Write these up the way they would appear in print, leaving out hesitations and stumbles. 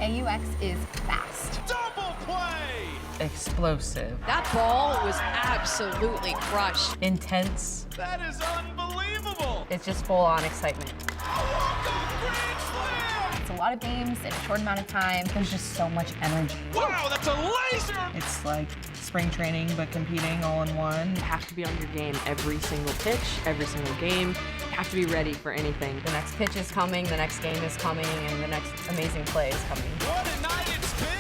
AUX is fast. Double play! Explosive. That ball was absolutely crushed. Intense. That is unbelievable! It's just full on excitement. Walk-off grand slam! It's a lot of games in a short amount of time. There's just so much energy. Wow, that's a laser! It's like spring training, but competing all in one. You have to be on your game every single pitch, every single game. You have to be ready for anything. The next pitch is coming, the next game is coming, and the next amazing play is coming. What a night it's been!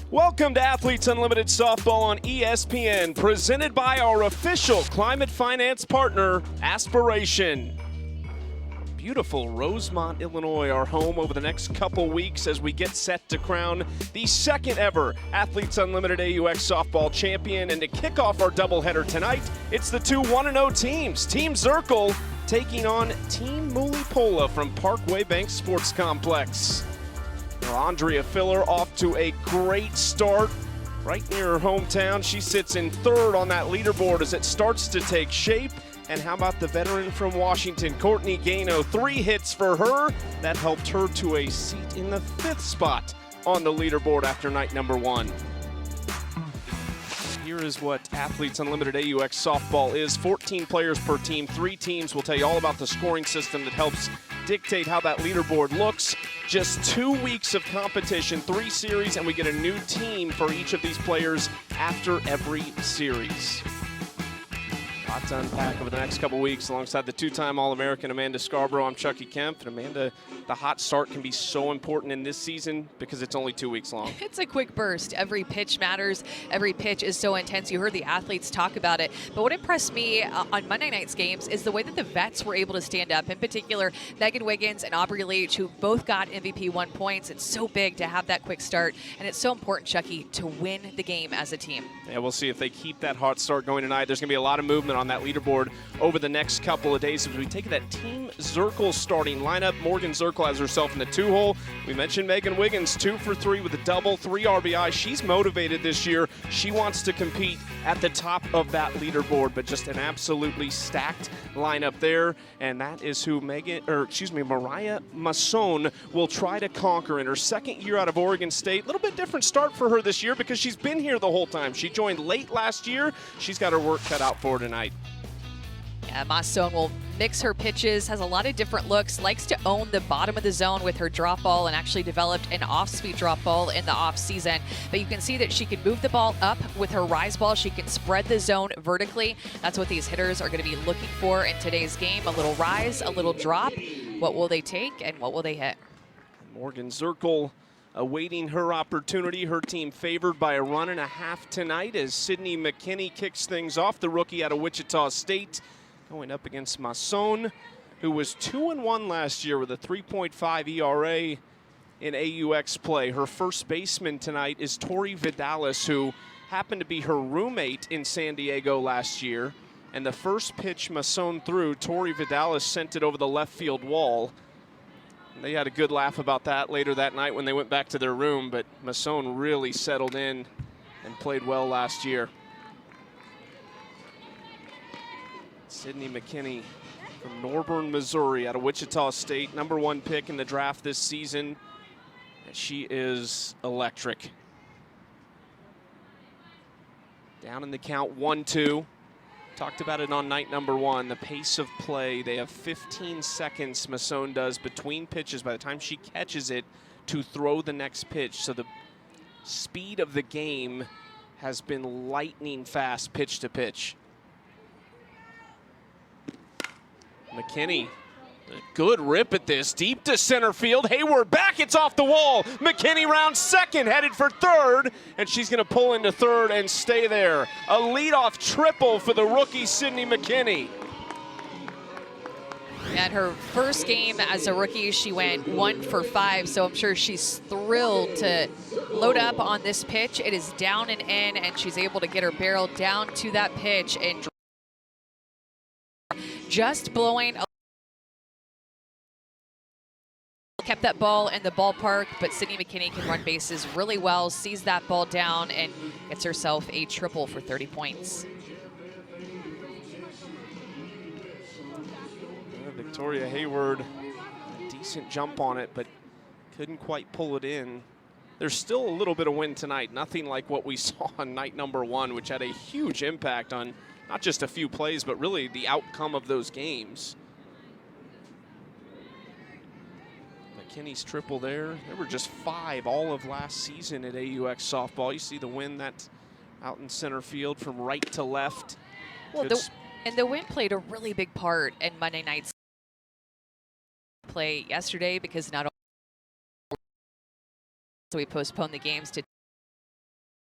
Welcome to Athletes Unlimited Softball on ESPN, presented by our official climate finance partner, Aspiration. Beautiful Rosemont, Illinois, our home over the next couple weeks as we get set to crown the second ever Athletes Unlimited AUX Softball champion. And to kick off our doubleheader tonight, it's the two 1-0 teams. Team Zirkle taking on Team Mulipola from Parkway Bank Sports Complex. Now, Andrea Filler off to a great start right near her hometown. She sits in third on that leaderboard as it starts to take shape. And how about the veteran from Washington, Courtney Gano? 3 hits for her. That helped her to a seat in the 5th spot on the leaderboard after night number 1. Here is what Athletes Unlimited AUX Softball is. 14 players per team. 3 teams. We'll tell you all about the scoring system that helps dictate how that leaderboard looks. Just 2 weeks of competition, 3 series, and we get a new team for each of these players after every series. Lots to unpack over the next couple weeks alongside the 2-time All-American Amanda Scarborough. I'm Chucky Kemp. And Amanda, the hot start can be so important in this season because it's only 2 weeks long. It's a quick burst. Every pitch matters. Every pitch is so intense. You heard the athletes talk about it. But what impressed me on Monday night's games is the way that the vets were able to stand up. In particular, Megan Wiggins and Aubrey Leach, who both got MVP 1 points. It's so big to have that quick start. And it's so important, Chucky, to win the game as a team. Yeah, we'll see if they keep that hot start going tonight. There's going to be a lot of movement on that leaderboard over the next couple of days as we take that Team Zirkle starting lineup. Morgan Zirkle has herself in the 2-hole. We mentioned Megan Wiggins, 2 for 3 with a double, 3 RBI. She's motivated this year. She wants to compete at the top of that leaderboard, but just an absolutely stacked lineup there. And that is who Mariah Masson will try to conquer in her second year out of Oregon State. A little bit different start for her this year because she's been here the whole time. She joined late last year. She's got her work cut out for her tonight. Yeah, Masson will mix her pitches, has a lot of different looks, likes to own the bottom of the zone with her drop ball, and actually developed an off-speed drop ball in the off-season. But you can see that she can move the ball up with her rise ball. She can spread the zone vertically. That's what these hitters are going to be looking for in today's game. A little rise, a little drop. What will they take and what will they hit? Morgan Zirkle awaiting her opportunity. Her team favored by a 1.5 tonight as Sydney McKinney kicks things off, the rookie out of Wichita State, going up against Masson, who was 2-1 last year with a 3.5 ERA in AUX play. Her first baseman tonight is Tori Vidalis, who happened to be her roommate in San Diego last year. And the first pitch Masson threw, Tori Vidalis sent it over the left field wall. And they had a good laugh about that later that night when they went back to their room, but Masson really settled in and played well last year. Sydney McKinney from Norburn, Missouri, out of Wichita State, #1 pick in the draft this season. And she is electric. Down in the count, 1-2. Talked about it on night number 1, the pace of play. They have 15 seconds, Masson does, between pitches by the time she catches it to throw the next pitch. So the speed of the game has been lightning fast pitch to pitch. McKinney, a good rip at this, deep to center field. Hayward back, it's off the wall. McKinney rounds second, headed for third, and she's going to pull into third and stay there. A leadoff triple for the rookie Sydney McKinney. And her first game as a rookie, she went 1 for 5, so I'm sure she's thrilled to load up on this pitch. It is down and in, and she's able to get her barrel down to that pitch and just blowing a kept that ball in the ballpark, but Sydney McKinney can run bases really well, sees that ball down, and gets herself a triple for 30 points. Victoria Hayward, a decent jump on it, but couldn't quite pull it in. There's still a little bit of wind tonight, nothing like what we saw on night number 1, which had a huge impact on not just a few plays, but really the outcome of those games. McKinney's triple there. There were just 5 all of last season at AUX Softball. You see the wind that's out in center field from right to left. Well, and the wind played a really big part in Monday night's play yesterday, because not only so we postponed the games to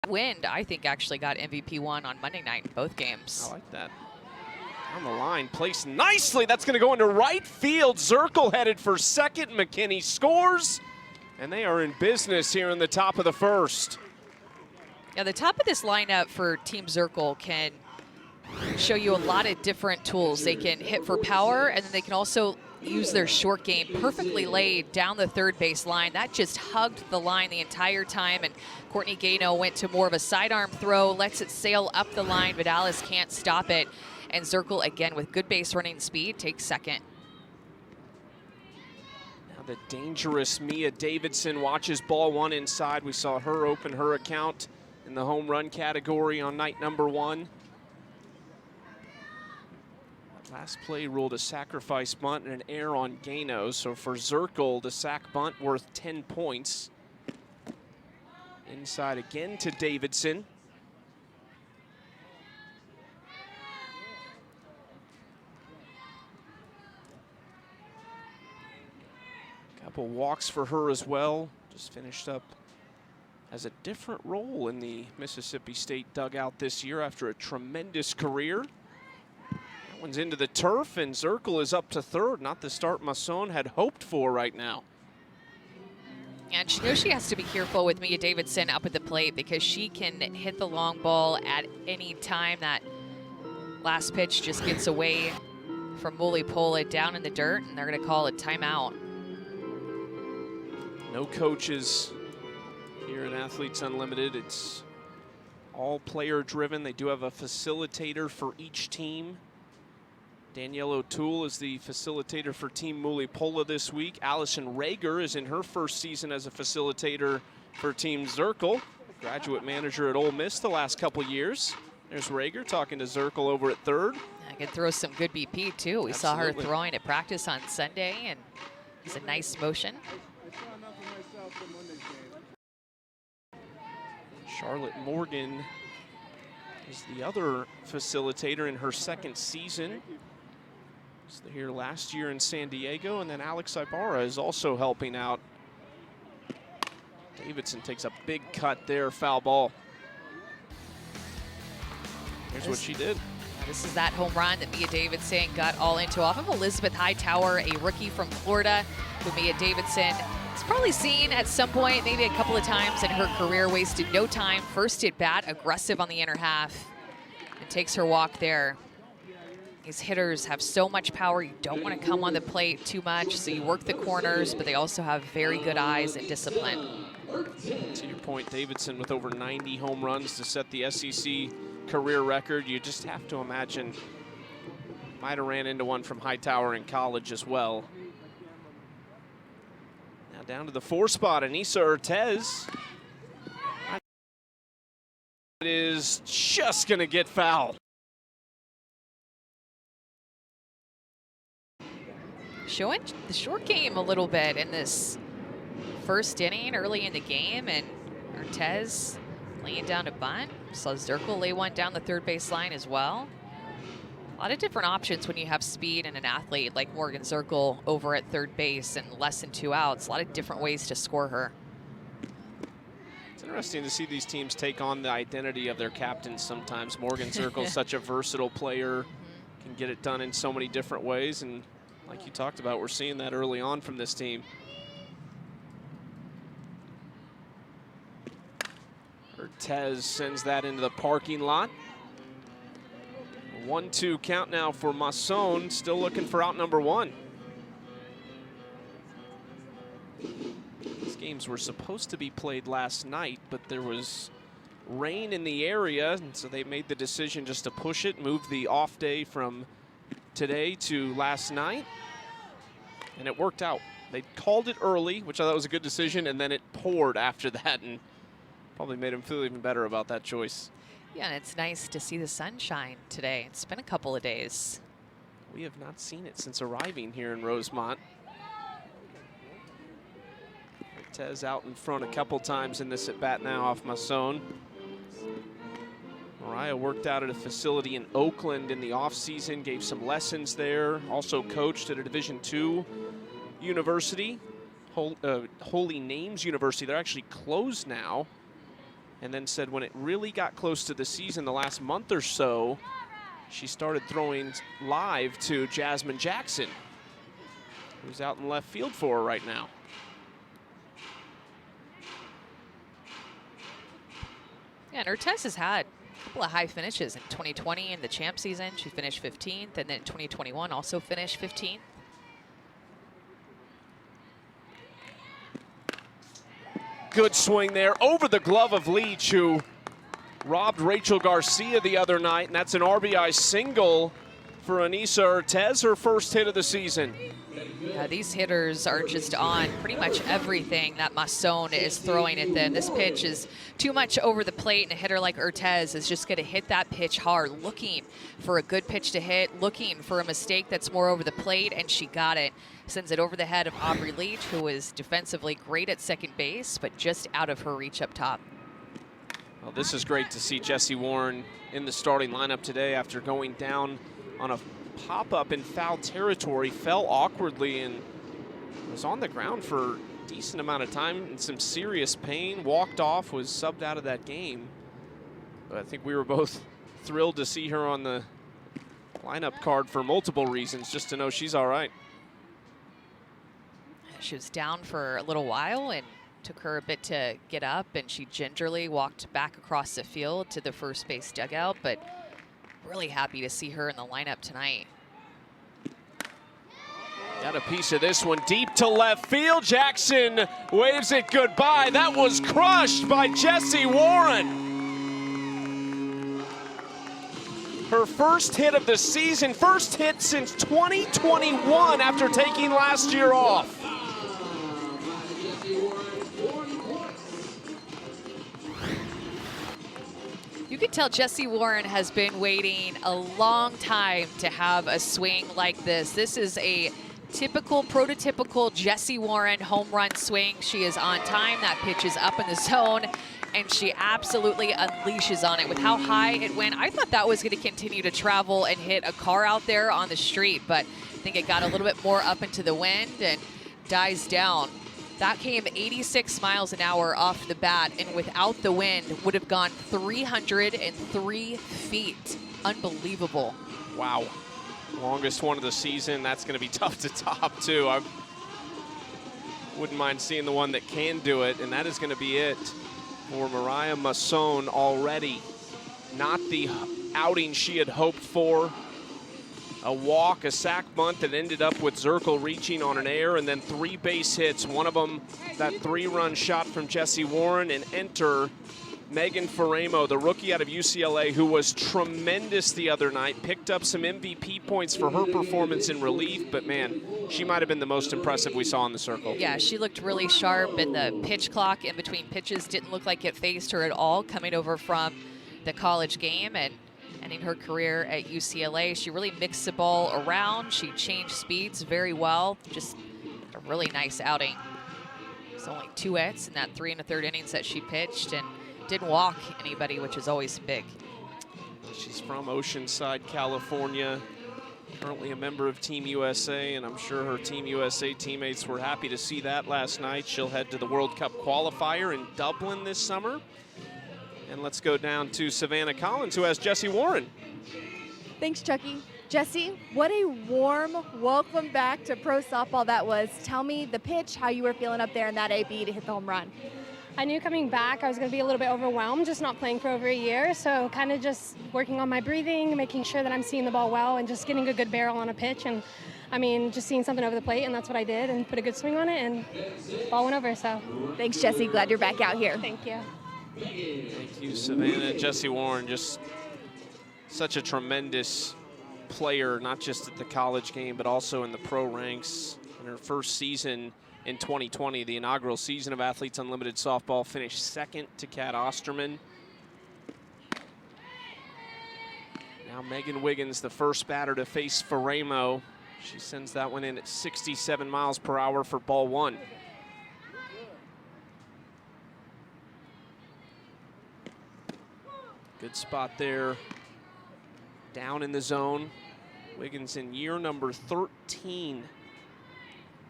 wind, I think actually got MVP 1 on Monday night in both games. I like that. On the line, placed nicely. That's going to go into right field. Zirkle headed for second. McKinney scores, and they are in business here in the top of the first. Yeah, the top of this lineup for Team Zirkle can show you a lot of different tools. They can hit for power, and then they can also use their short game perfectly laid down the third base line. That just hugged the line the entire time, and Courtney Gano went to more of a sidearm throw, lets it sail up the line, but Alice can't stop it. And Zirkle, again, with good base running speed, takes second. Now the dangerous Mia Davidson watches ball 1 inside. We saw her open her account in the home run category on night number 1. Last play ruled a sacrifice bunt and an error on Gano. So for Zirkle, the sac bunt worth 10 points. Inside again to Davidson. Couple walks for her as well. Just finished up as a different role in the Mississippi State dugout this year after a tremendous career. That one's into the turf, and Zirkle is up to third. Not the start Masson had hoped for right now. And she knows she has to be careful with Mia Davidson up at the plate, because she can hit the long ball at any time. That last pitch just gets away from Mulipola down in the dirt, and they're going to call a timeout. No coaches here in Athletes Unlimited. It's all player driven. They do have a facilitator for each team. Danielle O'Toole is the facilitator for Team Mulipola this week. Allison Rager is in her first season as a facilitator for Team Zirkle. Graduate manager at Ole Miss the last couple years. There's Rager talking to Zirkle over at third. I can throw some good BP too. We saw her throwing at practice on Sunday, and it's a nice motion. Charlotte Morgan is the other facilitator in her second season. Was here last year in San Diego, and then Alex Ibarra is also helping out. Davidson takes a big cut there, foul ball. Here's what she did. This is that home run that Mia Davidson got all into off of Elizabeth Hightower, a rookie from Florida, who Mia Davidson has probably seen at some point, maybe a couple of times in her career. Wasted no time, first at bat, aggressive on the inner half, and takes her walk there. These hitters have so much power. You don't want to come on the plate too much, so you work the corners, but they also have very good eyes and discipline. To your point, Davidson with over 90 home runs to set the SEC career record. You just have to imagine might have ran into one from Hightower in college as well. Now down to the 4 spot, Anissa Ortez. It is just going to get fouled. Showing the short game a little bit in this first inning early in the game, and Ortez laying down a bunt. Saw Zirkle lay one down the third base line as well. A lot of different options when you have speed and an athlete like Morgan Zirkle over at third base and less than 2 outs. A lot of different ways to score her. It's interesting to see these teams take on the identity of their captains sometimes. Morgan Zirkle is such a versatile player, can get it done in so many different ways, and like you talked about, we're seeing that early on from this team. Ortez sends that into the parking lot. 1-2 count now for Masson, still looking for out number 1. games were supposed to be played last night, but there was rain in the area, and so they made the decision just to push it, move the off day from today to last night, and it worked out. They called it early, which I thought was a good decision, and then it poured after that, and probably made them feel even better about that choice. Yeah, and it's nice to see the sunshine today. It's been a couple of days. We have not seen it since arriving here in Rosemont. Tez out in front a couple times in this at bat now off Masson. Mariah worked out at a facility in Oakland in the offseason, gave some lessons there, also coached at a Division II university, Holy Names University. They're actually closed now. And then said when it really got close to the season, the last month or so, she started throwing live to Jasmine Jackson, who's out in left field for her right now. Yeah, and Urtez has had a couple of high finishes in 2020 in the champ season. She finished 15th, and then in 2021 also finished 15th. Good swing there over the glove of Leach, who robbed Rachel Garcia the other night, and that's an RBI single for Anissa Urtez, her first hit of the season. Yeah, these hitters are just on pretty much everything that Masson is throwing at them. This pitch is too much over the plate, and a hitter like Urtez is just going to hit that pitch hard, looking for a good pitch to hit, looking for a mistake that's more over the plate, and she got it. Sends it over the head of Aubrey Leach, who is defensively great at second base, but just out of her reach up top. Well, this is great to see Jessie Warren in the starting lineup today after going down on a pop-up in foul territory, fell awkwardly and was on the ground for a decent amount of time in some serious pain, walked off, was subbed out of that game. But I think we were both thrilled to see her on the lineup card for multiple reasons, just to know she's all right. She was down for a little while and took her a bit to get up, and she gingerly walked back across the field to the first base dugout, but really happy to see her in the lineup tonight. Got a piece of this one deep to left field. Jackson waves it goodbye. That was crushed by Jessie Warren. Her first hit of the season, first hit since 2021 after taking last year off. You can tell Jessie Warren has been waiting a long time to have a swing like this. This is a typical, prototypical Jessie Warren home run swing. She is on time. That pitch is up in the zone, and she absolutely unleashes on it. With how high it went, I thought that was going to continue to travel and hit a car out there on the street, but I think it got a little bit more up into the wind and dies down. That came 86 miles an hour off the bat, and without the wind would have gone 303 feet. Unbelievable. Wow. Longest one of the season. That's going to be tough to top, too. I wouldn't mind seeing the one that can do it, and that is going to be it for Mariah Masson already. Not the outing she had hoped for. A walk, a sack bunt that ended up with Zirkle reaching on an error, and then 3 base hits. One of them, that 3-run shot from Jessie Warren, and enter Megan Faremo, the rookie out of UCLA, who was tremendous the other night, picked up some MVP points for her performance in relief, but man, she might have been the most impressive we saw in the circle. Yeah, she looked really sharp, and the pitch clock in between pitches didn't look like it phased her at all, coming over from the college game and ending her career at UCLA. She really mixed the ball around. She changed speeds very well. Just a really nice outing. It's only 2 hits in that 3 1/3 innings that she pitched, and didn't walk anybody, which is always big. She's from Oceanside, California, currently a member of Team USA, and I'm sure her Team USA teammates were happy to see that last night. She'll head to the World Cup qualifier in Dublin this summer. And let's go down to Savannah Collins, who has Jessie Warren. Thanks, Chucky. Jessie, what a warm welcome back to pro softball that was. Tell me the pitch, how you were feeling up there in that AB to hit the home run. I knew coming back I was going to be a little bit overwhelmed, just not playing for over a year. So kind of just working on my breathing, making sure that I'm seeing the ball well, and just getting a good barrel on a pitch. And I mean, just seeing something over the plate, and that's what I did, and put a good swing on it, and ball went over. So Thanks, Jesse. Glad you're back out here. thank you. Thank you, Savannah. Jesse Warren, just such a tremendous player, not just at the college game, but also in the pro ranks. In her first season in 2020, the inaugural season of Athletes Unlimited Softball, finished second to Kat Osterman. Now Megan Wiggins, the first batter to face Faremo. She sends that one in at 67 miles per hour for ball one. Good spot there, down in the zone. Wiggins in year number 13.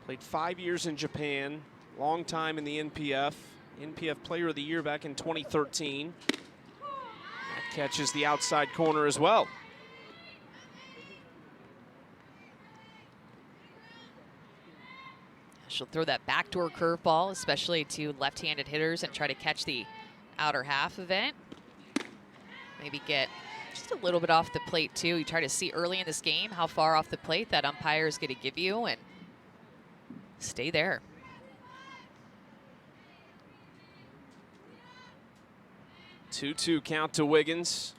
Played 5 years in Japan, long time in the NPF. NPF Player of the Year back in 2013. That catches the outside corner as well. She'll throw that backdoor curveball, especially to left-handed hitters, and try to catch the outer half of it. Maybe get just a little bit off the plate, too. You try to see early in this game how far off the plate that umpire is going to give you and stay there. Two-two count to Wiggins.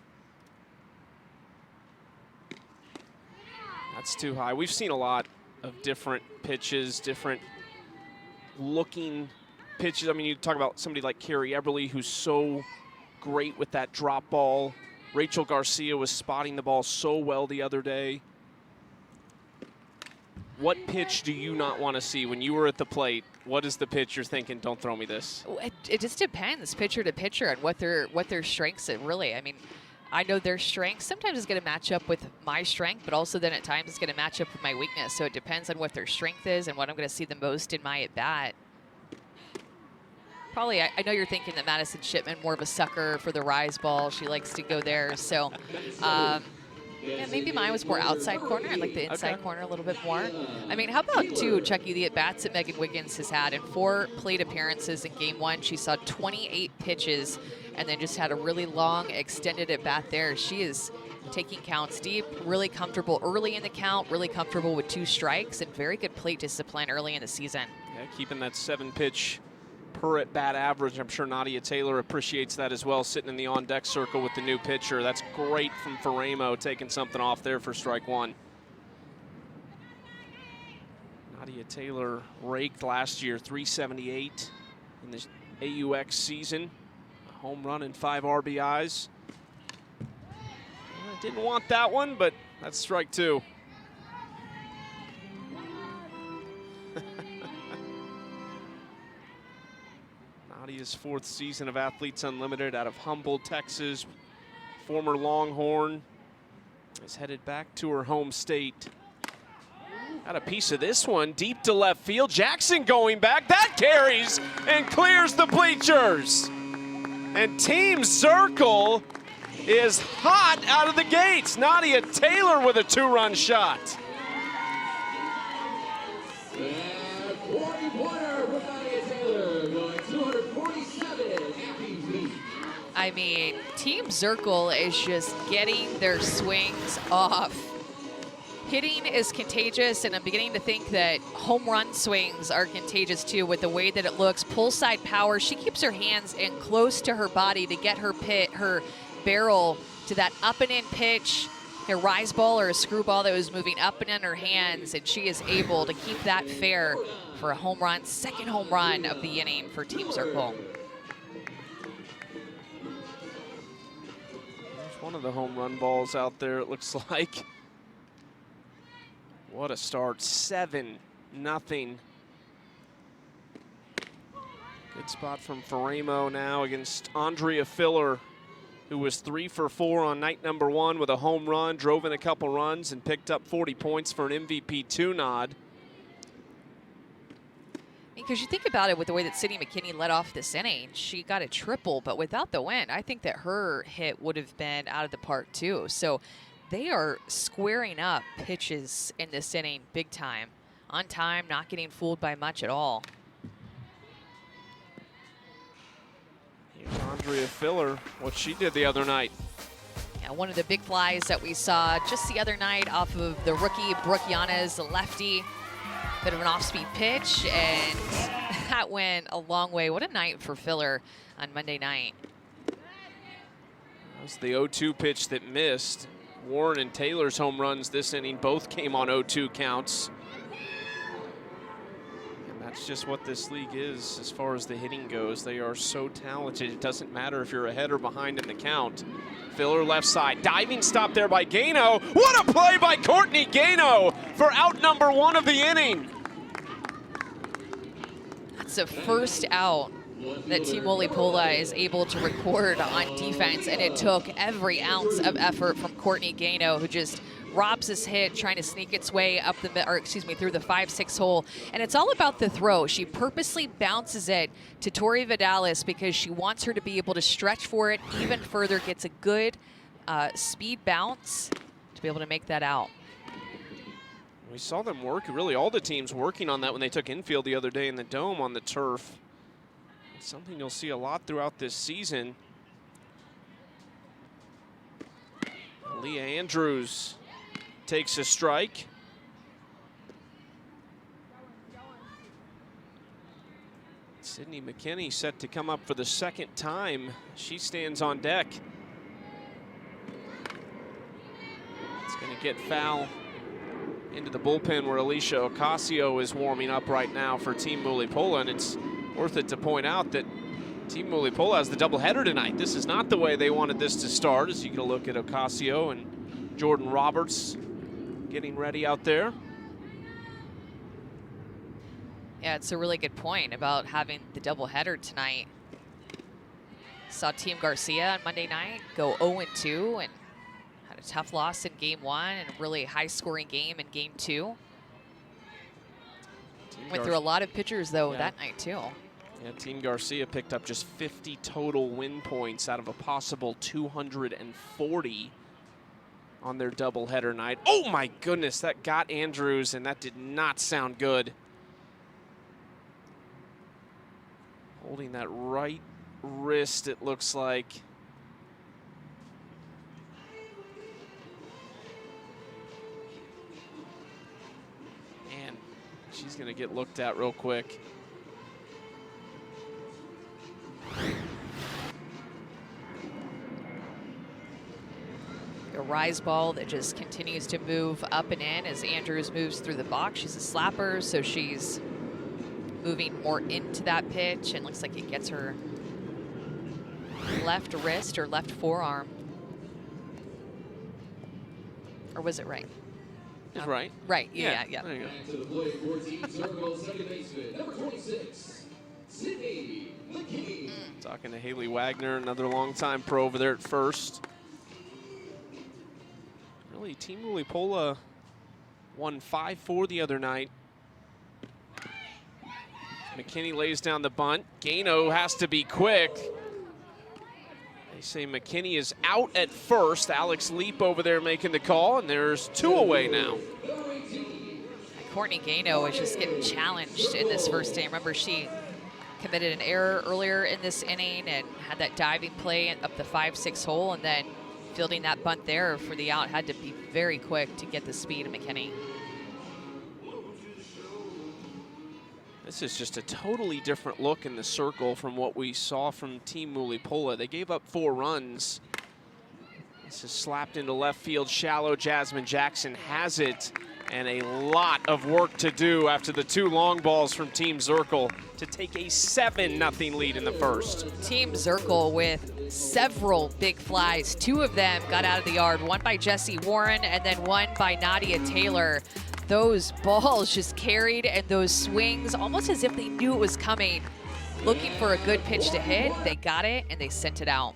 That's too high. We've seen a lot of different pitches, different looking pitches. I mean, you talk about somebody like Carrie Eberly, who's so great with that drop ball. Rachel Garcia was spotting the ball so well the other day. What pitch do you not want to see when you were at the plate? What is the pitch you're thinking, don't throw me this? It just depends pitcher to pitcher and what their strengths are really. I mean, I know their strength sometimes is going to match up with my strength, but also then at times it's going to match up with my weakness. So it depends on what their strength is and what I'm going to see the most in my at-bat. Probably, I know you're thinking that Madison Shipman, more of a sucker for the rise ball. She likes to go there. So yeah, maybe mine was more outside corner. I like the inside corner a little bit more. I mean, how about, too, Chucky, the at-bats that Megan Wiggins has had in 4 plate appearances in game 1. She saw 28 pitches and then just had a really long, extended at-bat there. She is taking counts deep, really comfortable early in the count, really comfortable with 2 strikes, and very good plate discipline early in the season. Yeah, keeping that 7-pitch per at-bat average. I'm sure Nadia Taylor appreciates that as well, sitting in the on-deck circle with the new pitcher. That's great from Faremo, taking something off there for strike 1. Nadia Taylor raked last year, 378 in the AUX season. A home run and 5 RBIs. Didn't want that one, but that's strike 2. Nadia's 4th season of Athletes Unlimited out of Humboldt, Texas. Former Longhorn is headed back to her home state. Got a piece of this one deep to left field. Jackson going back. That carries and clears the bleachers. And Team Zirkle is hot out of the gates. Nadia Taylor with a 2-run shot. I mean, Team Zirkle is just getting their swings off. Hitting is contagious, and I'm beginning to think that home run swings are contagious too with the way that it looks. Pull side power. She keeps her hands in close to her body to get her barrel to that up and in pitch, a rise ball or a screwball that was moving up and in her hands, and she is able to keep that fair for a home run, 2nd home run of the inning for Team Zirkle. There's one of the home run balls out there, it looks like. What a start, 7-0. Good spot from Faremo now against Andrea Filler, who was 3 for 4 on night number 1 with a home run, drove in a couple runs, and picked up 40 points for an MVP 2 nod. Because you think about it with the way that Sydney McKinney led off this inning, she got a triple, but without the win, I think that her hit would have been out of the park too. So they are squaring up pitches in this inning big time. On time, not getting fooled by much at all. Here's Andrea Filler, what she did the other night. Yeah, One of the big flies that we saw just the other night off of the rookie Brooke Yanez, the lefty. Bit of an off-speed pitch, and that went a long way. What a night for Filler on Monday night. That was the 0-2 pitch that missed. Warren and Taylor's home runs this inning both came on 0-2 counts. And that's just what this league is as far as the hitting goes. They are so talented. It doesn't matter if you're ahead or behind in the count. Filler left side, diving stop there by Gano. What a play by Courtney Gano for out number 1 of the inning. That's the first out that Team Mulipola is able to record on defense, and it took every ounce of effort from Courtney Gano, who just robs this hit, trying to sneak its way up the, through the 5-6 hole. And it's all about the throw. She purposely bounces it to Tori Vidalis because she wants her to be able to stretch for it even further, gets a good speed bounce to be able to make that out. We saw them work, really all the teams working on that when they took infield the other day in the Dome on the turf. It's something you'll see a lot throughout this season. Leah Andrews takes a strike. Sydney McKinney set to come up for the second time. She stands on deck. It's going to get foul into the bullpen where Alicia Ocasio is warming up right now for Team Mulipola, and it's worth it to point out that Team Mulipola has the doubleheader tonight. This is not the way they wanted this to start, as you get a look at Ocasio and Jordan Roberts getting ready out there. Yeah, it's a really good point about having the doubleheader tonight. Saw Team Garcia on Monday night go 0-2 and had a tough loss in game 1 and a really high-scoring game in game 2. Went through a lot of pitchers, though, that night, too. Yeah, Team Garcia picked up just 50 total win points out of a possible 240 on their doubleheader night. Oh, my goodness, that got Andrews, and that did not sound good. Holding that right wrist, it looks like. Man, she's going to get looked at real quick. A rise ball that just continues to move up and in as Andrews moves through the box. She's a slapper, so she's moving more into that pitch, and looks like it gets her left wrist or left forearm. Or was it right? It's right. Right, yeah. There you To the plate for Team Zirkle, second baseman, number 26, Sydney McKinney. Talking to Haley Wagner, another longtime pro over there at first. Really, Team Mulipola won 5-4 the other night. McKinney lays down the bunt. Gano has to be quick. They say McKinney is out at first. Alex Leap over there making the call, and there's 2 away now. Courtney Gano is just getting challenged in this first inning. Remember, she committed an error earlier in this inning and had that diving play up the 5-6 hole, and then fielding that bunt there for the out. Had to be very quick to get the speed of McKinney. This is just a totally different look in the circle from what we saw from Team Mulipola. They gave up 4 runs. This is slapped into left field shallow. Jasmine Jackson has it, and a lot of work to do after the 2 long balls from Team Zirkle to take a 7-0 lead in the first. Team Zirkle with several big flies. 2 of them got out of the yard, one by Jessie Warren and then one by Nadia Taylor. Those balls just carried, and those swings almost as if they knew it was coming. Looking for a good pitch to hit, they got it and they sent it out.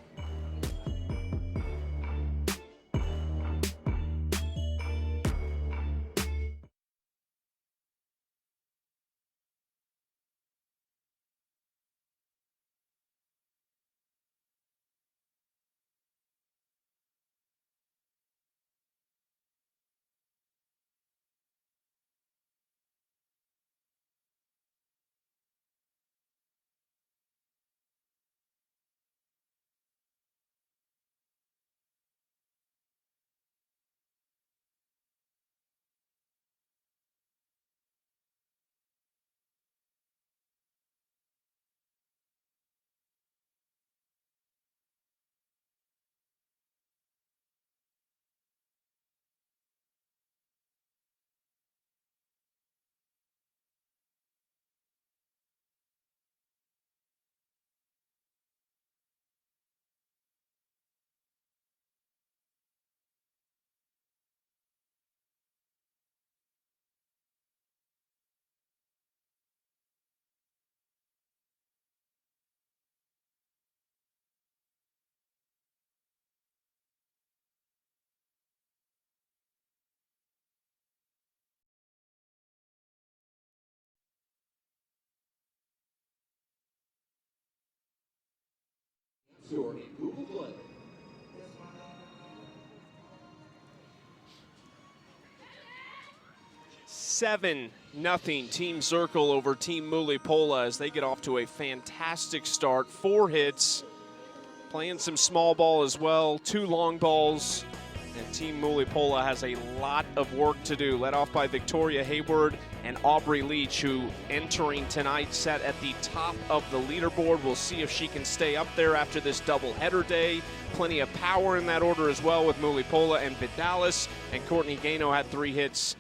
score, approval play. 7-0 Team Zirkle over Team Mulipola as they get off to a fantastic start. 4 hits, playing some small ball as well, 2 long balls. And Team Mulipola has a lot of work to do, led off by Victoria Hayward and Aubrey Leach, who entering tonight set at the top of the leaderboard. We'll see if she can stay up there after this doubleheader day. Plenty of power in that order as well with Mulipola and Vidalis, and Courtney Gano had 3 hits.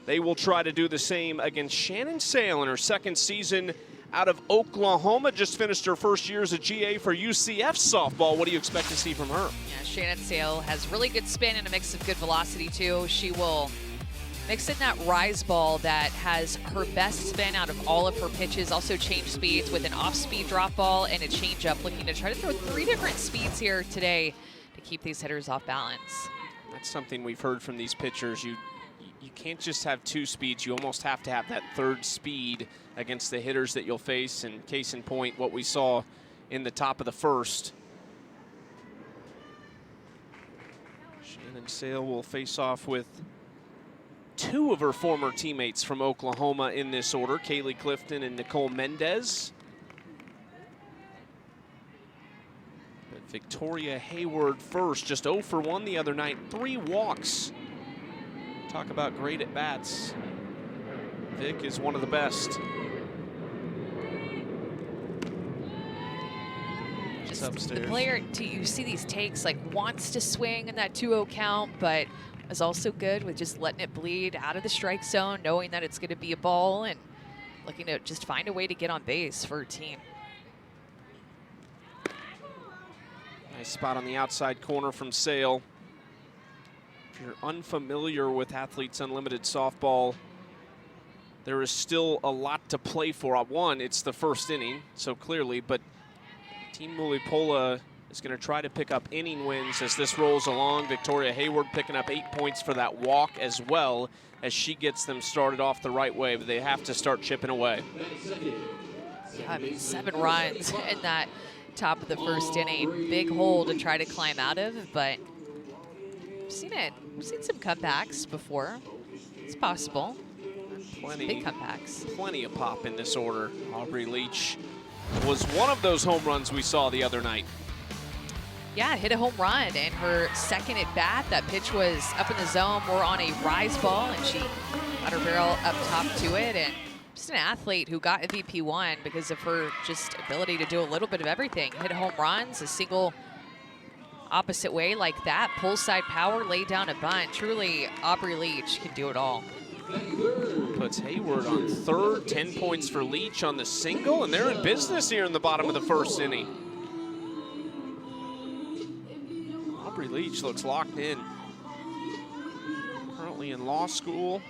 They will try to do the same against Shannon Sale in her second season out of Oklahoma. Just finished her first year as a GA for UCF softball. What do you expect to see from her? Yeah, Shannon Sale has really good spin and a mix of good velocity too. She will mix in that rise ball that has her best spin out of all of her pitches. Also change speeds with an off-speed drop ball and a changeup, looking to try to throw 3 different speeds here today to keep these hitters off balance. That's something we've heard from these pitchers. You can't just have 2 speeds. You almost have to have that 3rd speed against the hitters that you'll face. And case in point, what we saw in the top of the first. Shannon Sale will face off with 2 of her former teammates from Oklahoma in this order, Kaylee Clifton and Nicole Mendez. But Victoria Hayward first, just 0 for 1 the other night, 3 walks. Talk about great at bats. Vic is one of the best. Just upstairs. the player, you see these takes, like wants to swing in that 2-0 count, but is also good with just letting it bleed out of the strike zone, knowing that it's going to be a ball and looking to just find a way to get on base for her team. Nice spot on the outside corner from Sale. If you're unfamiliar with Athletes Unlimited softball, there is still a lot to play for. One, it's the first inning, so clearly, but Team Mulipola is going to try to pick up inning wins as this rolls along. Victoria Hayward picking up 8 points for that walk as well as she gets them started off the right way, but they have to start chipping away. Yeah, I mean, 7 runs in that top of the first inning. Big hole to try to climb out of, but we've seen some comebacks before. It's possible. Big comebacks. Plenty of pop in this order. Aubrey Leach was one of those home runs we saw the other night. Yeah, hit a home run in her second at bat. That pitch was up in the zone. We're on a rise ball, and she got her barrel up top to it. And just an athlete who got MVP 1 because of her just ability to do a little bit of everything. Hit home runs, a single opposite way like that, pull side power, lay down a bunt. Truly, Aubrey Leach can do it all. Puts Hayward on 3rd, 10 points for Leach on the single, and they're in business here in the bottom of the first inning. Aubrey Leach looks locked in. Currently in law school.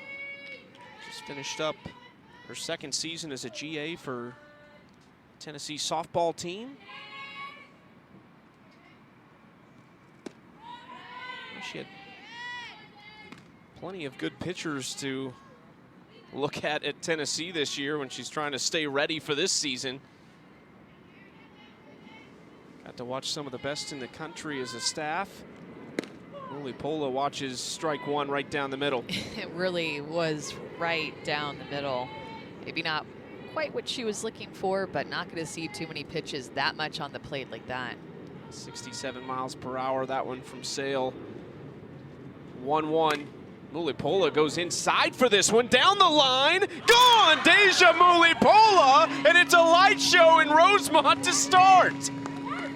Just finished up her second season as a GA for Tennessee softball team. She had plenty of good pitchers to look at Tennessee this year when she's trying to stay ready for this season. Got to watch some of the best in the country as a staff. Mulipola watches strike 1 right down the middle. It really was right down the middle. Maybe not quite what she was looking for, but not going to see too many pitches that much on the plate like that. 67 miles per hour, that one from Sale. 1-1. Mulipola goes inside for this one. Down the line. Gone! Deja Mulipola! And it's a light show in Rosemont to start.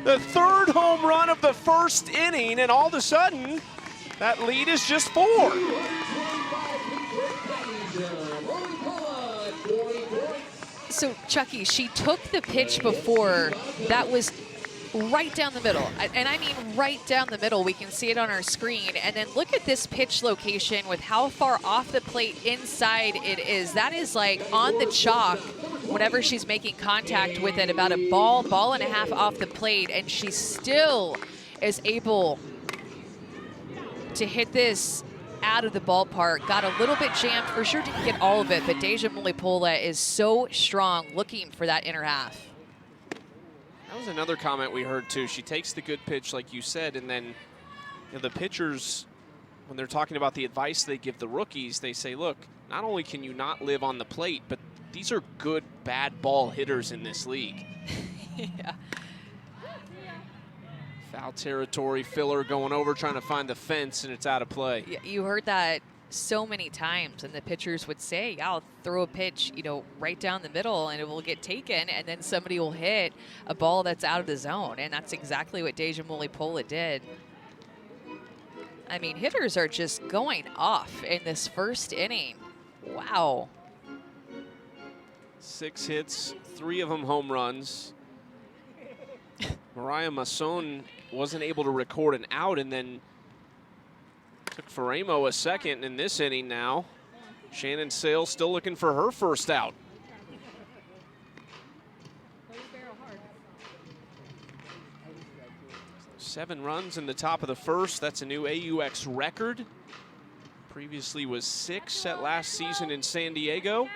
The 3rd home run of the first inning, and all of a sudden, that lead is just 4. So, Chucky, she took the pitch before that was right down the middle. And I mean right down the middle. We can see it on our screen. And then look at this pitch location with how far off the plate inside it is. That is like on the chalk whenever she's making contact with it, about a ball and a half off the plate. And she still is able to hit this out of the ballpark. Got a little bit jammed, for sure didn't get all of it, but Deja Mulipola is so strong looking for that inner half. That was another comment we heard too. She takes the good pitch, like you said, and then the pitchers, when they're talking about the advice they give the rookies, they say, look, not only can you not live on the plate, but these are good bad ball hitters in this league. Yeah. Foul territory, Filler going over, trying to find the fence, and it's out of play. Yeah, you heard that so many times, and the pitchers would say, yeah, I'll throw a pitch, right down the middle, and it will get taken, and then somebody will hit a ball that's out of the zone, and that's exactly what Deja Mulipola did. I mean, hitters are just going off in this first inning. Wow. 6 hits, 3 of them home runs. Mariah Masson wasn't able to record an out, and then took Faremo a second in this inning now. Shannon Sales still looking for her first out. Seven runs in the top of the first. That's a new AUX record. Previously was 6 at last season in San Diego.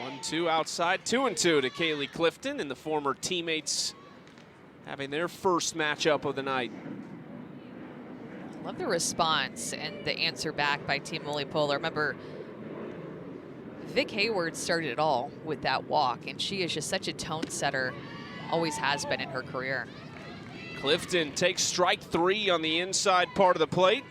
1-2 outside, 2-2 to Kaylee Clifton, and the former teammates having their first matchup of the night. Love the response and the answer back by Team Mulipola. Remember, Vic Hayward started it all with that walk, and she is just such a tone setter, always has been in her career. Clifton takes strike 3 on the inside part of the plate.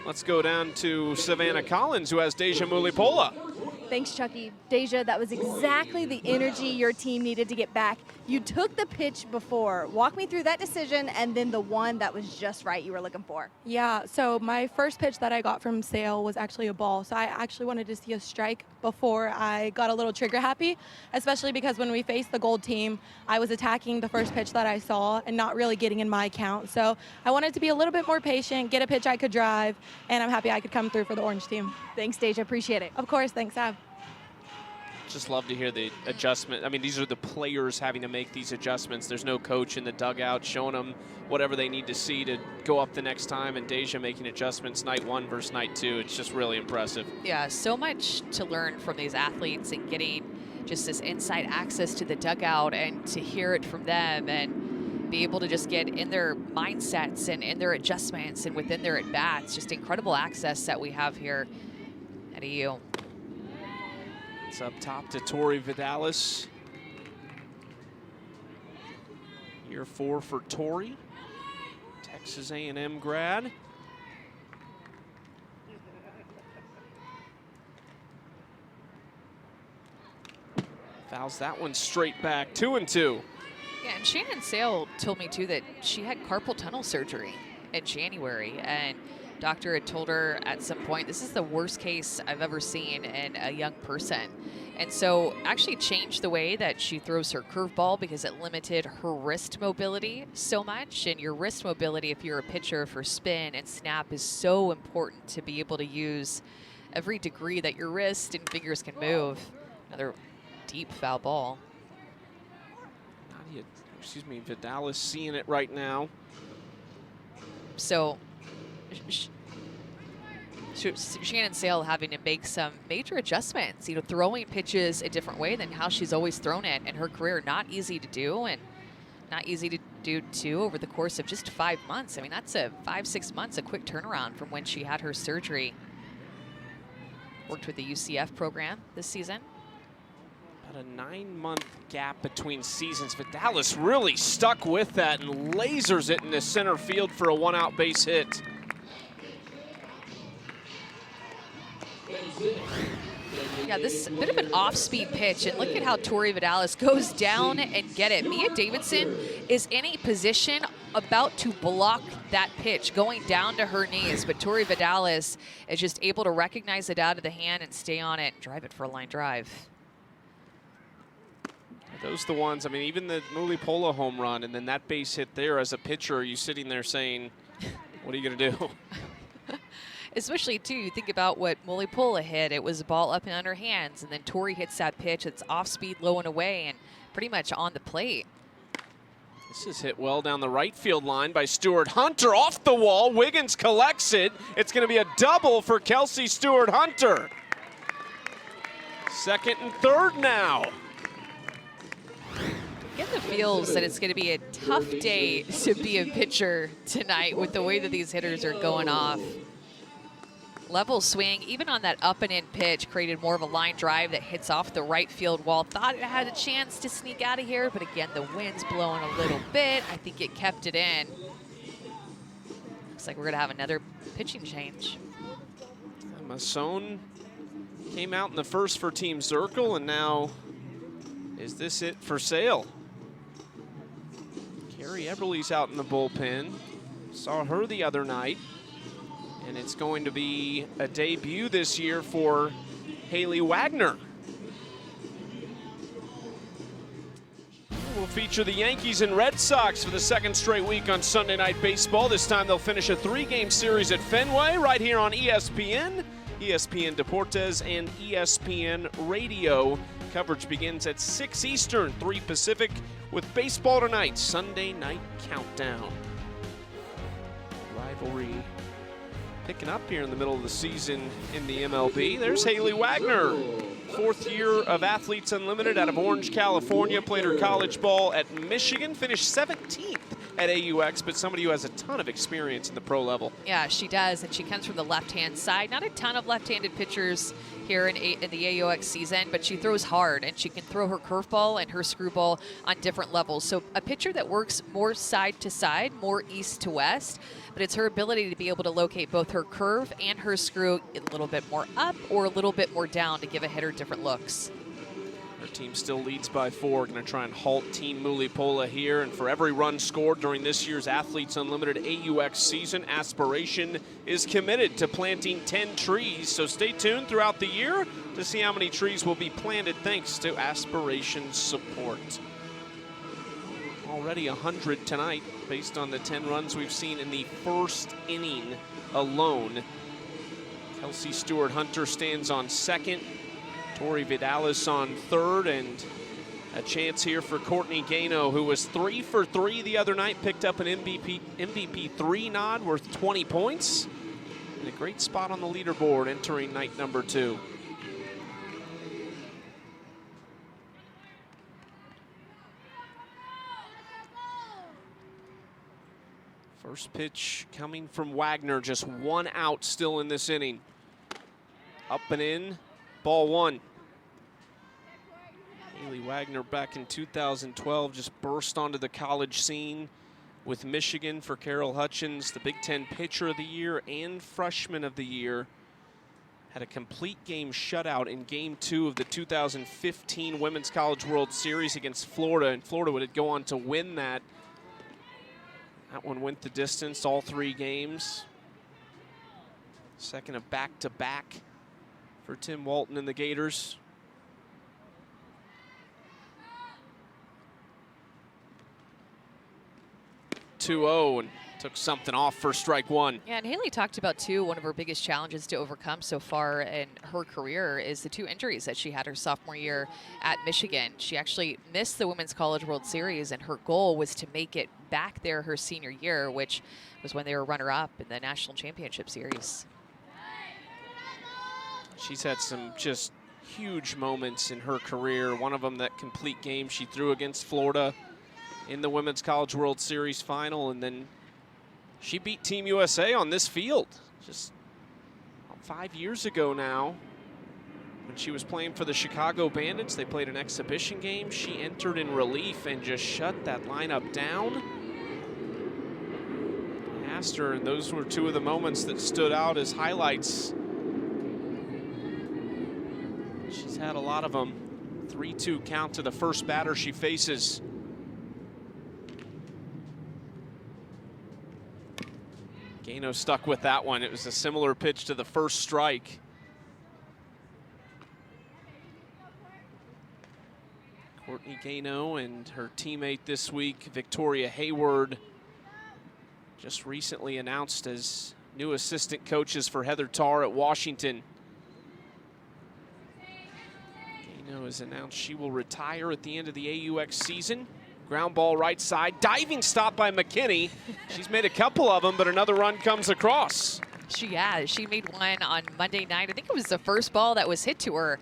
Let's go down to Savannah Collins, who has Deja Mulipola. Thanks, Chucky. Deja, that was exactly the energy your team needed to get back. You took the pitch before. Walk me through that decision and then the one that was just right you were looking for. Yeah, so my first pitch that I got from Sale was actually a ball. So I actually wanted to see a strike before I got a little trigger happy, especially because when we faced the gold team, I was attacking the first pitch that I saw and not really getting in my count. So I wanted to be a little bit more patient, get a pitch I could drive, and I'm happy I could come through for the orange team. Thanks, Deja. Appreciate it. Of course, thanks, Ab. Just love to hear the adjustment. I mean, these are the players having to make these adjustments. There's no coach in the dugout showing them whatever they need to see to go up the next time, and Deja making adjustments night 1 versus night 2. It's just really impressive. Yeah, so much to learn from these athletes and getting just this inside access to the dugout and to hear it from them and be able to just get in their mindsets and in their adjustments and within their at-bats. Just incredible access that we have here at EU. It's up top to Tori Vidalis. Year 4 for Tori, Texas A&M grad. Fouls that one straight back, 2-2. Yeah, and Shannon Sale told me too that she had carpal tunnel surgery in January, and doctor had told her at some point, this is the worst case I've ever seen in a young person. And so actually changed the way that she throws her curveball because it limited her wrist mobility so much. And your wrist mobility, if you're a pitcher for spin and snap, is so important to be able to use every degree that your wrist and fingers can move. Another deep foul ball. Vidalis seeing it right now. So Shannon Sale having to make some major adjustments, throwing pitches a different way than how she's always thrown it in her career. Not easy to do, and not easy to do too over the course of just 5 months. I mean, that's 5-6 months, a quick turnaround from when she had her surgery. Worked with the UCF program this season. About a 9-month gap between seasons. Vidalis really stuck with that and lasers it into center field for a 1-out base hit. Yeah, this is a bit of an off-speed pitch, and look at how Tori Vidalis goes down and get it. Mia Davidson is in a position about to block that pitch, going down to her knees, but Tori Vidalis is just able to recognize it out of the hand and stay on it and drive it for a line drive. Those are the ones, I mean, even the Mulipola home run and then that base hit there, as a pitcher, are you sitting there saying, what are you going to do? Especially, too, you think about what Mulipola hit. It was a ball up and under hands, and then Tori hits that pitch. It's off-speed, low and away, and pretty much on the plate. This is hit well down the right field line by Stewart Hunter. Off the wall, Wiggins collects it. It's going to be a double for Kelsey Stewart Hunter. Second and third now. Get the feels that it's going to be a tough day to be a pitcher tonight with the way that these hitters are going off. Level swing, even on that up and in pitch, created more of a line drive that hits off the right field wall. Thought it had a chance to sneak out of here, but again, the wind's blowing a little bit. I think it kept it in. Looks like we're going to have another pitching change. Masson came out in the first for Team Zirkle, and now is this it for Sale? Carrie Eberly's out in the bullpen. Saw her the other night. And it's going to be a debut this year for Haley Wagner. We'll feature the Yankees and Red Sox for the second straight week on Sunday Night Baseball. This time they'll finish a 3-game series at Fenway right here on ESPN, ESPN Deportes, and ESPN Radio. Coverage begins at 6 Eastern, 3 Pacific, with baseball tonight, Sunday Night Countdown. Rivalry picking up here in the middle of the season in the MLB. There's Haley Wagner, 4th year of Athletes Unlimited out of Orange, California. Played her college ball at Michigan, finished 17th at AUX, but somebody who has a ton of experience in the pro level. Yeah, she does, and she comes from the left-hand side. Not a ton of left-handed pitchers here in the AUX season, but she throws hard, and she can throw her curveball and her screwball on different levels. So a pitcher that works more side to side, more east to west, but it's her ability to be able to locate both her curve and her screw a little bit more up or a little bit more down to give a hitter different looks. Her team still leads by 4. Going to try and halt Team Mulipola here. And for every run scored during this year's Athletes Unlimited AUX season, Aspiration is committed to planting 10 trees. So stay tuned throughout the year to see how many trees will be planted thanks to Aspiration's support. Already 100 tonight based on the 10 runs we've seen in the first inning alone. Kelsey Stewart-Hunter stands on second. Tori Vidalis on third, and a chance here for Courtney Gano, who was 3 for 3 the other night, picked up an MVP 3 nod worth 20 points. And a great spot on the leaderboard entering night number 2. First pitch coming from Wagner, just 1 out still in this inning. Up and in, ball 1. Haley Wagner back in 2012 just burst onto the college scene with Michigan for Carol Hutchins, the Big Ten Pitcher of the Year and Freshman of the Year. Had a complete game shutout in Game 2 of the 2015 Women's College World Series against Florida, and Florida would go on to win that. That one went the distance, all 3 games. Second of back-to-back for Tim Walton and the Gators. 2-0 and took something off for strike 1. Yeah, and Haley talked about, too, one of her biggest challenges to overcome so far in her career is the 2 injuries that she had her sophomore year at Michigan. She actually missed the Women's College World Series, and her goal was to make it back there her senior year, which was when they were runner-up in the National Championship Series. She's had some just huge moments in her career. One of them, that complete game she threw against Florida in the Women's College World Series final, and then she beat Team USA on this field just 5 years ago now when she was playing for the Chicago Bandits. They played an exhibition game. She entered in relief and just shut that lineup down. I asked her, and those were 2 of the moments that stood out as highlights. She's had a lot of them. 3-2 count to the first batter she faces. Gano stuck with that one. It was a similar pitch to the first strike. Courtney Gano and her teammate this week, Victoria Hayward, just recently announced as new assistant coaches for Heather Tarr at Washington. Gano has announced she will retire at the end of the AUX season. Ground ball right side, diving stop by McKinney. She's made a couple of them, but another run comes across. She has. She made one on Monday night. I think it was the first ball that was hit to her.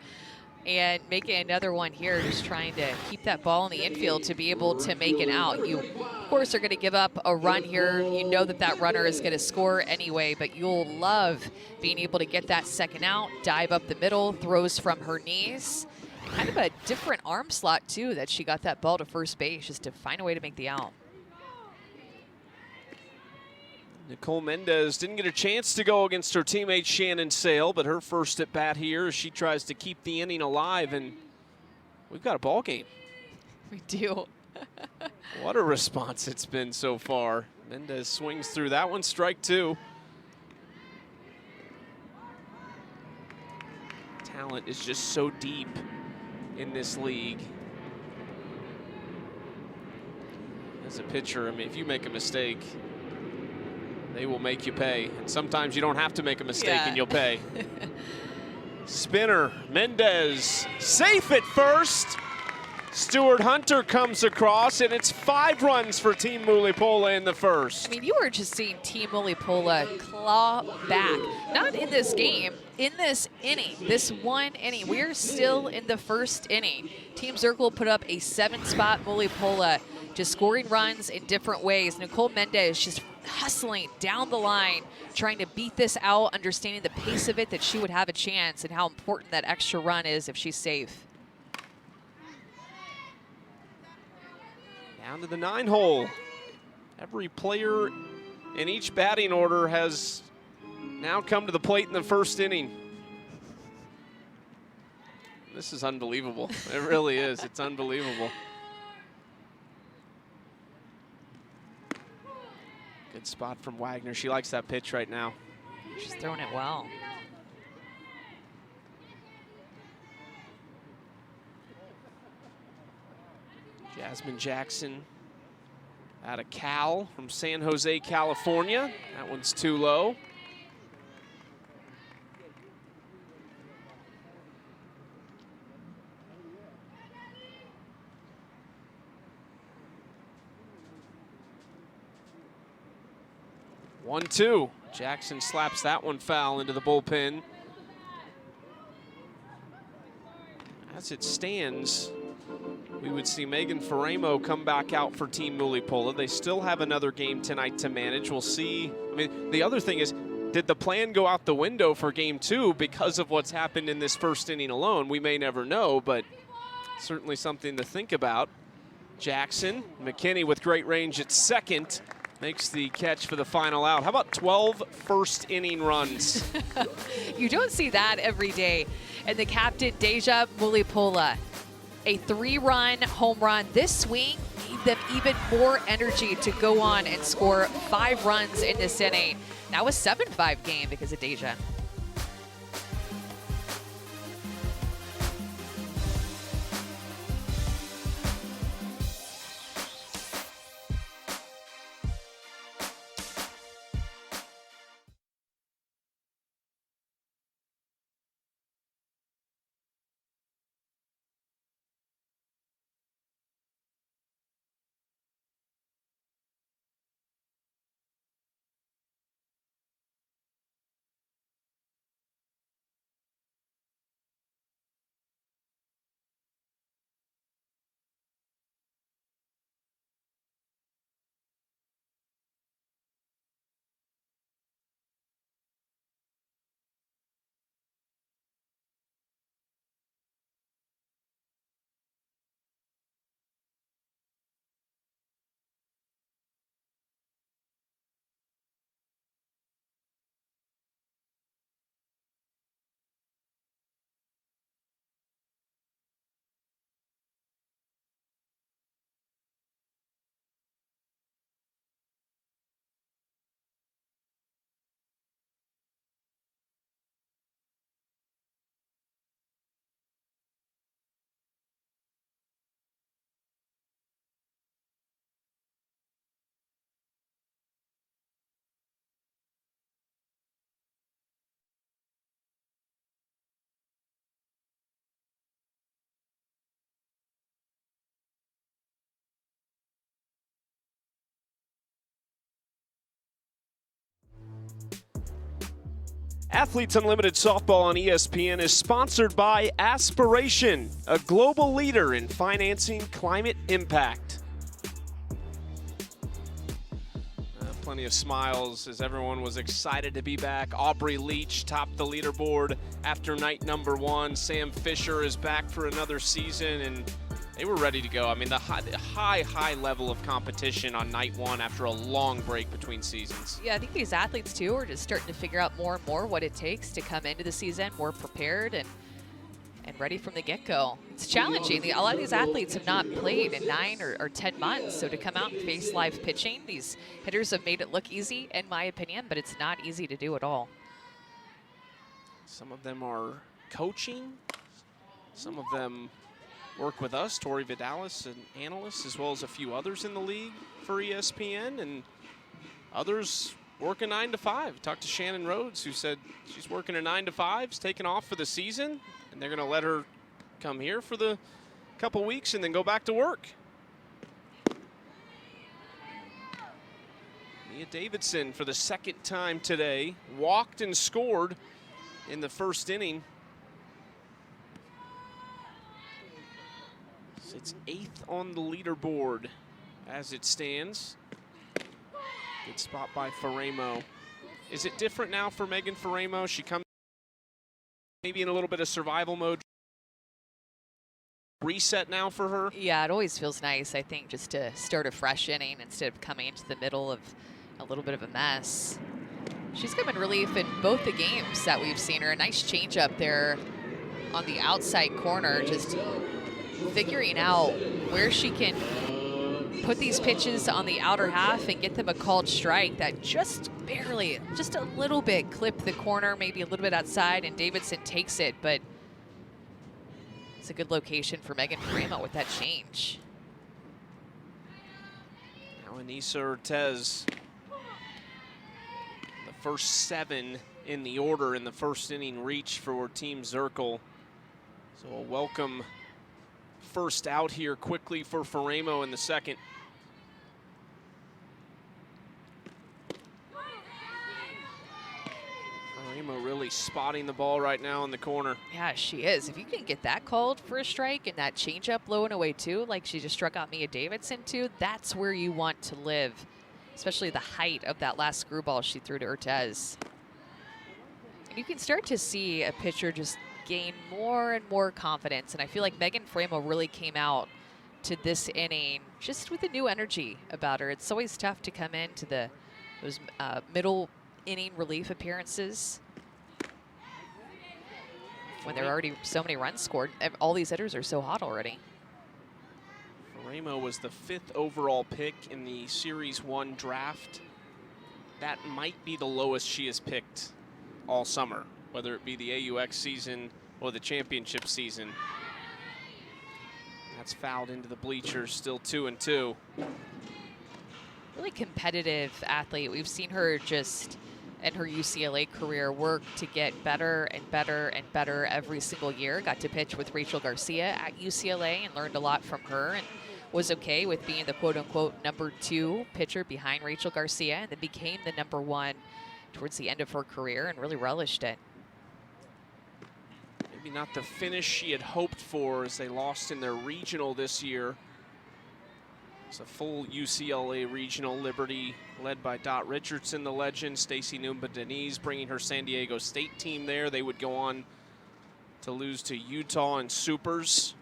and making another one here, just trying to keep that ball in the infield to be able to make it out. You, of course, are going to give up a run here. You know that that runner is going to score anyway, but you'll love being able to get that second out, dive up the middle, throws from her knees. And kind of a different arm slot, too, that she got that ball to first base just to find a way to make the out. Nicole Mendez didn't get a chance to go against her teammate Shannon Sale, but her first at bat here as she tries to keep the inning alive, and we've got a ball game. We do. What a response it's been so far. Mendez swings through that one, strike two. Talent is just so deep in this league. As a pitcher, I mean, if you make a mistake, they will make you pay. And sometimes you don't have to make a mistake and you'll pay. Spinner, Mendez, safe at first. Stuart Hunter comes across, and it's 5 runs for Team Mulipola in the first. I mean, you were just seeing Team Mulipola claw back. Not in this game, in this inning, this one inning. We're still in the first inning. Team Zirkle put up a 7-spot. Mulipola just scoring runs in different ways. Nicole Mendez just hustling down the line, trying to beat this out, understanding the pace of it, that she would have a chance and how important that extra run is if she's safe. Down to the 9-hole. Every player in each batting order has now come to the plate in the first inning. This is unbelievable. It really is. It's unbelievable. Good spot from Wagner. She likes that pitch right now. She's throwing it well. Jasmine Jackson out of Cal from San Jose, California. That one's too low. One, two. Jackson slaps that one foul into the bullpen. As it stands, we would see Megan Faremo come back out for Team Mulipola. They still have another game tonight to manage. We'll see. I mean, the other thing is, did the plan go out the window for game 2 because of what's happened in this first inning alone? We may never know, but certainly something to think about. Jackson, McKinney with great range at second, makes the catch for the final out. How about 12 first inning runs? You don't see that every day. And the captain, Deja Mulipola, a 3-run home run. This swing gave them even more energy to go on and score 5 runs in this inning. Now a 7-5 game because of Deja. Athletes Unlimited Softball on ESPN is sponsored by Aspiration, a global leader in financing climate impact. Plenty of smiles as everyone was excited to be back. Aubrey Leach topped the leaderboard after night number 1. Sam Fisher is back for another season, and they were ready to go. I mean, the high level of competition on night 1 after a long break between seasons. Yeah, I think these athletes, too, are just starting to figure out more and more what it takes to come into the season more prepared and ready from the get-go. It's challenging. A lot of these athletes have not played in 9 or 10 months, so to come out and face live pitching, these hitters have made it look easy, in my opinion, but it's not easy to do at all. Some of them are coaching. Some of them work with us, Tori Vidalis, an analyst, as well as a few others in the league for ESPN, and others work a 9 to 5. Talked to Shannon Rhodes, who said she's working a 9 to 5, taking off for the season, and they're going to let her come here for the couple weeks and then go back to work. Mia Davidson, for the second time today, walked and scored in the first inning. It's 8th on the leaderboard as it stands. Good spot by Faremo. Is it different now for Megan Faremo? She comes maybe in a little bit of survival mode. Reset now for her? Yeah, it always feels nice, I think, just to start a fresh inning instead of coming into the middle of a little bit of a mess. She's come in relief in both the games that we've seen her. A nice change up there on the outside corner, just figuring out where she can put these pitches on the outer half and get them a called strike that just barely, just a little bit clipped the corner, maybe a little bit outside, and Davidson takes it, but it's a good location for Megan Faremo with that change. Now Anissa Ortez, the first 7 in the order in the first inning reach for Team Zirkle. So a welcome first out here quickly for Faremo in the second. Faremo really spotting the ball right now in the corner. Yeah, she is. If you can get that called for a strike and that changeup low and away too, like she just struck out Mia Davidson too, that's where you want to live, especially the height of that last screwball she threw to Ortez. And you can start to see a pitcher just gain more and more confidence, and I feel like Megan Faremo really came out to this inning just with a new energy about her. It's always tough to come into those middle inning relief appearances when there are already so many runs scored. All these hitters are so hot already. Faremo was the 5th overall pick in the Series 1 draft. That might be the lowest she has picked all summer, whether it be the AUX season or the championship season. That's fouled into the bleachers, still 2-2. Really competitive athlete. We've seen her just in her UCLA career work to get better and better and better every single year. Got to pitch with Rachel Garcia at UCLA and learned a lot from her, and was okay with being the quote-unquote number 2 pitcher behind Rachel Garcia, and then became the number 1 towards the end of her career and really relished it. Maybe not the finish she had hoped for as they lost in their regional this year. It's a full UCLA regional. Liberty led by Dot Richardson, the legend. Stacy Newman-Denise bringing her San Diego State team there. They would go on to lose to Utah in Supers.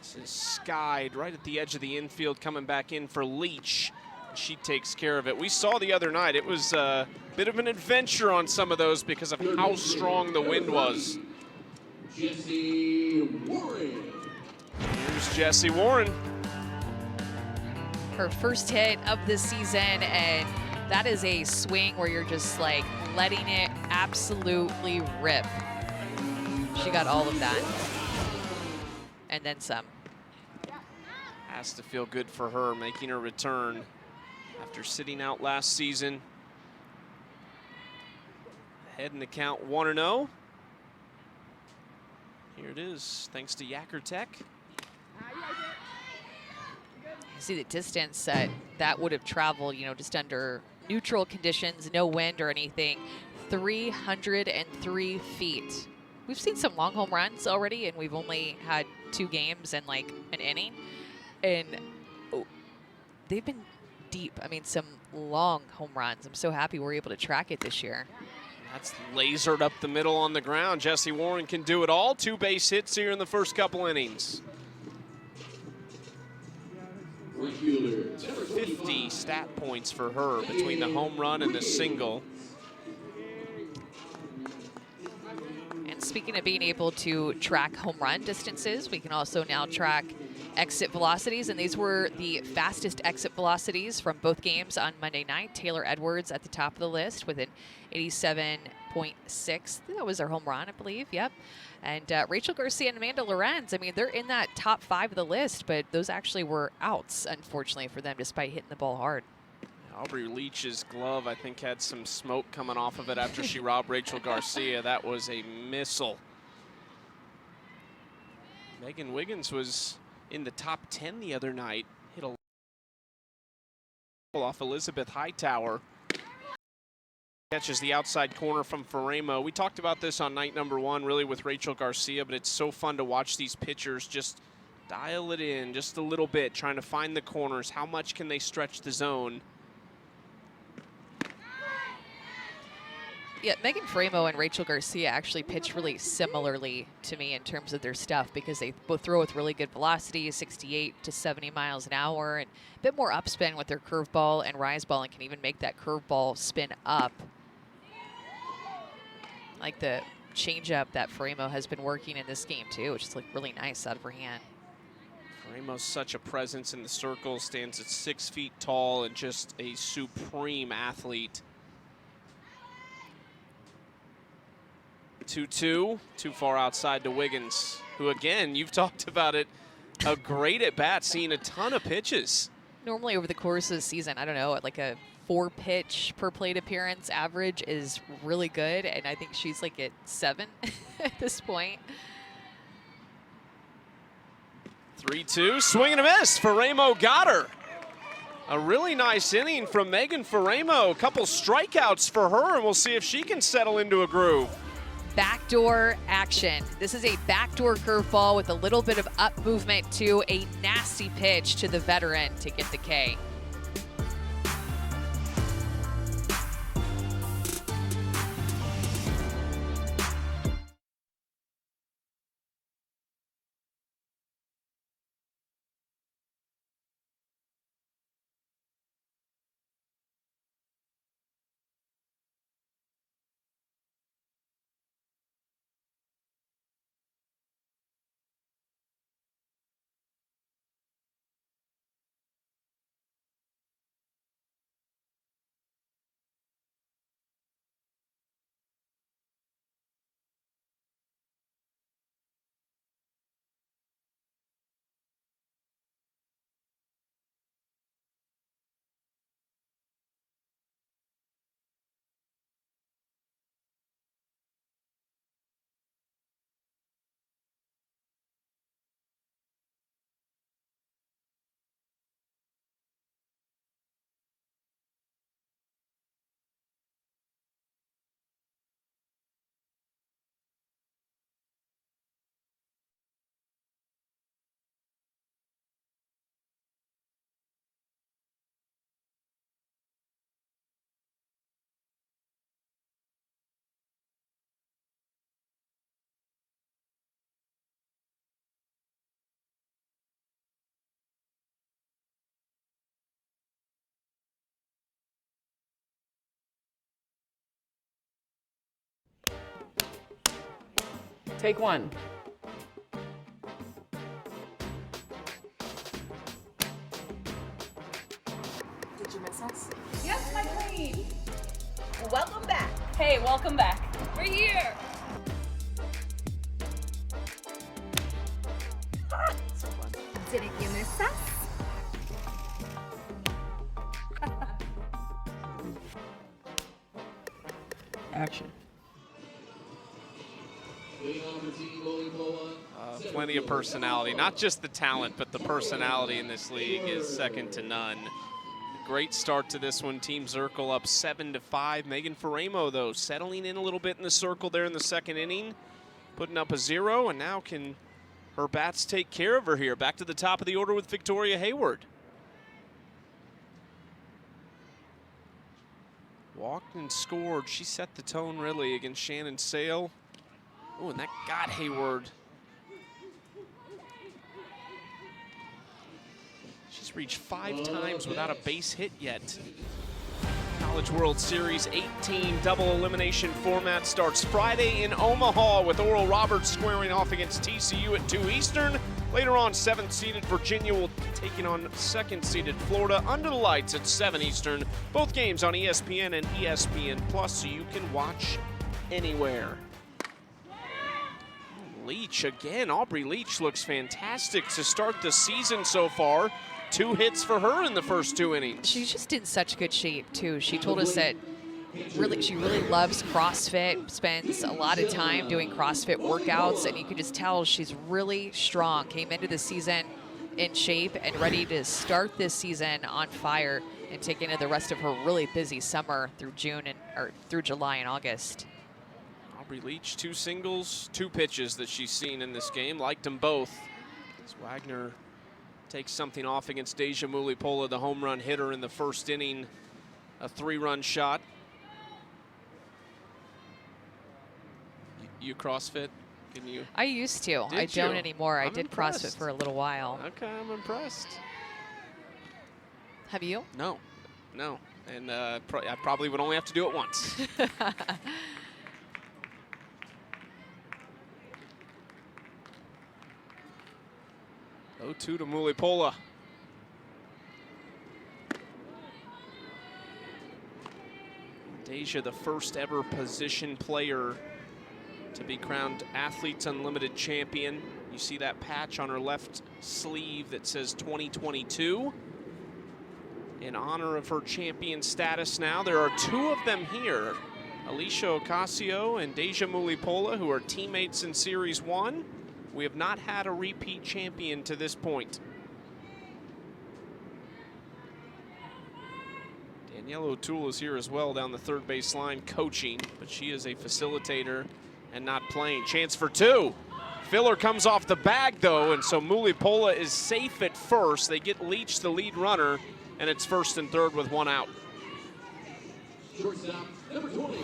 This is skied right at the edge of the infield, coming back in for Leach. She takes care of it. We saw the other night, it was a bit of an adventure on some of those because of how strong the wind was. Jessie Warren. Here's Jessie Warren. Her first hit of the season, and that is a swing where you're just like letting it absolutely rip. She got all of that and then some. Has to feel good for her, making her return after sitting out last season. Head in the count 1-0. Here it is, thanks to Yacker Tech. You see the distance that would have traveled, you know, just under neutral conditions, no wind or anything. 303 feet. We've seen some long home runs already, and we've only had 2 games and like an inning. And they've been deep. I mean, some long home runs. I'm so happy we're able to track it this year. That's lasered up the middle on the ground. Jessie Warren can do it all. 2 base hits here in the first couple innings. 50 stat points for her between the home run and the single. And speaking of being able to track home run distances, we can also now track exit velocities, and these were the fastest exit velocities from both games on Monday night. Taylor Edwards at the top of the list with an 87.6. That was her home run, I believe. Yep. And Rachel Garcia and Amanda Lorenz, I mean, they're in that top 5 of the list, but those actually were outs, unfortunately, for them, despite hitting the ball hard. Aubrey Leach's glove, I think, had some smoke coming off of it after she robbed Rachel Garcia. That was a missile. Megan Wiggins was in the top 10 the other night. Hit a off Elizabeth Hightower. Catches the outside corner from Faremo. We talked about this on night number 1, really, with Rachel Garcia, but it's so fun to watch these pitchers just dial it in just a little bit, trying to find the corners. How much can they stretch the zone? Yeah, Megan Faremo and Rachel Garcia actually pitch really similarly to me in terms of their stuff, because they both throw with really good velocity, 68 to 70 miles an hour, and a bit more upspin with their curveball and rise ball, and can even make that curveball spin up. Like the changeup that Faremo has been working in this game too, which is like really nice out of her hand. Faremo's such a presence in the circle, stands at 6 feet tall and just a supreme athlete. 2-2, too far outside to Wiggins, who, again, you've talked about it, a great at bat, seeing a ton of pitches. Normally over the course of the season, I don't know, like a 4-pitch per plate appearance average is really good, and I think she's like at 7 at this point. 3-2, swing and a miss. Faremo got her. A really nice inning from Megan Faremo. A couple strikeouts for her, and we'll see if she can settle into a groove. Backdoor action. This is a backdoor curveball with a little bit of up movement to a nasty pitch to the veteran to get the K. Take 1. Did you miss us? Yes, my queen. Welcome back. Hey, welcome back. We're here. Didn't you miss us? Action. Plenty of personality, not just the talent, but the personality in this league is second to none. great start to this one. Team Zirkle up 7-5. Megan Faramo, though, settling in a little bit in the circle there in the second inning, putting up a 0, and now can her bats take care of her here. Back to the top of the order with Victoria Hayward. Walked and scored. She set the tone really against Shannon Sale. Oh, and that got Hayward. She's reached 5 times without a base hit yet. College World Series 18 double elimination format starts Friday in Omaha with Oral Roberts squaring off against TCU at 2 Eastern. Later on, 7th-seeded Virginia will be taking on 2nd-seeded Florida under the lights at 7 Eastern. Both games on ESPN and ESPN Plus, so you can watch anywhere. Leach again. Aubrey Leach looks fantastic to start the season so far. 2 hits for her in the first 2 innings. She's just in such good shape, too. She told us that she really loves CrossFit, spends a lot of time doing CrossFit workouts, and you can just tell she's really strong. Came into the season in shape and ready to start this season on fire and take into the rest of her really busy summer through through July and August. Aubrey Leach, 2 singles, 2 pitches that she's seen in this game. Liked them both. As Wagner takes something off against Deja Mulipola, the home run hitter in the first inning. A 3-run shot. You CrossFit? Can you? I used to. I don't anymore. I did impressed. CrossFit for a little while. Okay, I'm impressed. Have you? No. And I probably would only have to do it once. 0-2 to Mulipola. Deja, the first ever position player to be crowned Athletes Unlimited champion. You see that patch on her left sleeve that says 2022. In honor of her champion status now, there are 2 of them here. Alicia Ocasio and Deja Mulipola, who are teammates in Series 1. We have not had a repeat champion to this point. Danielle O'Toole is here as well down the third base line coaching, but she is a facilitator and not playing. Chance for 2. Filler comes off the bag though, and so Mulipola is safe at first. They get Leach, the lead runner, and it's 1st and 3rd with 1 out. Shortstop, number 20.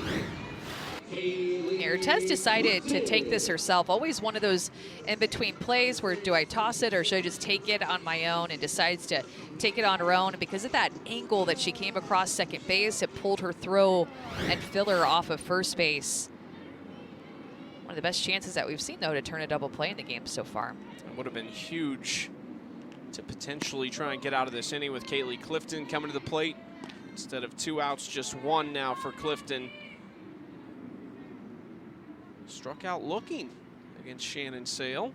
Tess decided to take this herself. Always one of those in-between plays where do I toss it or should I just take it on my own, and decides to take it on her own. And because of that angle that she came across second base, it pulled her throw and Filler off of first base. One of the best chances that we've seen, though, to turn a double play in the game so far. It would have been huge to potentially try and get out of this inning with Kaylee Clifton coming to the plate. Instead of 2 outs, just 1 now for Clifton. Struck out looking against Shannon Sale.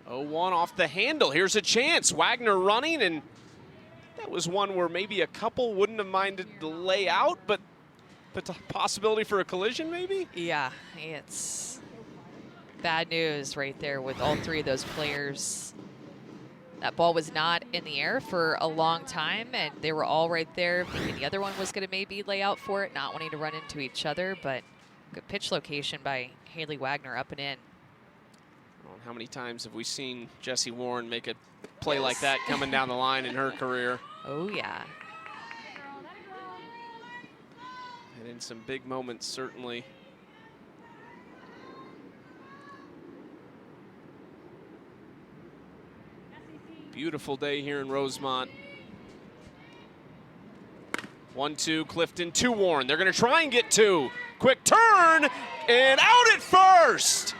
Oh, 1 off the handle. Here's a chance. Wagner running, and that was one where maybe a couple wouldn't have minded the layout, but the possibility for a collision maybe? Yeah, it's bad news right there with all 3 of those players. That ball was not in the air for a long time, and they were all right there, thinking the other one was going to maybe lay out for it, not wanting to run into each other, but good pitch location by Haley Wagner up and in. Well, how many times have we seen Jessie Warren make a play like that coming down the line in her career? Oh, yeah. And in some big moments, certainly. Beautiful day here in Rosemont. 1-2, Clifton, 2 Warren. They're going to try and get 2. Quick turn, and out at first.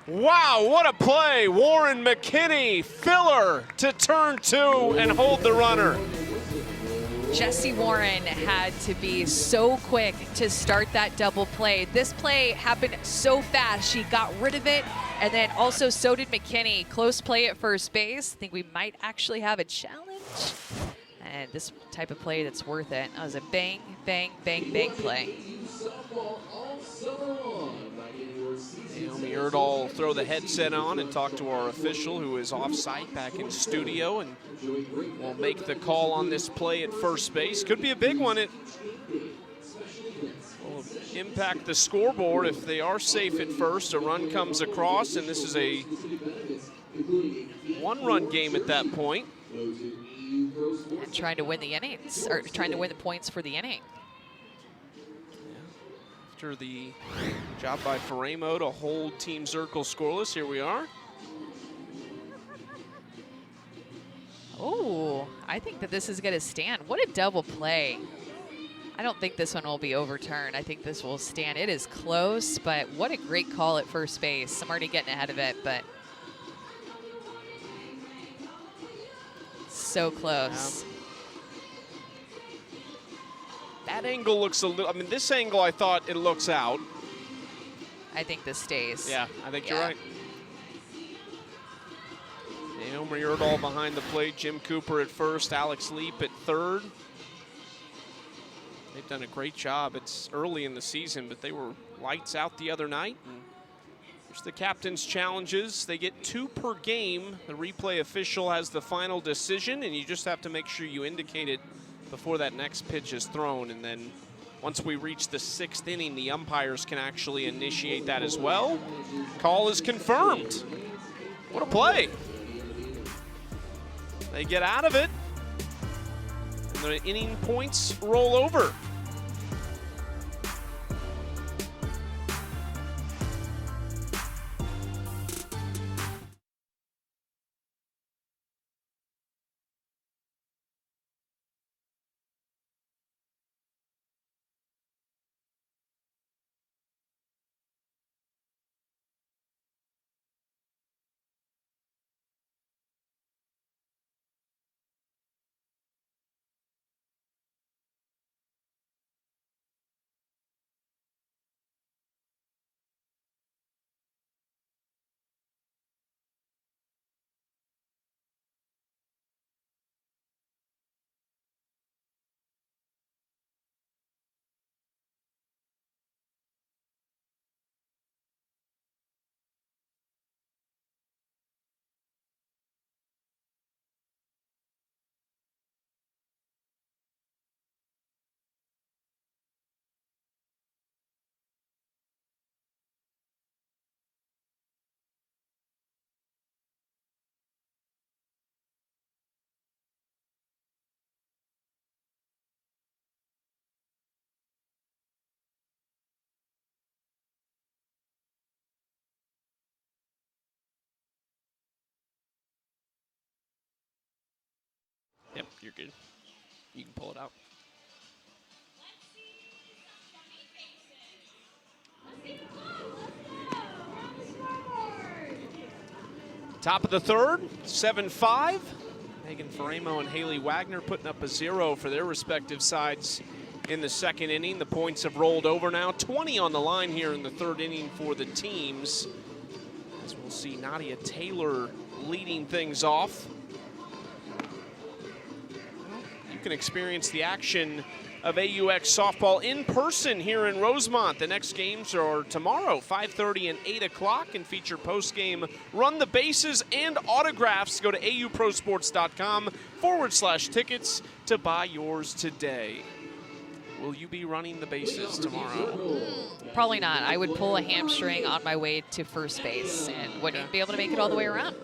Wow, what a play. Warren, McKinney, Filler to turn 2 and hold the runner. Jessie Warren had to be so quick to start that double play. This play happened so fast. She got rid of it, and then also so did McKinney. Close play at first base. I think we might actually have a challenge. And this type of play that's worth it. That was a bang, bang, bang, bang play. Naomi Amy Erdahl throw the headset on and talk to our official who is off-site back in studio, and will make the call on this play at first base. Could be a big one. It will impact the scoreboard if they are safe at first. A run comes across, and this is a one-run game at that point. And trying to win the innings, or trying to win the points for the inning. After the job by Faremo to hold Team Zirkle scoreless, here we are. Oh, I think that this is going to stand. What a double play. I don't think this one will be overturned. I think this will stand. It is close, but what a great call at first base. I'm already getting ahead of it, but so close. Yeah. That angle looks a little, I mean, this angle I thought it looks out. I think this stays. Yeah, I think you're right. Naomi Erdahl behind the plate, Jim Cooper at first, Alex Leap at third. They've done a great job. It's early in the season, but they were lights out the other night. And there's the captain's challenges. They get 2 per game. The replay official has the final decision, and you just have to make sure you indicate it before that next pitch is thrown. And then once we reach the 6th inning, the umpires can actually initiate that as well. Call is confirmed. What a play. They get out of it, and the inning points roll over. Yep, you're good. You can pull it out. Top of the third, 7-5. Megan Faremo and Haley Wagner putting up a 0 for their respective sides in the second inning. The points have rolled over now. 20 on the line here in the third inning for the teams. As we'll see Nadia Taylor leading things off. You can experience the action of AUX softball in person here in Rosemont. The next games are tomorrow, 5:30 and 8 o'clock, and feature post-game run the bases and autographs. Go to auprosports.com/tickets to buy yours today. Will you be running the bases tomorrow? Probably not. I would pull a hamstring on my way to first base and wouldn't be able to make it all the way around.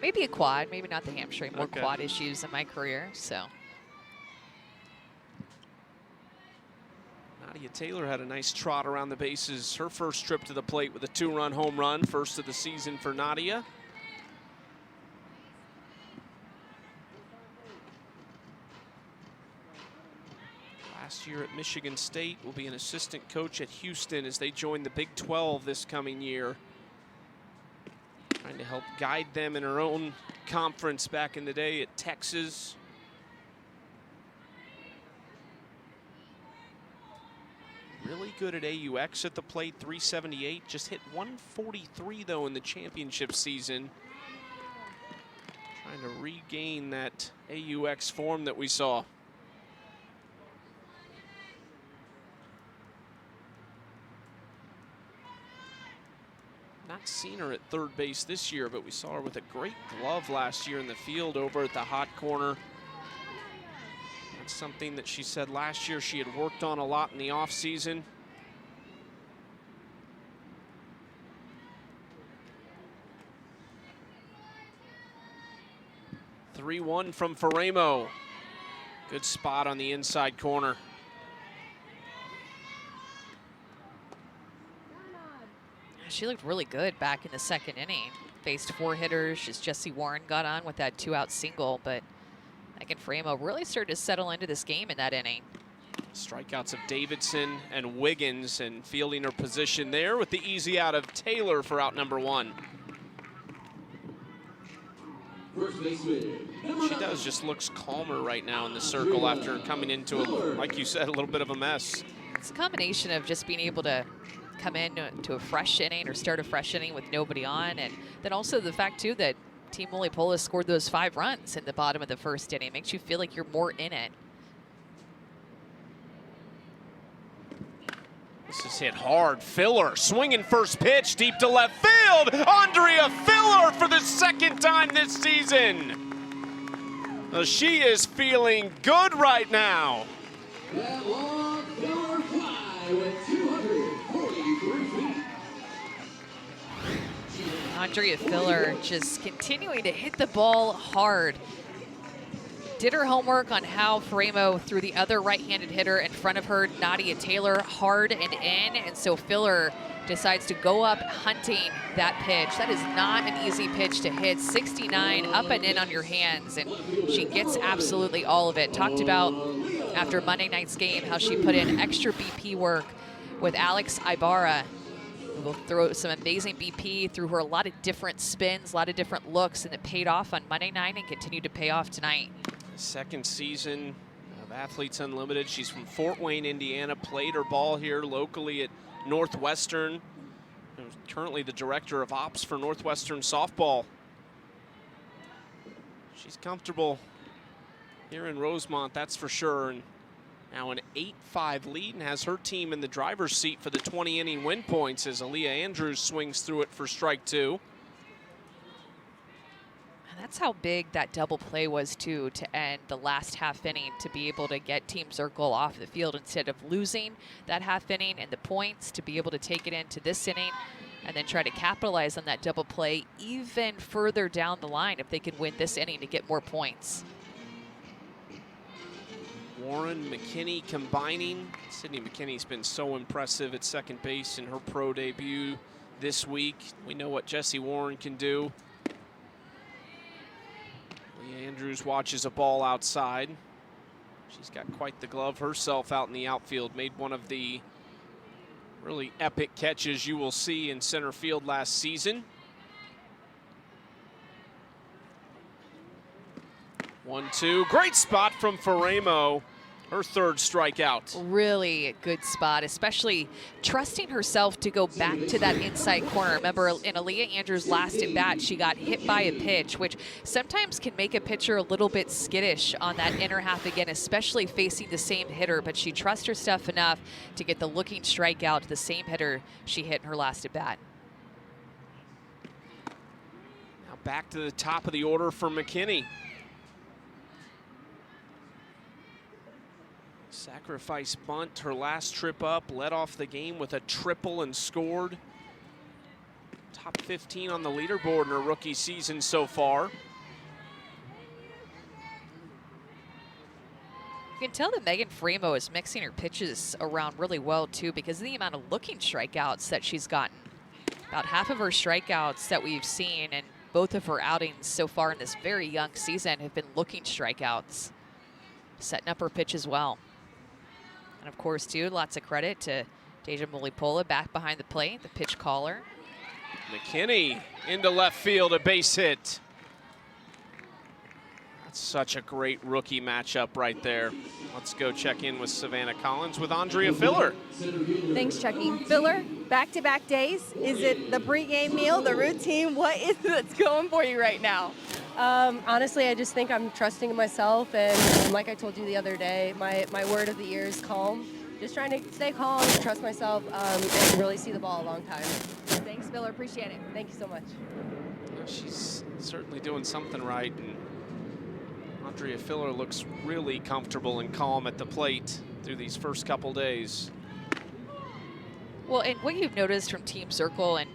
Maybe a quad, maybe not the hamstring, more quad issues in my career, so. Nadia Taylor had a nice trot around the bases. Her first trip to the plate with a 2-run home run, first of the season for Nadia. Last year at Michigan State, will be an assistant coach at Houston as they join the Big 12 this coming year. Trying to help guide them in her own conference back in the day at Texas. Really good at AUX at the plate, 378. Just hit 143 though in the championship season. Trying to regain that AUX form that we saw. Not seen her at third base this year, but we saw her with a great glove last year in the field over at the hot corner. That's something that she said last year she had worked on a lot in the offseason. (3-1) from Faremo. Good spot on the inside corner. She looked really good back in the second inning. Faced 4 hitters as Jessie Warren got on with that 2-out single, but Megan Faremo really started to settle into this game in that inning. Strikeouts of Davidson and Wiggins, and fielding her position there with the easy out of Taylor for out number 1. First baseman. She does, just looks calmer right now in the circle after coming into, like you said, a little bit of a mess. It's a combination of just being able to come in to a fresh inning or start a fresh inning with nobody on, and then also the fact too that Team Mulipola scored those 5 runs in the bottom of the first inning. It makes you feel like you're more in it. This is hit hard. Filler swinging first pitch deep to left field. Andrea Filler for the second time this season. Well, she is feeling good right now. That long Filler fly with 243 feet. Andrea Filler just continuing to hit the ball hard. Did her homework on how Faremo threw the other right-handed hitter in front of her, Nadia Taylor, hard and in, and so Filler decides to go up hunting that pitch. That is not an easy pitch to hit. 69 up and in on your hands, and she gets absolutely all of it. Talked about after Monday night's game how she put in extra BP work with AUX Ibarra, who will throw some amazing BP, threw her a lot of different spins, a lot of different looks, and it paid off on Monday night and continued to pay off tonight. Second season of Athletes Unlimited. She's from Fort Wayne, Indiana, played her ball here locally at Northwestern. Currently the director of ops for Northwestern softball. She's comfortable here in Rosemont, that's for sure. And now an 8-5 lead, and has her team in the driver's seat for the 20-inning win points as Aaliyah Andrews swings through it for strike 2. That's how big that double play was, too, to end the last half inning, to be able to get Team Zirkle off the field instead of losing that half inning and the points, to be able to take it into this inning and then try to capitalize on that double play even further down the line if they can win this inning to get more points. Warren, McKinney combining. Sydney McKinney's been so impressive at second base in her pro debut this week. We know what Jessie Warren can do. Andrews watches a ball outside. She's got quite the glove herself out in the outfield. Made one of the really epic catches you will see in center field last season. 1-2, great spot from Faremo. Her third strikeout. Really good spot, especially trusting herself to go back to that inside corner. Remember, in Aaliyah Andrews' last at bat, she got hit by a pitch, which sometimes can make a pitcher a little bit skittish on that inner half again, especially facing the same hitter. But she trusts her stuff enough to get the looking strikeout to the same hitter she hit in her last at bat. Now back to the top of the order for McKinney. Sacrifice bunt, her last trip up, led off the game with a triple and scored. Top 15 on the leaderboard in her rookie season so far. You can tell that Megan Faremo is mixing her pitches around really well too, because of the amount of looking strikeouts that she's gotten. About half of her strikeouts that we've seen in both of her outings so far in this very young season have been looking strikeouts, setting up her pitch as well. And of course, too, lots of credit to Deja Mulipola back behind the plate, the pitch caller. McKinney into left field, a base hit. That's such a great rookie matchup right there. Let's go check in with Savannah Collins with Andrea Filler. Thanks, Chucky. Filler, back-to-back days. Is it the pregame meal, the routine? What is it that's going for you right now? Honestly, I just think I'm trusting in myself, and like I told you the other day, my word of the year is calm. Just trying to stay calm, trust myself, and really see the ball a long time. Thanks, Filler. Appreciate it. Thank you so much. Well, she's certainly doing something right. And Andrea Filler looks really comfortable and calm at the plate through these first couple days. Well, and what you've noticed from Team Zirkle and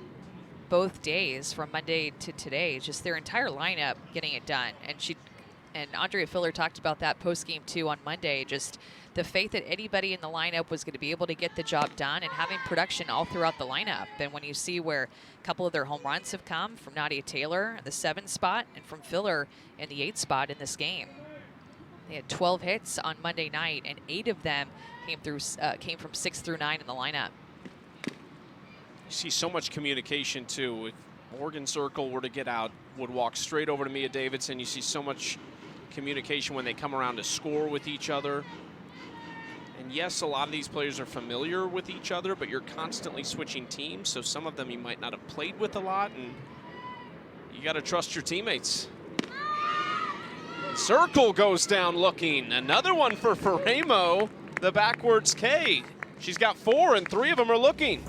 both days from Monday to today, just their entire lineup getting it done. And Andrea Filler talked about that post-game too on Monday, just the faith that anybody in the lineup was going to be able to get the job done and having production all throughout the lineup. And when you see where a couple of their home runs have come from Nadia Taylor in the 7 spot and from Filler in the 8 spot in this game. They had 12 hits on Monday night, and 8 of them came from 6 through 9 in the lineup. You see so much communication too. If Morgan Zirkle were to get out, would walk straight over to Mia Davidson. You see so much communication when they come around to score with each other. And yes, a lot of these players are familiar with each other, but you're constantly switching teams, so some of them you might not have played with a lot, and you got to trust your teammates. Zirkle goes down looking. Another one for Faremo, the backwards K. She's got 4, and 3 of them are looking.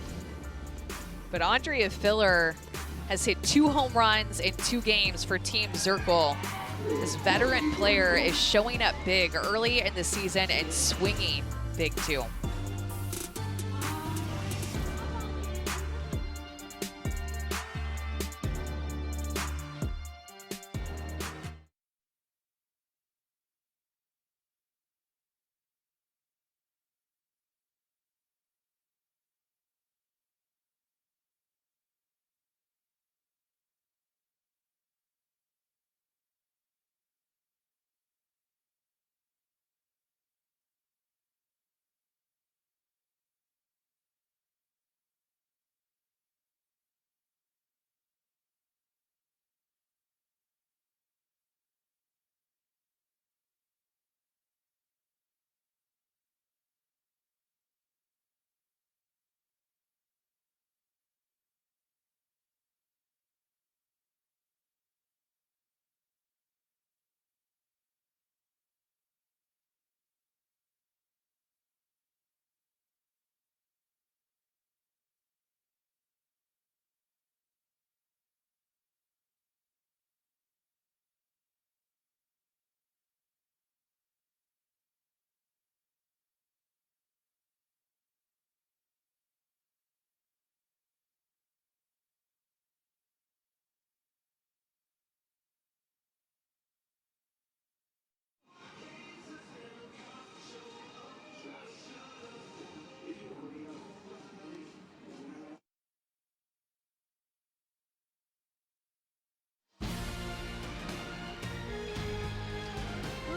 But Andrea Filler has hit 2 home runs in 2 games for Team Zirkle. This veteran player is showing up big early in the season and swinging big too.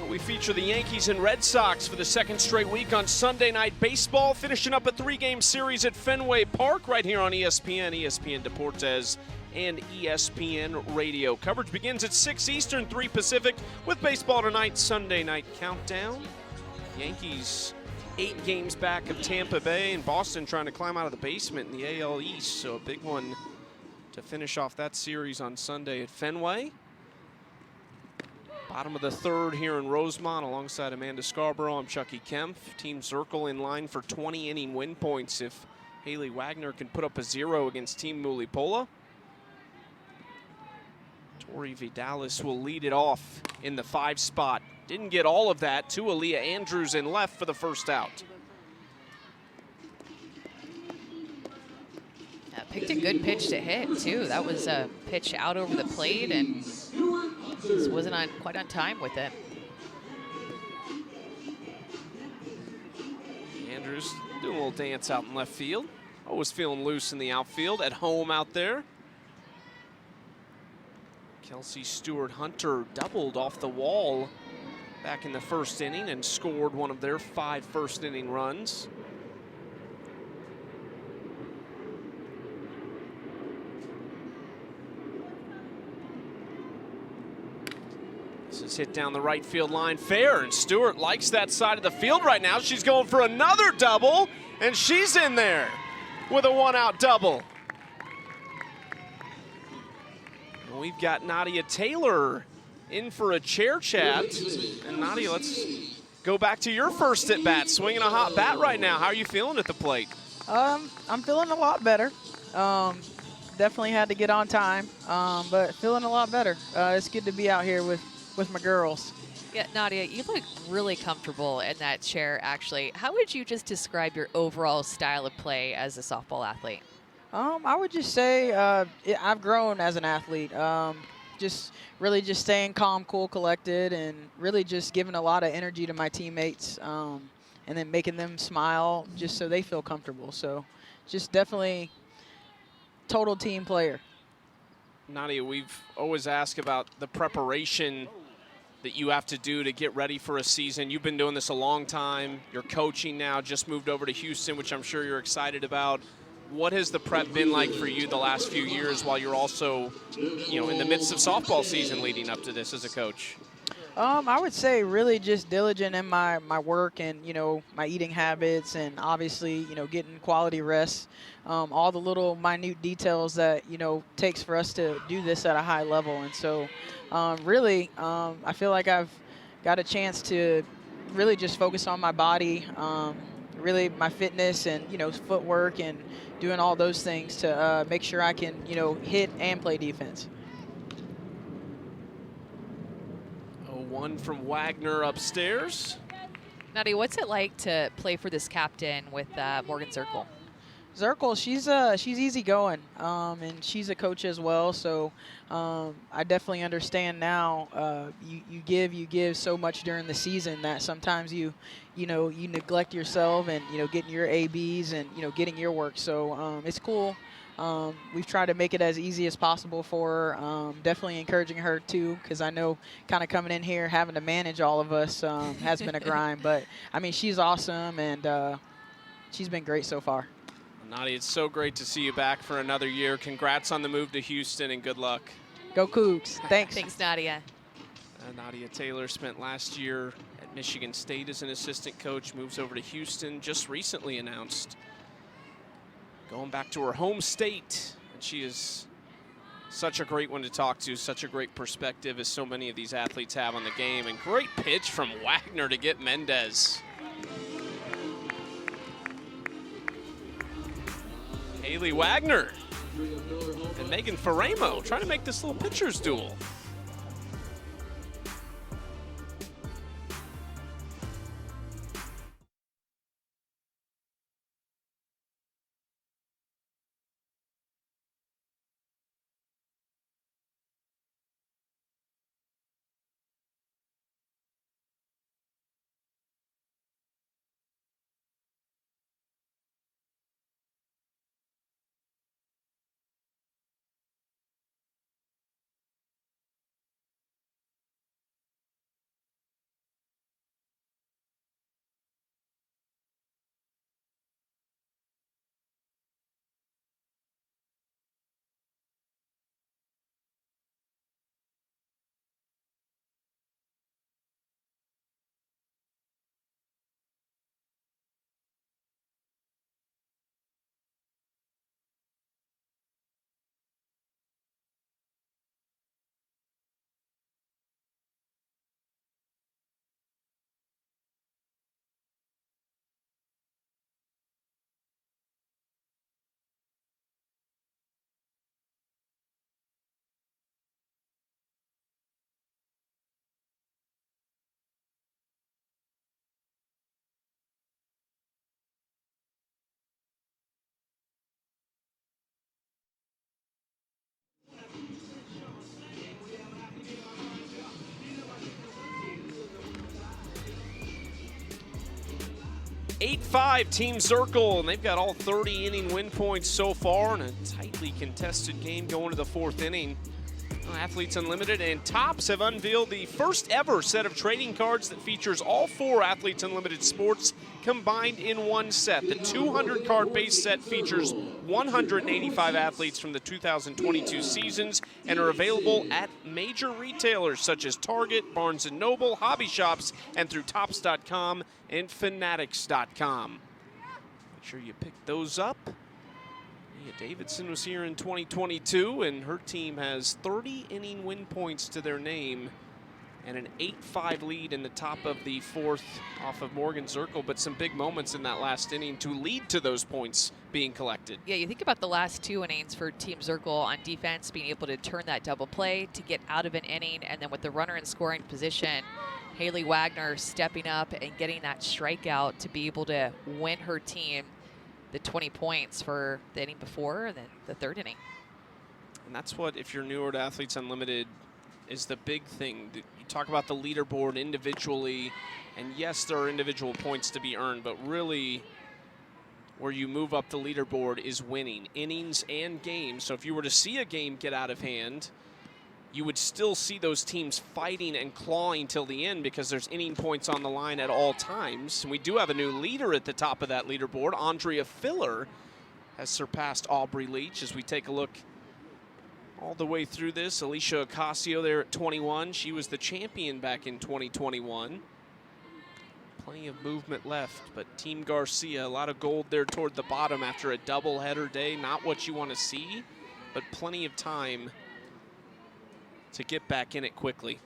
We feature the Yankees and Red Sox for the 2nd straight week on Sunday Night Baseball, finishing up a 3-game series at Fenway Park right here on ESPN, ESPN Deportes, and ESPN Radio. Coverage begins at 6 Eastern, 3 Pacific, with baseball tonight, Sunday Night Countdown. Yankees 8 games back of Tampa Bay, and Boston trying to climb out of the basement in the AL East, so a big one to finish off that series on Sunday at Fenway. Bottom of the 3rd here in Rosemont alongside Amanda Scarborough. I'm Chucky Kempf. Team Zirkle in line for 20-inning win points if Haley Wagner can put up a 0 against Team Mulipola. Tori Vidalis will lead it off in the 5 spot. Didn't get all of that to Aaliyah Andrews in left for the first out. Picked a good pitch to hit too. That was a pitch out over the plate and just wasn't quite on time with it. Andrews doing a little dance out in left field. Always feeling loose in the outfield, at home out there. Kelsey Stewart-Hunter doubled off the wall back in the 1st inning and scored one of their 5 first-inning runs. This is hit down the right field line fair, and Stewart likes that side of the field right now. She's going for another double, and she's in there with a 1-out double. And we've got Nadia Taylor in for a chair chat. And Nadia, let's go back to your first at bat, swinging a hot bat right now. How are you feeling at the plate? I'm feeling a lot better. definitely had to get on time, but feeling a lot better. It's good to be out here with my girls. Yeah, Nadia, you look really comfortable in that chair, actually. How would you just describe your overall style of play as a softball athlete? I would just say I've grown as an athlete. Just really just staying calm, cool, collected, and really just giving a lot of energy to my teammates, and then making them smile just so they feel comfortable. So just definitely total team player. Nadia, we've always asked about the preparation that you have to do to get ready for a season. You've been doing this a long time. You're coaching now, just moved over to Houston, which I'm sure you're excited about. What has the prep been like for you the last few years while you're also, in the midst of softball season leading up to this as a coach? I would say really just diligent in my work and, my eating habits, and obviously, getting quality rest. All the little minute details that, takes for us to do this at a high level. And so really, I feel like I've got a chance to really just focus on my body, really my fitness and, footwork and doing all those things to make sure I can, hit and play defense. One from Wagner upstairs. Nadia, what's it like to play for this captain with Morgan Zirkle? Zirkle, she's easygoing, and she's a coach as well. So I definitely understand now. You give so much during the season that sometimes you neglect yourself and getting your ABs and getting your work. So it's cool. We've tried to make it as easy as possible for her. Definitely encouraging her too, because I know kind of coming in here having to manage all of us has been a grind. But I mean, she's awesome, and she's been great so far. Nadia, it's so great to see you back for another year. Congrats on the move to Houston, and good luck. Go Cougs. Thanks. Thanks, Nadia. Nadia Taylor spent last year at Michigan State as an assistant coach, moves over to Houston, just recently announced going back to her home state. And she is such a great one to talk to, such a great perspective as so many of these athletes have on the game. And great pitch from Wagner to get Mendez. Haley Wagner and Megan Faramo trying to make this little pitcher's duel. (8-5) Team Zirkle, and they've got all 30 inning win points so far in a tightly contested game going to the 4th inning. Athletes Unlimited and Topps have unveiled the first ever set of trading cards that features all 4 Athletes Unlimited sports combined in one set. The 200 card base set features 185 athletes from the 2022 seasons and are available at major retailers such as Target, Barnes & Noble, hobby shops, and through Topps.com and Fanatics.com. Make sure you pick those up. Yeah, Davidson was here in 2022, and her team has 30 inning win points to their name and an 8-5 lead in the top of the 4th off of Morgan Zirkle, but some big moments in that last inning to lead to those points being collected. Yeah, you think about the last 2 innings for Team Zirkle on defense, being able to turn that double play to get out of an inning, and then with the runner in scoring position, Haley Wagner stepping up and getting that strikeout to be able to win her team the 20 points for the inning before and then the 3rd inning. And that's what, if you're newer to Athletes Unlimited, is the big thing. You talk about the leaderboard individually, and yes, there are individual points to be earned, but really where you move up the leaderboard is winning innings and games. So if you were to see a game get out of hand, you would still see those teams fighting and clawing till the end because there's inning points on the line at all times. And we do have a new leader at the top of that leaderboard. Andrea Filler has surpassed Aubrey Leach as we take a look all the way through this. Alicia Ocasio there at 21. She was the champion back in 2021. Plenty of movement left, but Team Garcia, a lot of gold there toward the bottom after a doubleheader day. Not what you want to see, but plenty of time to get back in it quickly.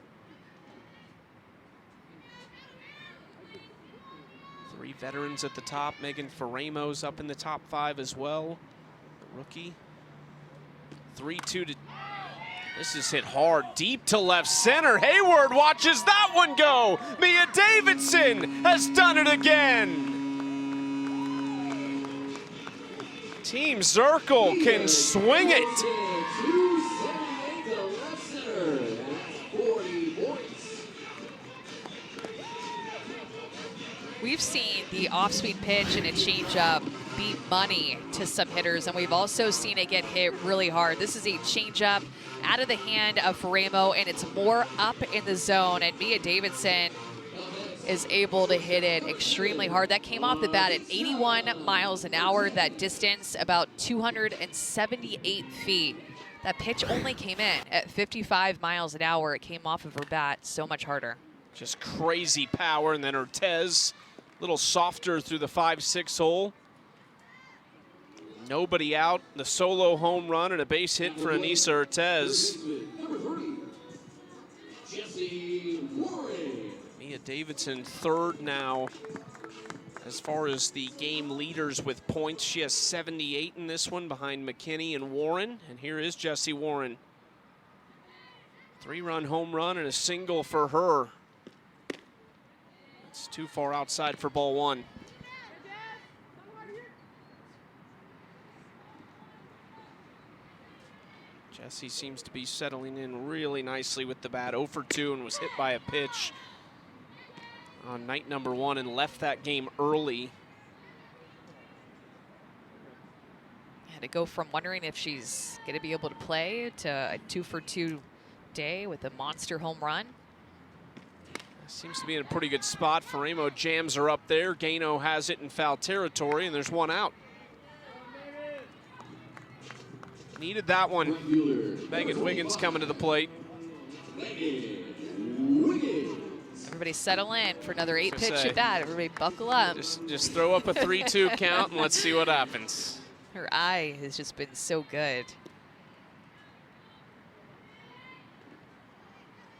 3 veterans at the top. Megan Faramo's up in the top 5 as well, the rookie. 3-2 to, this is hit hard, deep to left center. Hayward watches that one go. Mia Davidson has done it again. Team Zirkle can swing it. We've seen the off-speed pitch and a changeup beat money to some hitters, and we've also seen it get hit really hard. This is a changeup out of the hand of Faramo, and it's more up in the zone, and Mia Davidson is able to hit it extremely hard. That came off the bat at 81 miles an hour. That distance, about 278 feet. That pitch only came in at 55 miles an hour. It came off of her bat so much harder. Just crazy power, and then Ortez, a little softer through the 5-6 hole. Nobody out, the solo home run and a base hit for Anissa Ortez. Mia Davidson 3rd now as far as the game leaders with points. She has 78 in this one behind McKinney and Warren, and here is Jessie Warren. 3-run home run and a single for her. It's too far outside for ball 1. Jessie seems to be settling in really nicely with the bat. 0 for 2 and was hit by a pitch on night number 1 and left that game early. Had to go from wondering if she's going to be able to play to a 2 for 2 day with a monster home run. Seems to be in a pretty good spot. Faramo jams her up there. Gano has it in foul territory, and there's one out. Needed that one. Megan Wiggins coming to the plate. Everybody settle in for another 8-pitch at bat. Everybody buckle up. Just throw up a 3-2 count and let's see what happens. Her eye has just been so good.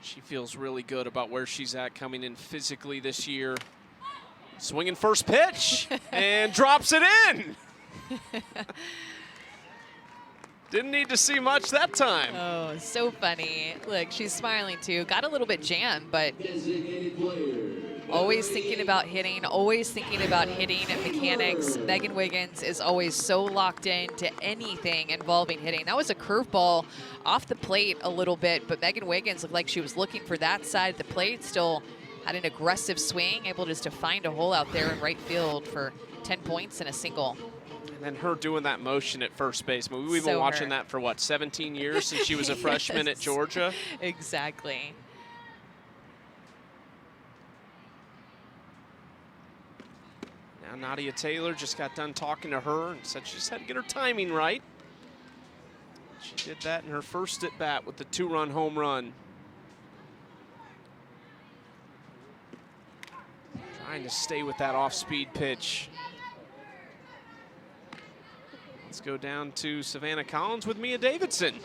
She feels really good about where she's at coming in physically this year. Swinging first pitch and drops it in. Didn't need to see much that time. Oh, so funny. Look, she's smiling too. Got a little bit jammed, but always thinking about hitting mechanics. Megan Wiggins is always so locked in to anything involving hitting. That was a curveball off the plate a little bit, but Megan Wiggins looked like she was looking for that side of the plate, still had an aggressive swing, able just to find a hole out there in right field for 10 points and a single. And then her doing that motion at first base. We've been watching that for what, 17 years since she was a freshman at Georgia? Exactly. Now Nadia Taylor just got done talking to her and said she just had to get her timing right. She did that in her first at bat with the 2-run home run. Trying to stay with that off-speed pitch. Let's go down to Savannah Collins with Mia Davidson.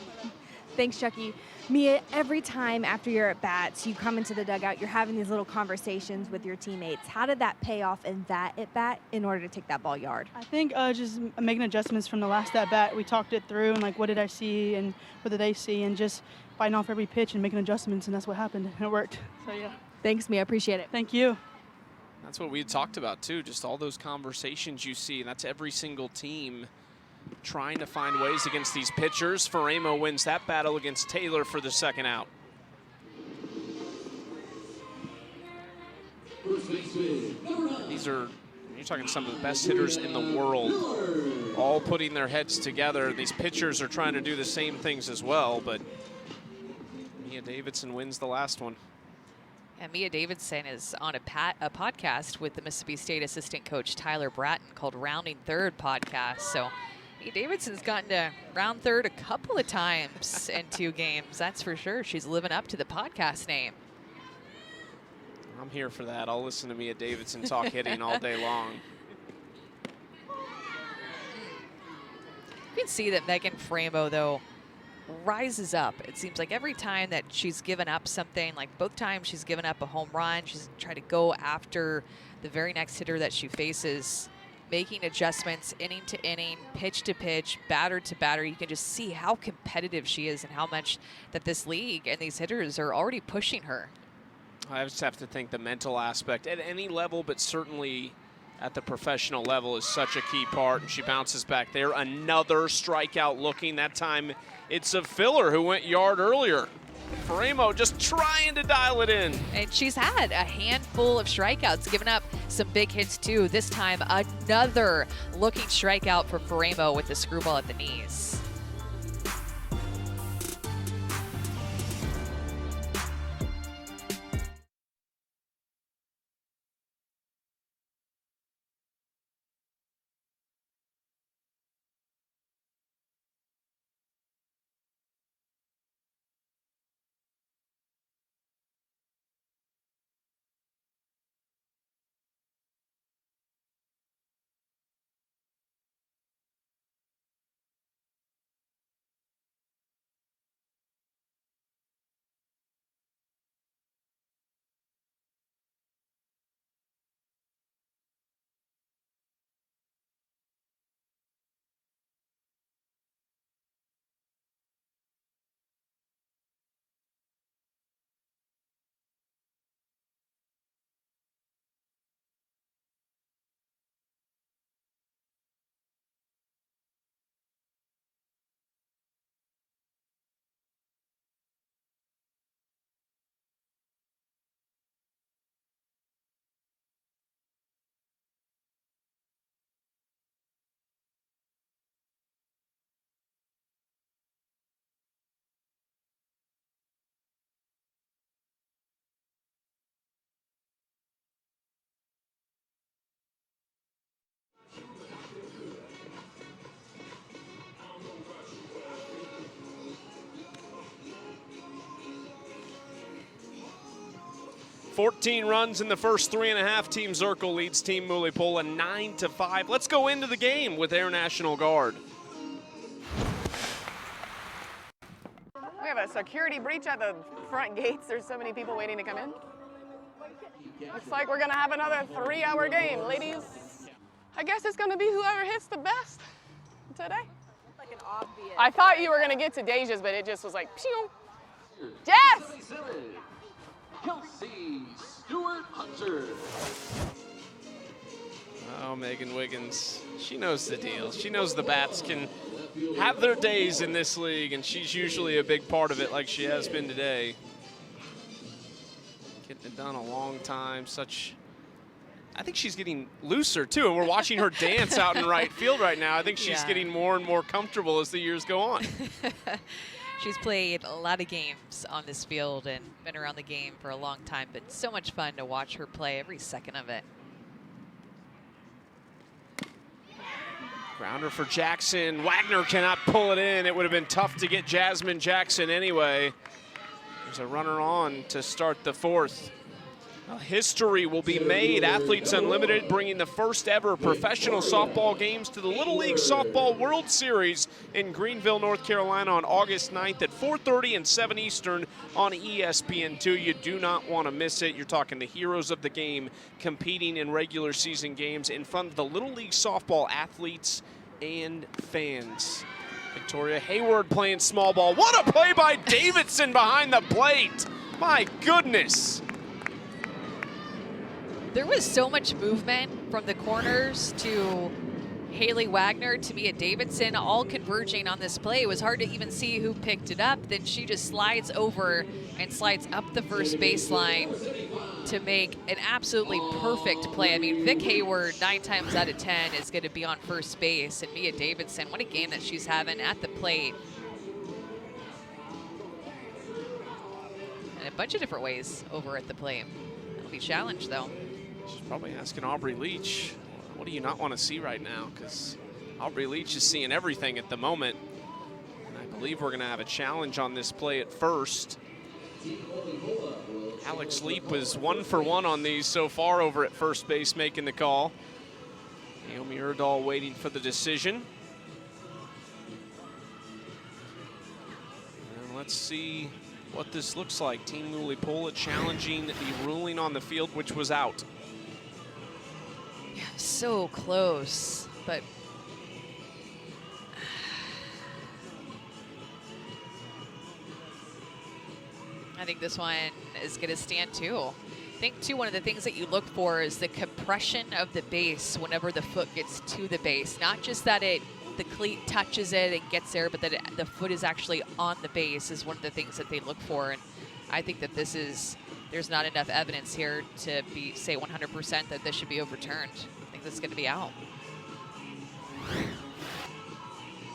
Thanks, Chucky. Mia, every time after your at-bats, you come into the dugout, you're having these little conversations with your teammates. How did that pay off in that at-bat in order to take that ball yard? I think just making adjustments from the last at-bat. We talked it through and, like, what did I see and what did they see, and just fighting off every pitch and making adjustments, and that's what happened, and it worked. So, yeah. Thanks, Mia. Appreciate it. Thank you. That's what we talked about, too, just all those conversations you see, and that's every single team trying to find ways against these pitchers. Faremo wins that battle against Taylor for the second out. These are, you're talking some of the best hitters in the world, all putting their heads together. These pitchers are trying to do the same things as well, but Mia Davidson wins the last one. And Mia Davidson is on a podcast with the Mississippi State assistant coach Tyler Bratton called Rounding Third Podcast. So Mia Davidson's gotten to round third a couple of times in 2 games. That's for sure. She's living up to the podcast name. I'm here for that. I'll listen to Mia Davidson talk hitting all day long. You can see that Megan Faremo, though, rises up. It seems like every time that she's given up something, like both times she's given up a home run, she's tried to go after the very next hitter that she faces, making adjustments inning to inning, pitch to pitch, batter to batter. You can just see how competitive she is and how much that this league and these hitters are already pushing her. I just have to think the mental aspect at any level, but certainly at the professional level, is such a key part. And she bounces back there. Another strikeout looking. That time it's a Filler who went yard earlier. Faremo just trying to dial it in. And she's had a handful of strikeouts, given up some big hits too. This time another looking strikeout for Faremo with the screwball at the knees. $14 runs in the first 3.5. Team Zirkle leads Team Mulipola 9-5. Let's go into the game with Air National Guard. We have a security breach at the front gates. There's so many people waiting to come in. Looks like we're gonna have another 3-hour game, ladies. I guess it's gonna be whoever hits the best today. Like an obvious. I thought you were gonna get to Deja's, but it just was like, pew. Jess! Kelsey Stewart Hunter. Oh, Megan Wiggins. She knows the deal. She knows the bats can have their days in this league, and she's usually a big part of it like she has been today. Getting it done a long time. I think she's getting looser, too, and we're watching her dance out in right field right now. I think she's getting more and more comfortable as the years go on. She's played a lot of games on this field and been around the game for a long time, but so much fun to watch her play every second of it. Grounder for Jackson. Wagner cannot pull it in. It would have been tough to get Jasmine Jackson anyway. There's a runner on to start the 4th. History will be made. Athletes Unlimited bringing the first ever professional softball games to the Little League Softball World Series in Greenville, North Carolina on August 9th at 4:30 and 7 Eastern on ESPN2. You do not want to miss it. You're talking the heroes of the game competing in regular season games in front of the Little League Softball athletes and fans. Victoria Hayward playing small ball. What a play by Davidson behind the plate. My goodness. There was so much movement from the corners to Haley Wagner to Mia Davidson, all converging on this play. It was hard to even see who picked it up. Then she just slides over and slides up the first baseline to make an absolutely perfect play. I mean, Vic Hayward, 9 times out of 10, is going to be on first base. And Mia Davidson, what a game that she's having at the plate. And a bunch of different ways over at the plate. It'll be challenged, though. She's probably asking Aubrey Leach, what do you not want to see right now? Because Aubrey Leach is seeing everything at the moment. And I believe we're going to have a challenge on this play at first. Alex Leap was 1 for 1 on these so far over at first base making the call. Naomi Erdahl waiting for the decision. And let's see what this looks like. Team Mulipola challenging the ruling on the field, which was out. So close, but I think this one is going to stand too. I think too, one of the things that you look for is the compression of the base whenever the foot gets to the base. Not just that the cleat touches it and gets there, but that the foot is actually on the base is one of the things that they look for. And I think that there's not enough evidence here to say 100% that this should be overturned. I think this is going to be out.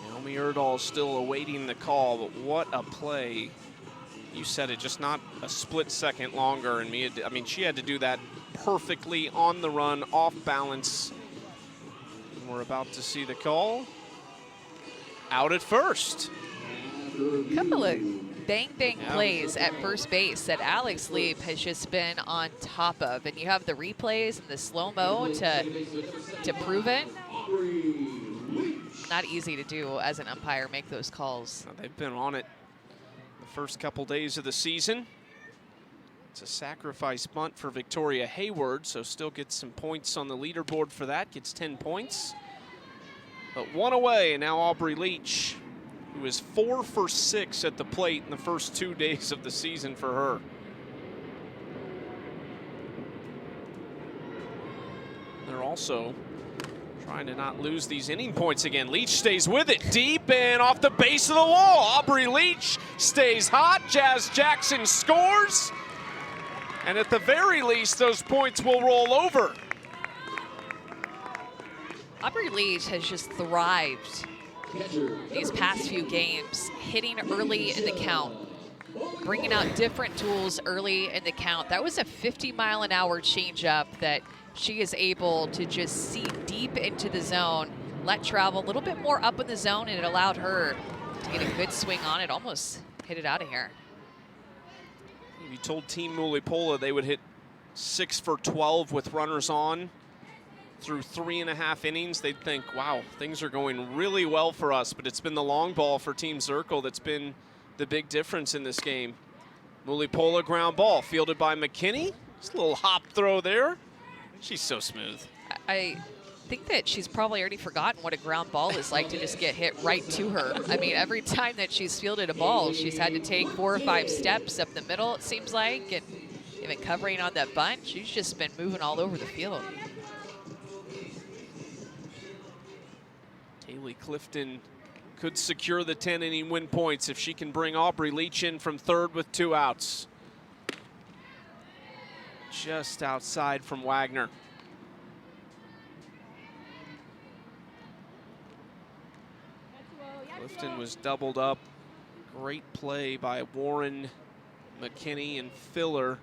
Naomi Erdahl still awaiting the call, but what a play. You said it, just not a split second longer. And I mean, she had to do that perfectly on the run, off balance. And we're about to see the call. Out at first. Couple of bang plays at first base that Alex Leap has just been on top of, and you have the replays and the slow-mo to prove it. Not easy to do as an umpire, make those calls. They've been on it the first couple days of the season. It's a sacrifice bunt for Victoria Hayward, so still gets some points on the leaderboard for that, gets 10 points. But one away, and now Aubrey Leach, who is 4 for 6 at the plate in the first 2 days of the season for her. They're also trying to not lose these inning points again. Leach stays with it, deep and off the base of the wall. Aubrey Leach stays hot. Jazz Jackson scores. And at the very least, those points will roll over. Aubrey Leach has just thrived these past few games, hitting early in the count, bringing out different tools early in the count. That was a 50-mile-an-hour changeup that she is able to just see deep into the zone, let travel a little bit more up in the zone, and it allowed her to get a good swing on it, almost hit it out of here. If you told Team Mulipola they would hit 6 for 12 with runners on through 3.5 innings, they'd think, wow, things are going really well for us. But it's been the long ball for Team Zirkle that's been the big difference in this game. Mulipola ground ball fielded by McKinney. Just a little hop throw there. She's so smooth. I think that she's probably already forgotten what a ground ball is like to just get hit right to her. I mean, every time that she's fielded a ball, she's had to take 4 or 5 steps up the middle, it seems like, and even covering on that bunt. She's just been moving all over the field. Haley Clifton could secure the 10-inning win points if she can bring Aubrey Leach in from third with 2 outs. Just outside from Wagner. Clifton was doubled up. Great play by Warren, McKinney, and Filler.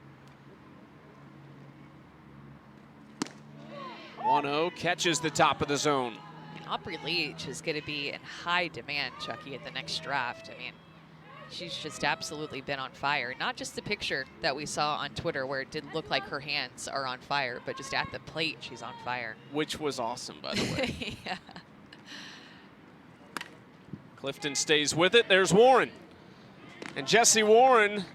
1-0, catches the top of the zone. And Aubrey Leach is going to be in high demand, Chucky, at the next draft. I mean, She's just absolutely been on fire. Not just the picture that we saw on Twitter where it didn't look like her hands are on fire, but just at the plate, she's on fire. Which was awesome, by the way. Yeah. Clifton stays with it. There's Warren. And Jessie Warren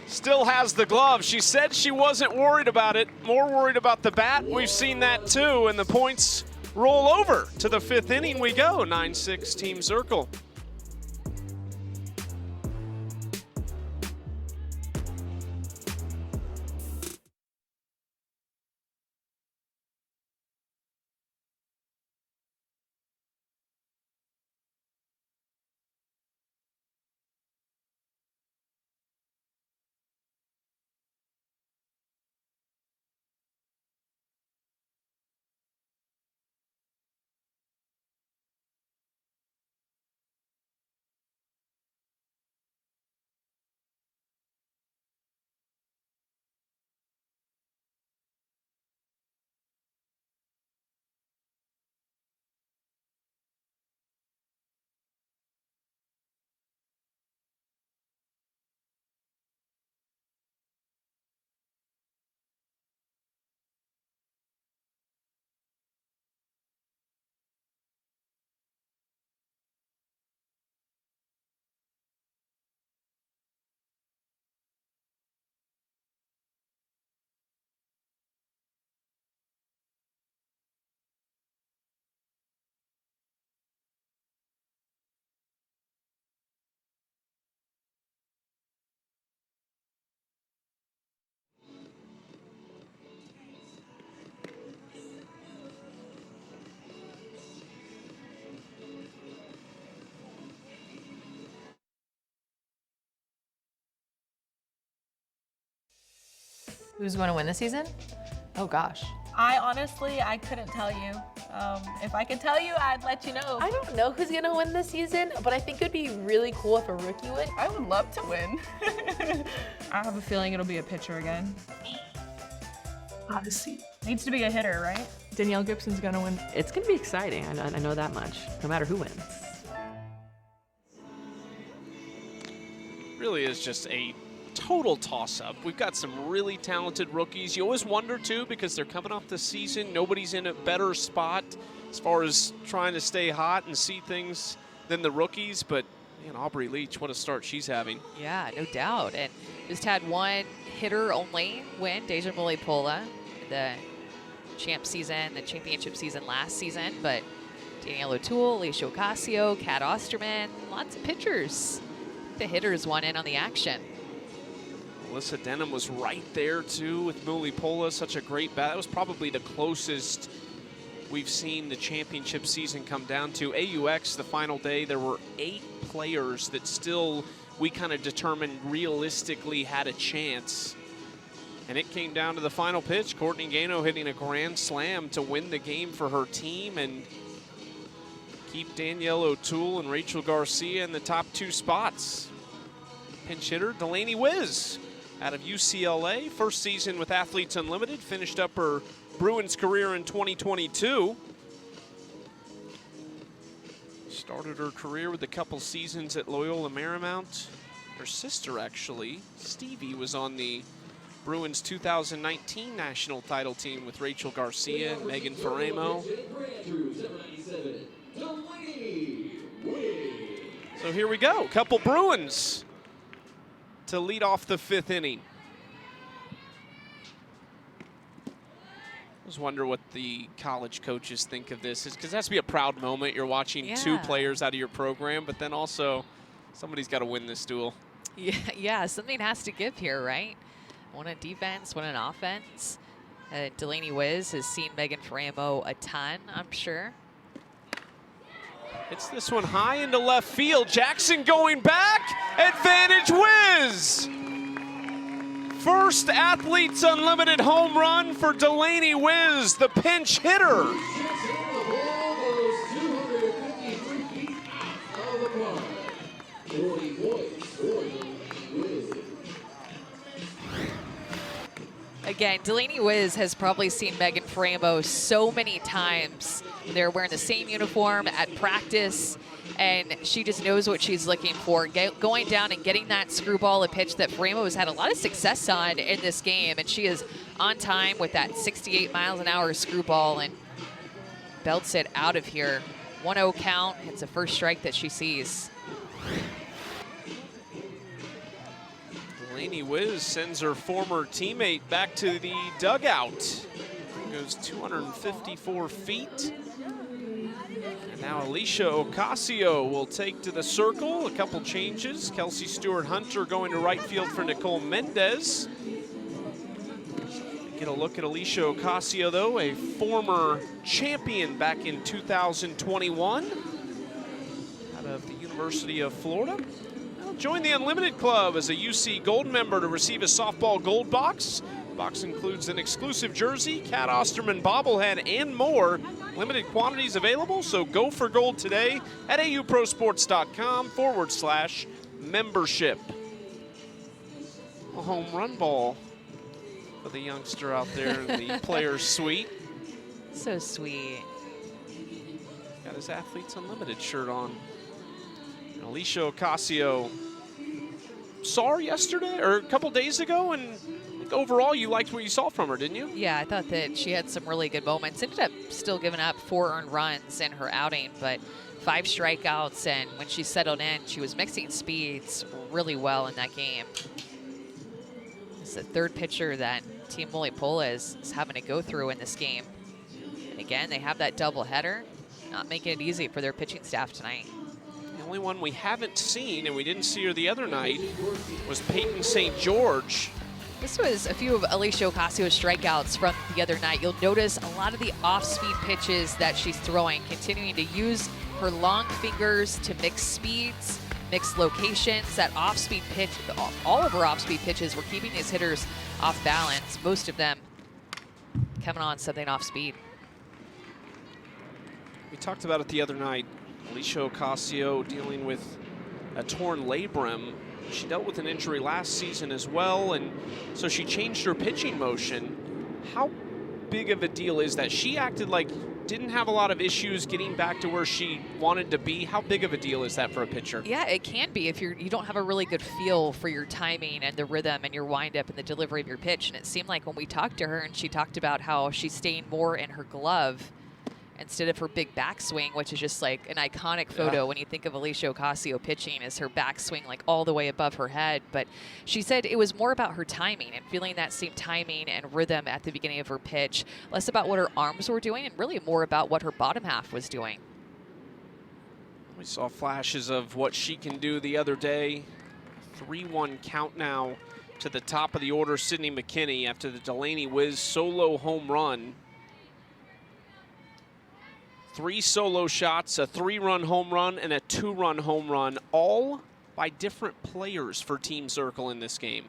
still has the glove. She said she wasn't worried about it, more worried about the bat. We've seen that too, and the points roll over. To the 5th inning we go, 9-6 Team Zirkle. Who's going to win this season? Oh gosh. I couldn't tell you. If I could tell you, I'd let you know. I don't know who's gonna win this season, but I think it'd be really cool if a rookie would. I would love to win. I have a feeling it'll be a pitcher again. Odyssey. Needs to be a hitter, right? Danielle Gibson's gonna win. It's gonna be exciting, I know that much, no matter who wins. Really is just a total toss-up. We've got some really talented rookies. You always wonder, too, because they're coming off the season. Nobody's in a better spot as far as trying to stay hot and see things than the rookies. But, man, Aubrey Leach, what a start she's having. Yeah, no doubt. And just had one hitter only win, Deja Mulipola, the champ season, the championship season last season. But Danielle O'Toole, Alicia Ocasio, Kat Osterman, lots of pitchers. The hitters won in on the action. Alyssa Denham was right there, too, with Mulipola. Such a great bat. That was probably the closest we've seen the championship season come down to. AUX, the final day, there were 8 players that still we kind of determined realistically had a chance. And it came down to the final pitch. Courtney Gano hitting a grand slam to win the game for her team and keep Danielle O'Toole and Rachel Garcia in the top 2 spots. Pinch hitter Delaney Wiz out of UCLA, first season with Athletes Unlimited, finished up her Bruins career in 2022. Started her career with a couple seasons at Loyola Marymount. Her sister, actually, Stevie, was on the Bruins 2019 national title team with Rachel Garcia and Megan Faremo. So here we go, couple Bruins to lead off the 5th inning. I just wonder what the college coaches think of this, because it has to be a proud moment. You're watching 2 players out of your program, but then also somebody's got to win this duel. Yeah, something has to give here, right? One on defense, one on offense. Delaney Wiz has seen Megan Faremo a ton, I'm sure. It's this one high into left field. Jackson going back. Advantage Wiz. First Athletes Unlimited home run for Delaney Wiz, the pinch hitter. Again, Delaney Wiz has probably seen Megan Faremo so many times They're wearing the same uniform at practice, and she just knows what she's looking for. Going down and getting that screwball, a pitch that Faremo has had a lot of success on in this game, and she is on time with that 68 miles an hour screwball and belts it out of here. 1-0 count. It's the first strike that she sees. Delaney Wiz sends her former teammate back to the dugout. Goes 254 feet. And now Alicia Ocasio will take to the circle. A couple changes. Kelsey Stewart-Hunter going to right field for Nicole Mendez. Get a look at Alicia Ocasio, though, a former champion back in 2021 out of the University of Florida. Now join the Unlimited Club as a UC Gold member to receive a softball gold box. The box includes an exclusive jersey, Cat Osterman bobblehead, and more. Limited quantities available, so go for gold today at auprosports.com/membership. A home run ball for the youngster out there in the player's suite. So sweet. Got his Athletes Unlimited shirt on. And Alicia Ocasio saw her yesterday or a couple days ago, and I think overall you liked what you saw from her, didn't you? Yeah, I thought that she had some really good moments. Ended up still giving up 4 earned runs in her outing, but 5 strikeouts, and when she settled in, she was mixing speeds really well in that game. It's the third pitcher that Team Mulipola is having to go through in this game. And again, they have that doubleheader, not making it easy for their pitching staff tonight. The only one we haven't seen, and we didn't see her the other night, was Peyton St. George. This was a few of Alicia Ocasio's strikeouts from the other night. You'll notice a lot of the off-speed pitches that she's throwing, continuing to use her long fingers to mix speeds, mixed locations. That off-speed pitch, all of her off-speed pitches were keeping these hitters off balance, most of them coming on something off-speed. We talked about it the other night. Alicia Ocasio dealing with a torn labrum. She dealt with an injury last season as well, and so she changed her pitching motion. How big of a deal is that? She acted like didn't have a lot of issues getting back to where she wanted to be. How big of a deal is that for a pitcher? Yeah, it can be if you don't have a really good feel for your timing and the rhythm and your windup and the delivery of your pitch. And it seemed like when we talked to her and she talked about how she's staying more in her glove instead of her big backswing, which is just like an iconic photo when you think of Alicia Ocasio pitching, is her backswing like all the way above her head. But she said it was more about her timing and feeling that same timing and rhythm at the beginning of her pitch, less about what her arms were doing and really more about what her bottom half was doing. We saw flashes of what she can do the other day. 3-1 count now to the top of the order, Sydney McKinney, after the Delaney Wiz solo home run. 3 solo shots, a 3-run home run, and a 2-run home run, all by different players for Team Zirkle in this game.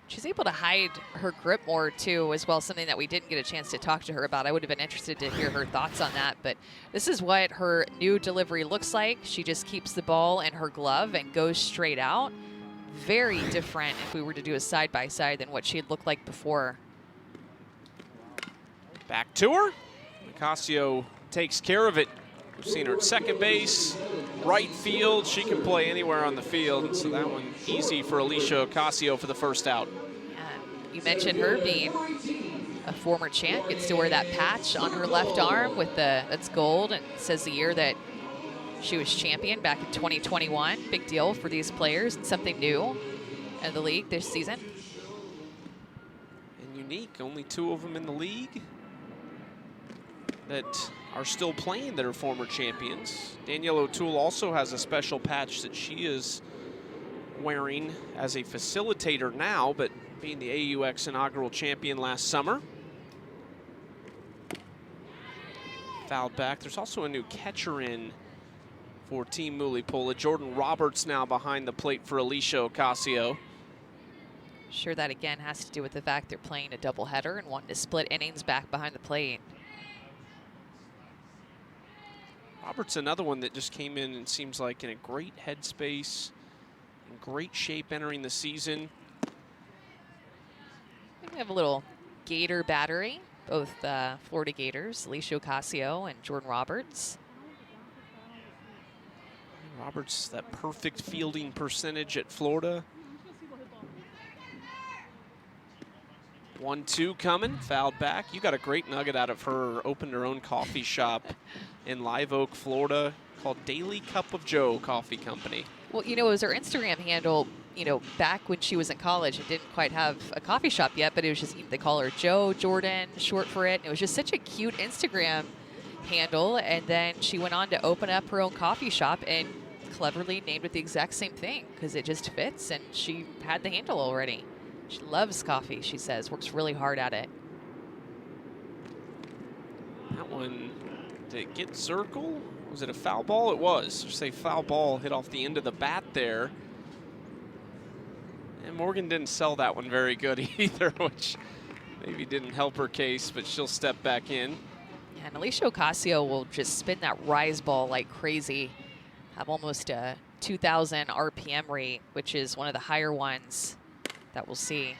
She's able to hide her grip more, too, as well, something that we didn't get a chance to talk to her about. I would have been interested to hear her thoughts on that, but this is what her new delivery looks like. She just keeps the ball in her glove and goes straight out. Very different if we were to do a side-by-side than what she had looked like before. Back to her. Ocasio takes care of it. We've seen her at second base, right field. She can play anywhere on the field, so that one easy for Alicia Ocasio for the first out. Yeah, you mentioned her being a former champ. Gets to wear that patch on her left arm with that's gold, and it says the year that she was champion back in 2021. Big deal for these players. Something new in the league this season. And unique. Only 2 of them in the league that are still playing that are former champions. Danielle O'Toole also has a special patch that she is wearing as a facilitator now, but being the AUX inaugural champion last summer. Fouled back. There's also a new catcher in for Team Mulipola. Jordan Roberts now behind the plate for Alicia Ocasio. Sure, that again has to do with the fact they're playing a doubleheader and wanting to split innings back behind the plate. Roberts, another one that just came in and seems like in a great headspace, in great shape entering the season. We have a little Gator battery both Florida Gators, Alicia Ocasio and Jordan Roberts. Roberts, that perfect fielding percentage at Florida. 1-2 coming, fouled back. You got a great nugget out of her. Opened her own coffee shop in Live Oak, Florida, called Daily Cup of Joe Coffee Company. Well, you know, it was her Instagram handle, you know, back when she was in college and didn't quite have a coffee shop yet, but it was just, they call her Joe Jordan, short for it. And it was just such a cute Instagram handle. And then she went on to open up her own coffee shop and cleverly named it the exact same thing because it just fits, and she had the handle already. She loves coffee, she says, works really hard at it. That one, did it get Zirkle? Was it a foul ball? It was. Just say foul ball hit off the end of the bat there. And Morgan didn't sell that one very good either, which maybe didn't help her case, but she'll step back in. Yeah, and Alicia Ocasio will just spin that rise ball like crazy. Have almost a 2,000 RPM rate, which is one of the higher ones that we'll see.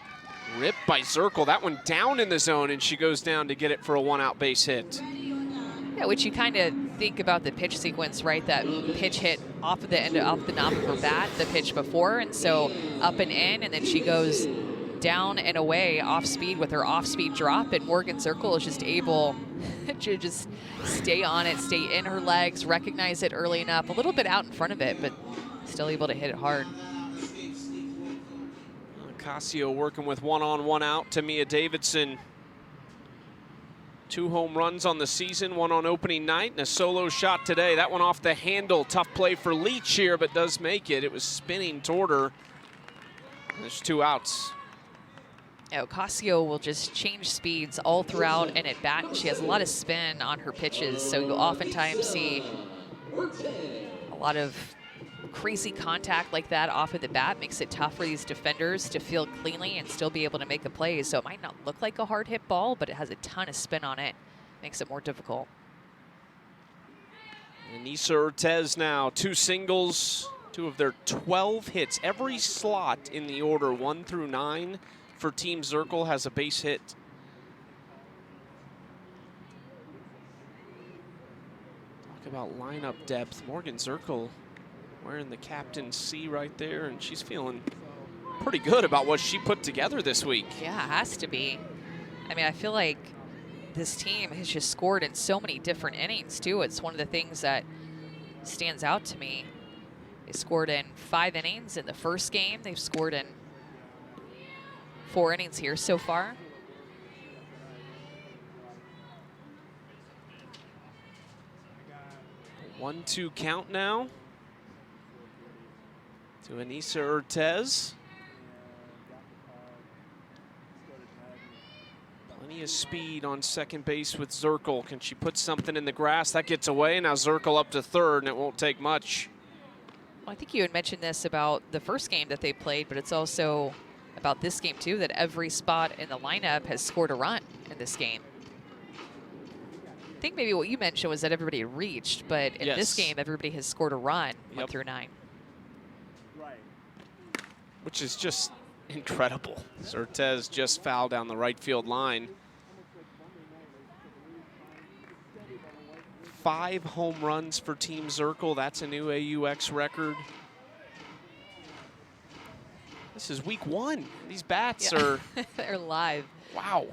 Ripped by Zirkle. That one down in the zone, and she goes down to get it for a 1-out base hit. Yeah, which you kind of think about the pitch sequence, right? That pitch hit off of the end, off the knob of her bat, the pitch before, and so up and in, and then she goes down and away off speed with her off-speed drop, and Morgan Zirkle is just able to just stay on it, stay in her legs, recognize it early enough, a little bit out in front of it, but still able to hit it hard. Ocasio working with 1-on, 1-out to Mia Davidson. 2 home runs on the season, 1 on opening night, and a solo shot today. That one off the handle. Tough play for Leach here, but does make it. It was spinning toward her. There's 2 outs. Yeah, Ocasio will just change speeds all throughout and at bat. She has a lot of spin on her pitches, so you'll oftentimes see a lot of crazy contact like that off of the bat. Makes it tough for these defenders to field cleanly and still be able to make a play. So it might not look like a hard hit ball, but it has a ton of spin on it. Makes it more difficult. Anissa Ortez now, 2 singles, 2 of their 12 hits. Every slot in the order 1 through 9 for Team Zirkle has a base hit. Talk about lineup depth. Morgan Zirkle wearing the captain's C right there, and she's feeling pretty good about what she put together this week. Yeah, it has to be. I mean, I feel like this team has just scored in so many different innings, too. It's one of the things that stands out to me. They scored in 5 innings in the first game. They've scored in 4 innings here so far. A 1-2 count now to Anissa Ortez. Plenty of speed on second base with Zirkle. Can she put something in the grass? That gets away. Now Zirkle up to third, and it won't take much. Well, I think you had mentioned this about the first game that they played, but it's also about this game too, that every spot in the lineup has scored a run in this game. I think maybe what you mentioned was that everybody reached, but in this game, everybody has scored a run 1 through 9. Which is just incredible. Ortez just fouled down the right field line. 5 home runs for Team Zirkle. That's a new AUX record. This is week 1. These bats are... They're live. Wow.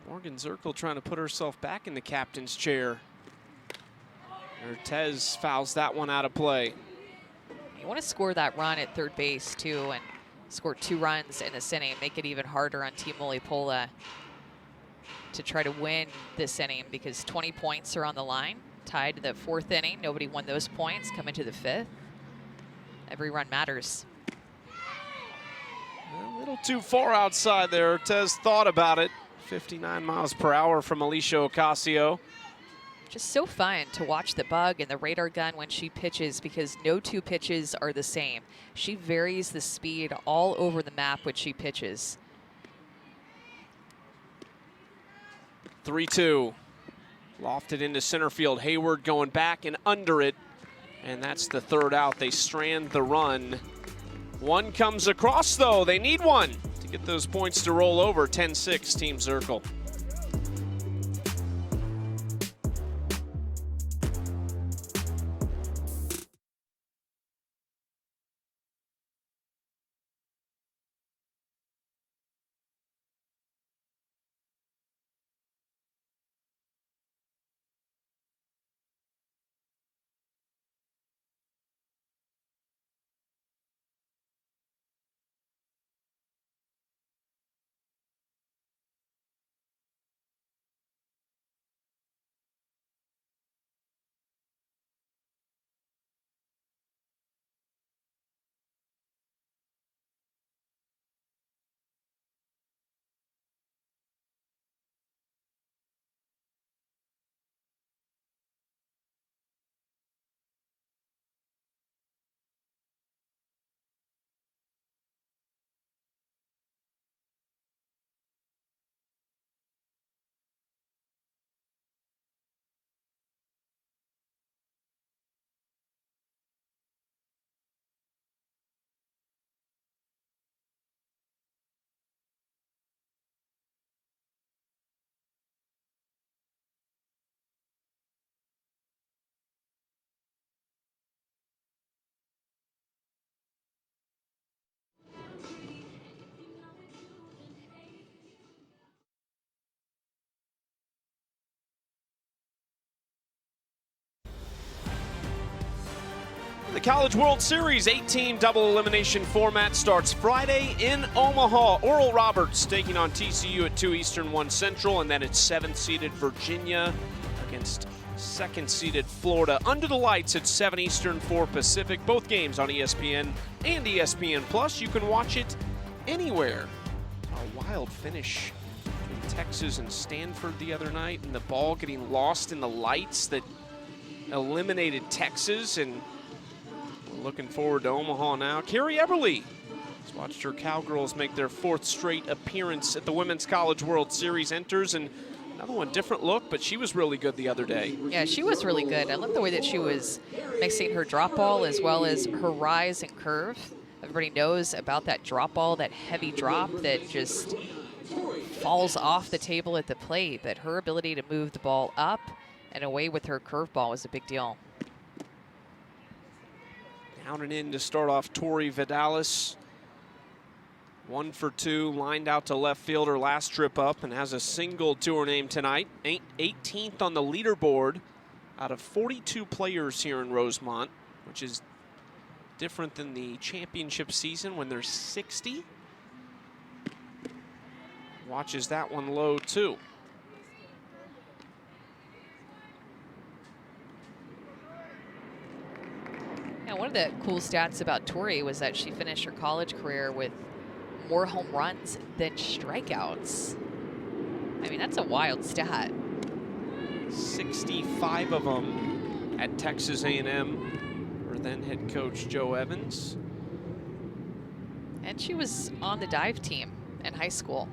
Morgan Zirkle trying to put herself back in the captain's chair. Ortez fouls that one out of play. You want to score that run at third base, too, and score 2 runs in this inning, make it even harder on Team Mulipola to try to win this inning, because 20 points are on the line. Tied to the 4th inning. Nobody won those points. Come into the 5th. Every run matters. A little too far outside there. Ortez thought about it. 59 miles per hour from Alicia Ocasio. Just so fun to watch the bug and the radar gun when she pitches, because no 2 pitches are the same. She varies the speed all over the map when she pitches. 3-2. Lofted into center field. Hayward going back and under it. And that's the third out. They strand the run. One comes across, though. They need one to get those points to roll over. 10-6, Team Zirkle. The College World Series 8-team double elimination format starts Friday in Omaha. Oral Roberts taking on TCU at 2 Eastern, 1 Central, and then it's 7th-seeded Virginia against 2nd-seeded Florida. Under the lights at 7 Eastern, 4 Pacific. Both games on ESPN and ESPN Plus. You can watch it anywhere. A wild finish between Texas and Stanford the other night, and the ball getting lost in the lights that eliminated Texas. And looking forward to Omaha now. Carrie Eberly has watched her Cowgirls make their 4th straight appearance at the Women's College World Series. Enters, and another one, different look, but she was really good the other day. Yeah, she was really good. I love the way that she was mixing her drop ball as well as her rise and curve. Everybody knows about that drop ball, that heavy drop that just falls off the table at the plate, but her ability to move the ball up and away with her curveball was a big deal. Down and in to start off Tori Vidalis. 1 for 2, lined out to left field her last trip up, and has a single to her name tonight. 18th on the leaderboard out of 42 players here in Rosemont, which is different than the championship season when there's 60. Watches that one low too. Yeah, one of the cool stats about Tori was that she finished her college career with more home runs than strikeouts. I mean, that's a wild stat. 65 of them at Texas A&M, her then head coach Joe Evans. And she was on the dive team in high school.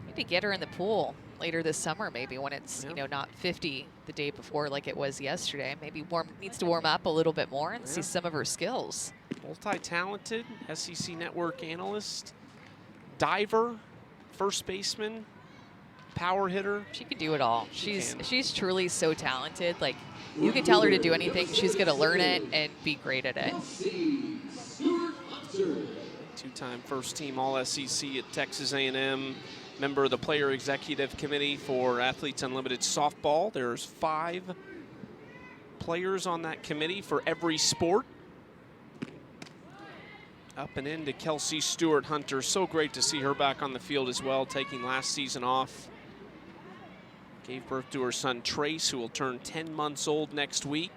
Need to get her in the pool later this summer, maybe when it's you know, not 50 the day before like it was yesterday. Maybe needs to warm up a little bit more and see some of her skills. Multi-talented, SEC Network analyst, diver, first baseman, power hitter. She can do it all. She's truly so talented. Like, you can tell her to do anything, she's gonna learn it and be great at it. Two-time first-team All-SEC at Texas A&M. Member of the Player Executive Committee for Athletes Unlimited Softball. There's 5 players on that committee for every sport. Up and into Kelsey Stewart Hunter. So great to see her back on the field as well, taking last season off. Gave birth to her son Trace, who will turn 10 months old next week.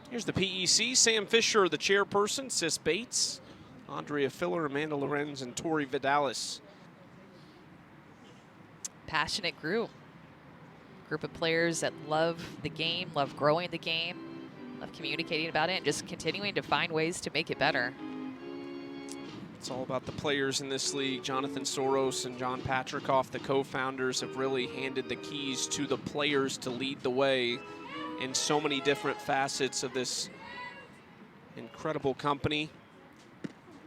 Here's the PEC. Sam Fisher, the chairperson. Sis Bates, Andrea Filler, Amanda Lorenz, and Tori Vidalis. Passionate group of players that love the game, love growing the game, love communicating about it, and just continuing to find ways to make it better. It's all about the players in this league. Jonathan Soros and John Patrikoff, the co-founders, have really handed the keys to the players to lead the way in so many different facets of this incredible company.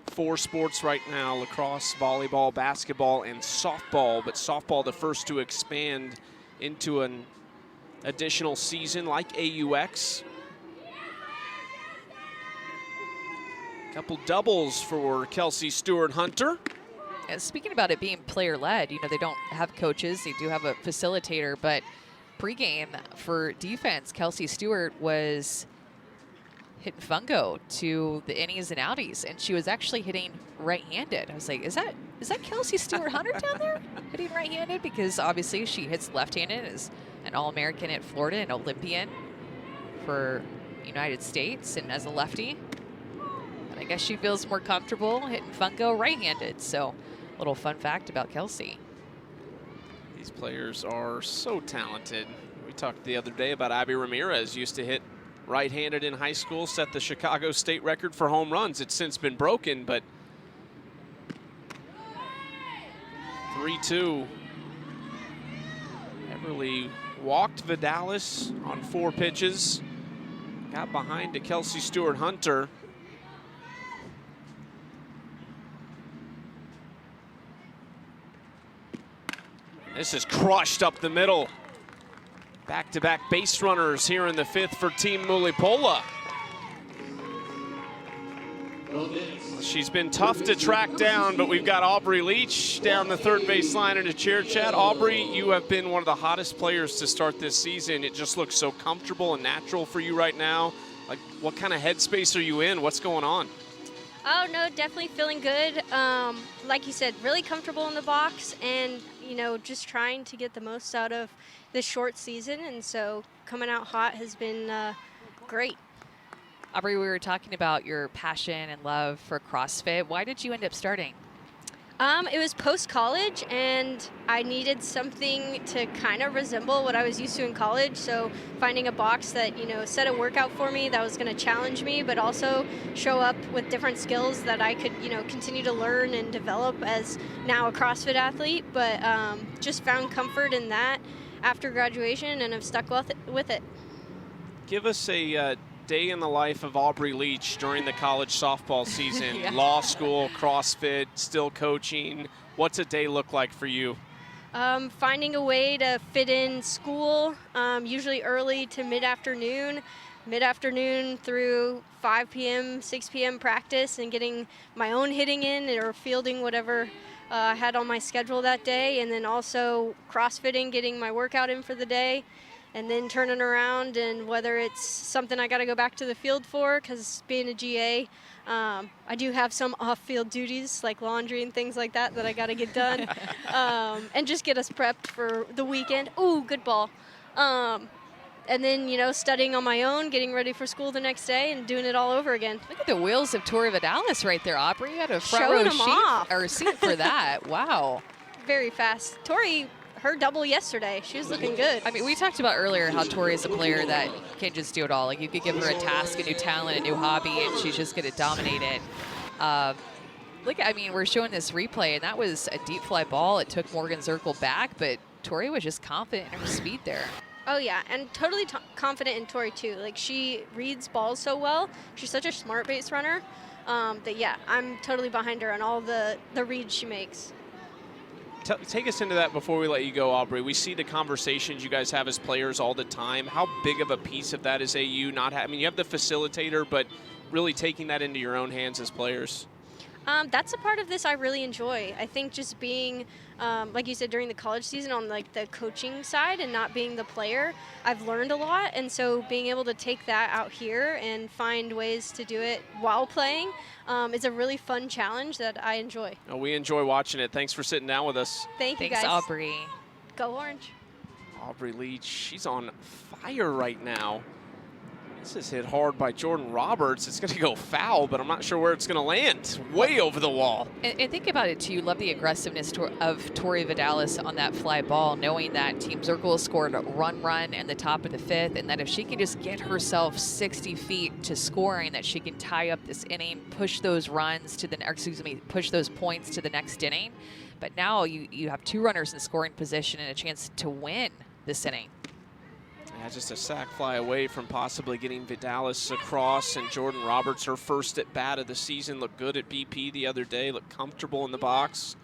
4 sports right now: lacrosse, volleyball, basketball, and softball. But softball the first to expand into an additional season like AUX. Couple doubles for Kelsey Stewart-Hunter. And speaking about it being player-led, you know, they don't have coaches. They do have a facilitator, but pregame for defense, Kelsey Stewart was hitting fungo to the innies and outies, and she was actually hitting right-handed. I was like, is that Kelsey Stewart-Hunter down there hitting right-handed? Because obviously she hits left-handed, is an All-American at Florida, an Olympian for United States, and as a lefty. But I guess she feels more comfortable hitting fungo right-handed. So a little fun fact about Kelsey. These players are so talented. We talked the other day about Abby Ramirez, used to hit right-handed in high school, set the Chicago state record for home runs. It's since been broken, but 3-2. Eberly walked Vidalis on 4 pitches. Got behind to Kelsey Stewart-Hunter. This is crushed up the middle. Back-to-back base runners here in the 5th for Team Mulipola. She's been tough to track down, but we've got Aubrey Leach down the 3rd base line in a chair chat. Aubrey, you have been one of the hottest players to start this season. It just looks so comfortable and natural for you right now. Like, what kind of headspace are you in? What's going on? Oh, no, definitely feeling good. Like you said, really comfortable in the box and, you know, just trying to get the most out of this short season. And so coming out hot has been great. Aubrey, we were talking about your passion and love for CrossFit. Why did you end up starting? It was post-college, and I needed something to kind of resemble what I was used to in college. So finding a box that, you know, set a workout for me that was going to challenge me, but also show up with different skills that I could, you know, continue to learn and develop as now a CrossFit athlete. But just found comfort in that after graduation, and have stuck with it. Give us a day in the life of Aubrey Leach during the college softball season. Yeah. Law school, CrossFit, still coaching. What's a day look like for you? Finding a way to fit in school, usually early to mid-afternoon through 5 p.m., 6 p.m. practice, and getting my own hitting in or fielding whatever I had on my schedule that day, and then also CrossFitting, getting my workout in for the day, and then turning around, and whether it's something I got to go back to the field for, because being a GA, I do have some off-field duties like laundry and things like that I got to get done, and just get us prepped for the weekend. Ooh, good ball. And then, you know, studying on my own, getting ready for school the next day, and doing it all over again. Look at the wheels of Tori Vidalis right there, Aubrey. You had a front Showing row them off. seat for that. Wow. Very fast. Tori, her double yesterday. She was looking good. I mean, we talked about earlier how Tori is a player that can just do it all. Like, you could give her a task, a new talent, a new hobby, and she's just going to dominate it. Look, I mean, we're showing this replay, and that was a deep fly ball. It took Morgan Zirkle back, but Tori was just confident in her speed there. Oh, yeah, and totally confident in Tori, too. Like, she reads balls so well. She's such a smart base runner that, yeah, I'm totally behind her on all the reads she makes. Take us into that before we let you go, Aubrey. We see the conversations you guys have as players all the time. How big of a piece of that is AU not having? I mean, you have the facilitator, but really taking that into your own hands as players. That's a part of this I really enjoy. I think just being, like you said, during the college season on like the coaching side and not being the player, I've learned a lot. And so being able to take that out here and find ways to do it while playing is a really fun challenge that I enjoy. Oh, we enjoy watching it. Thanks for sitting down with us. Thanks, you guys. Thanks, Aubrey. Go Orange. Aubrey Leach, she's on fire right now. This is hit hard by Jordan Roberts. It's going to go foul, but I'm not sure where it's going to land. Way over the wall. And think about it, too. You love the aggressiveness of Tori Vidalis on that fly ball, knowing that Team Zirkle scored a run in the top of the 5th, and that if she can just get herself 60 feet to scoring, that she can tie up this inning, push those runs to the, or excuse me, push those points to the next inning. But now you have 2 runners in scoring position and a chance to win this inning. Just a sac fly away from possibly getting Vidalis across, and Jordan Roberts, her first at bat of the season, looked good at BP the other day, looked comfortable in the box.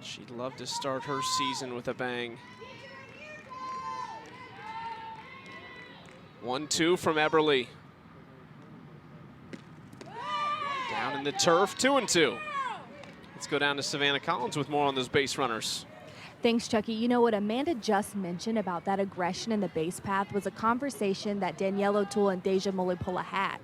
She'd love to start her season with a bang. 1-2 from Eberly. Down in the turf, 2-2. Let's go down to Savannah Collins with more on those base runners. Thanks, Chucky. You know what Amanda just mentioned about that aggression in the base path was a conversation that Danielle O'Toole and Deja Mulipola had.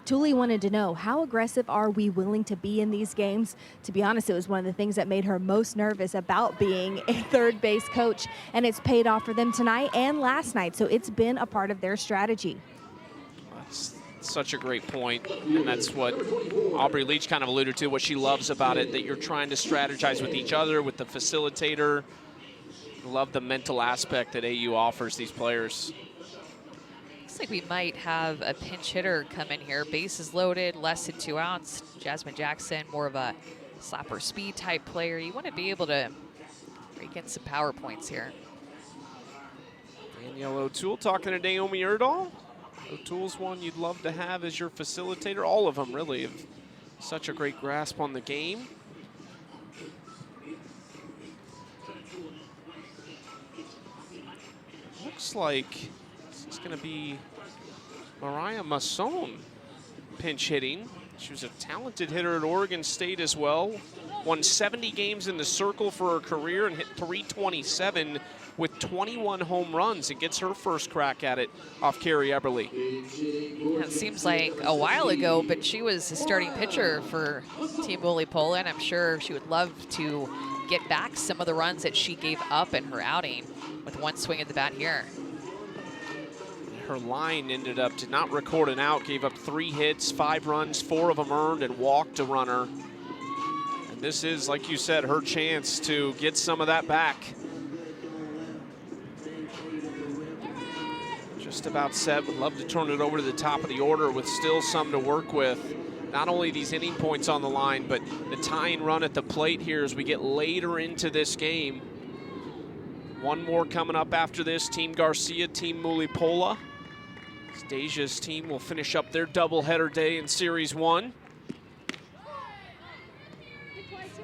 Thule wanted to know, how aggressive are we willing to be in these games? To be honest, it was one of the things that made her most nervous about being a third base coach, and it's paid off for them tonight and last night, so it's been a part of their strategy. That's such a great point, and that's what Aubrey Leach kind of alluded to, what she loves about it, that you're trying to strategize with each other, with the facilitator. Love the mental aspect that AU offers these players. Looks like we might have a pinch hitter come in here. Bases loaded, less than 2 outs. Jasmine Jackson, more of a slapper speed type player. You want to be able to break in some power points here. Danielle O'Toole talking to Naomi Erdahl. O'Toole's one you'd love to have as your facilitator. All of them really have such a great grasp on the game. Looks like it's going to be Mariah Masson pinch hitting. She was a talented hitter at Oregon State as well. Won 70 games in the Zirkle for her career and hit .327 with 21 home runs. It gets her first crack at it off Carrie Eberly. It seems like a while ago, but she was a starting pitcher for Team Mulipola, and I'm sure she would love to get back some of the runs that she gave up in her outing with one swing at the bat here. Her line ended up, did not record an out, gave up 3 hits, 5 runs, 4 of them earned, and walked a runner. And this is, like you said, her chance to get some of that back. Just about set. Would love to turn it over to the top of the order with still some to work with. Not only these inning points on the line, but the tying run at the plate here as we get later into this game. One more coming up after this. Team Garcia, Team Mulipola. Deja's team will finish up their doubleheader day in Series 1.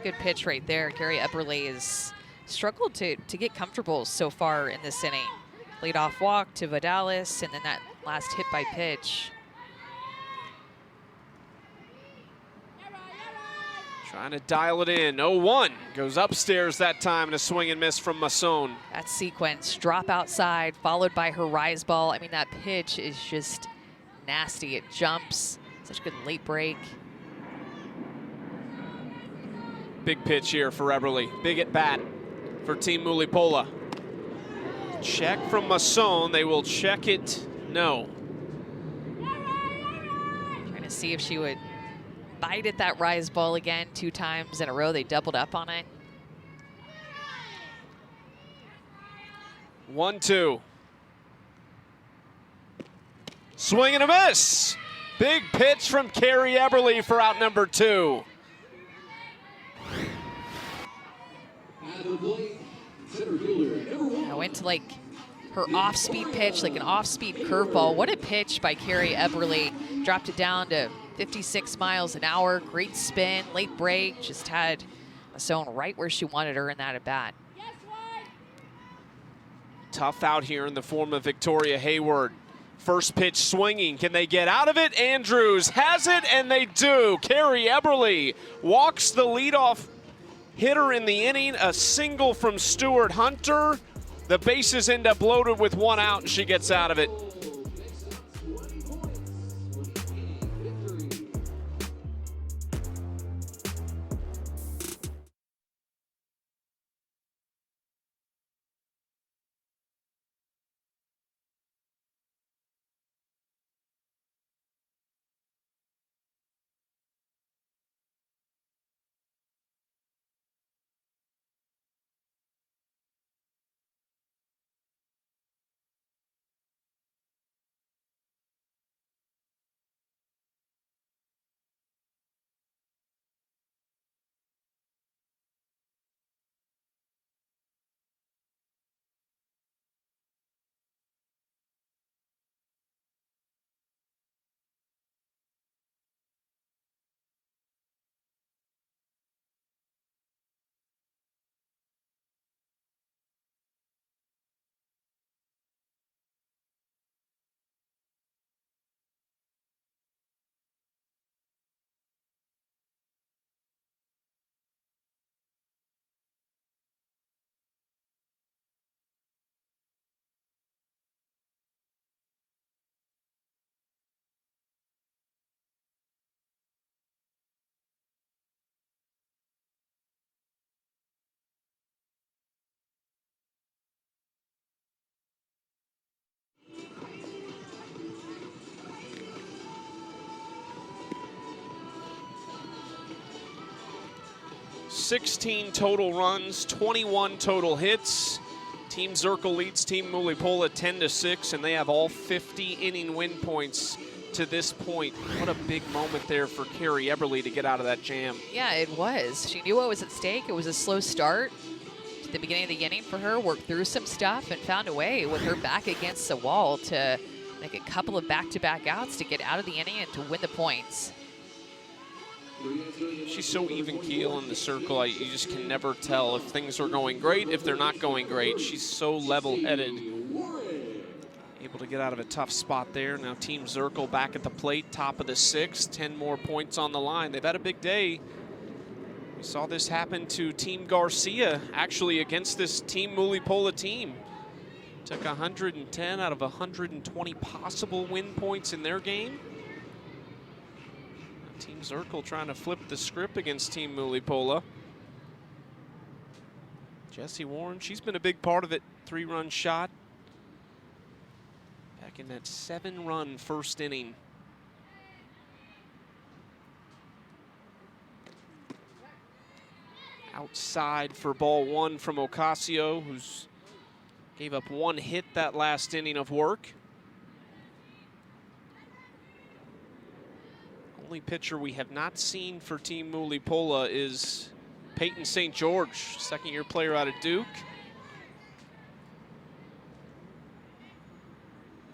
Good pitch right there. Carrie Eberly has struggled to get comfortable so far in this inning. Lead-off walk to Vidalis, and then that last hit by pitch. Trying to dial it in. 0-1 goes upstairs that time, and a swing and miss from Masson. That sequence, drop outside, followed by her rise ball. I mean, that pitch is just nasty. It jumps. Such a good late break. Big pitch here for Eberly. Big at bat for Team Mulipola. Check from Masson. They will check it. No. Trying to see if she would bite at that rise ball again. 2 times in a row. They doubled up on it. 1-2. Swing and a miss. Big pitch from Carrie Eberly for out number 2. I went to like her off-speed pitch, like an off-speed curveball. What a pitch by Carrie Eberly. Dropped it down to 56 miles an hour. Great spin, late break. Just had Masson right where she wanted her in that at-bat. Tough out here in the form of Victoria Hayward. First pitch swinging. Can they get out of it? Andrews has it, and they do. Carrie Eberly walks the leadoff hitter in the inning. A single from Stuart Hunter. The bases end up loaded with 1 out, and she gets out of it. 16 total runs, 21 total hits. Team Zirkle leads Team Mulipola 10-6, and they have all 50 inning win points to this point. What a big moment there for Carrie Eberly to get out of that jam. Yeah, it was. She knew what was at stake. It was a slow start at the beginning of the inning for her, worked through some stuff and found a way with her back against the wall to make a couple of back-to-back outs to get out of the inning and to win the points. She's so even keel in the circle. You just can never tell if things are going great, if they're not going great. She's so level-headed. Able to get out of a tough spot there. Now Team Zirkle back at the plate, top of the 6th, 10 more points on the line. They've had a big day. We saw this happen to Team Garcia, actually against this Team Mulipola team. Took 110 out of 120 possible win points in their game. Team Zirkle trying to flip the script against Team Mulipola. Jessie Warren, she's been a big part of it. 3-run shot. Back in that 7-run first inning. Outside for ball 1 from Ocasio, who's gave up 1 hit that last inning of work. Only pitcher we have not seen for Team Mulipola is Peyton St. George, second-year player out of Duke.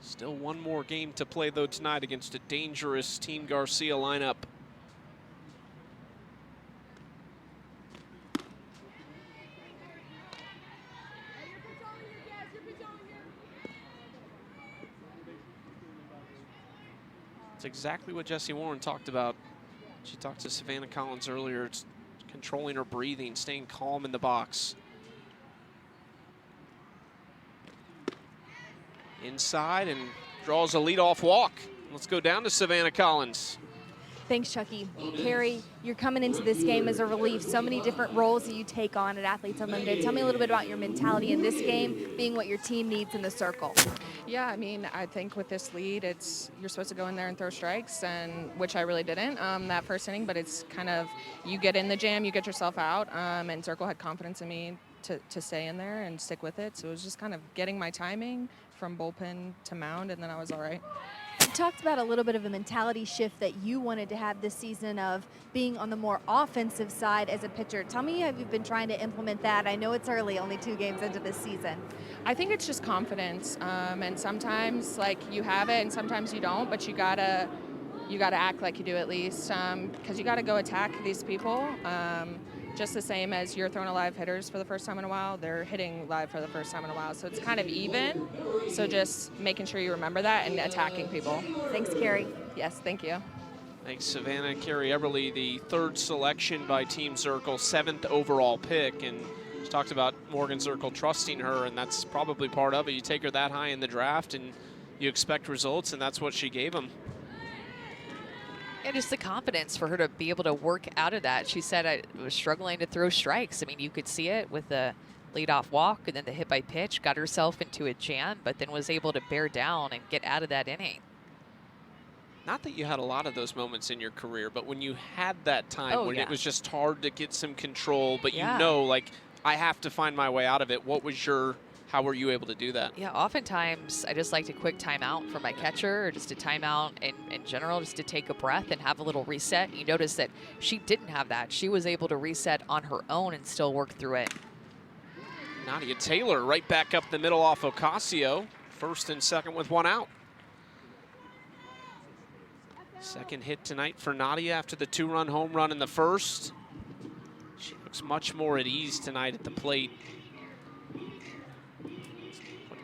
Still 1 more game to play, though, tonight against a dangerous Team Garcia lineup. It's exactly what Jessie Warren talked about. She talked to Savannah Collins earlier. It's controlling her breathing, staying calm in the box. Inside and draws a leadoff walk. Let's go down to Savannah Collins. Thanks, Chucky. Carrie, you're coming into this game as a relief. So many different roles that you take on at Athletes Unlimited. Tell me a little bit about your mentality in this game, being what your team needs in the circle. Yeah, I mean, I think with this lead, you're supposed to go in there and throw strikes, and which I really didn't that first inning. But it's kind of, you get in the jam, you get yourself out, and Zirkle had confidence in me to stay in there and stick with it. So it was just kind of getting my timing from bullpen to mound, and then I was all right. You talked about a little bit of a mentality shift that you wanted to have this season of being on the more offensive side as a pitcher. Tell me, have you been trying to implement that? I know it's early, only 2 games into this season. I think it's just confidence, and sometimes like you have it and sometimes you don't, but you gotta act like you do at least, because you gotta go attack these people. Just the same as you're throwing a live hitters for the first time in a while, they're hitting live for the first time in a while. So it's kind of even. So just making sure you remember that and attacking people. Thanks, Carrie. Yes, thank you. Thanks, Savannah. Carrie Eberly, the 3rd selection by Team Zirkle, 7th overall pick. And she talked about Morgan Zirkle trusting her, and that's probably part of it. You take her that high in the draft, and you expect results, and that's what she gave them. And just the confidence for her to be able to work out of that. She said, I was struggling to throw strikes. I mean, you could see it with the leadoff walk and then the hit by pitch, got herself into a jam, but then was able to bear down and get out of that inning. Not that you had a lot of those moments in your career, but when you had that time when it was just hard to get some control, but you know, like, I have to find my way out of it. How were you able to do that? Yeah, oftentimes I just like to quick timeout for my catcher, or just a timeout in general, just to take a breath and have a little reset. You notice that she didn't have that. She was able to reset on her own and still work through it. Nadia Taylor right back up the middle off Ocasio. 1st and 2nd with 1 out. 2nd hit tonight for Nadia after the 2-run home run in the 1st. She looks much more at ease tonight at the plate.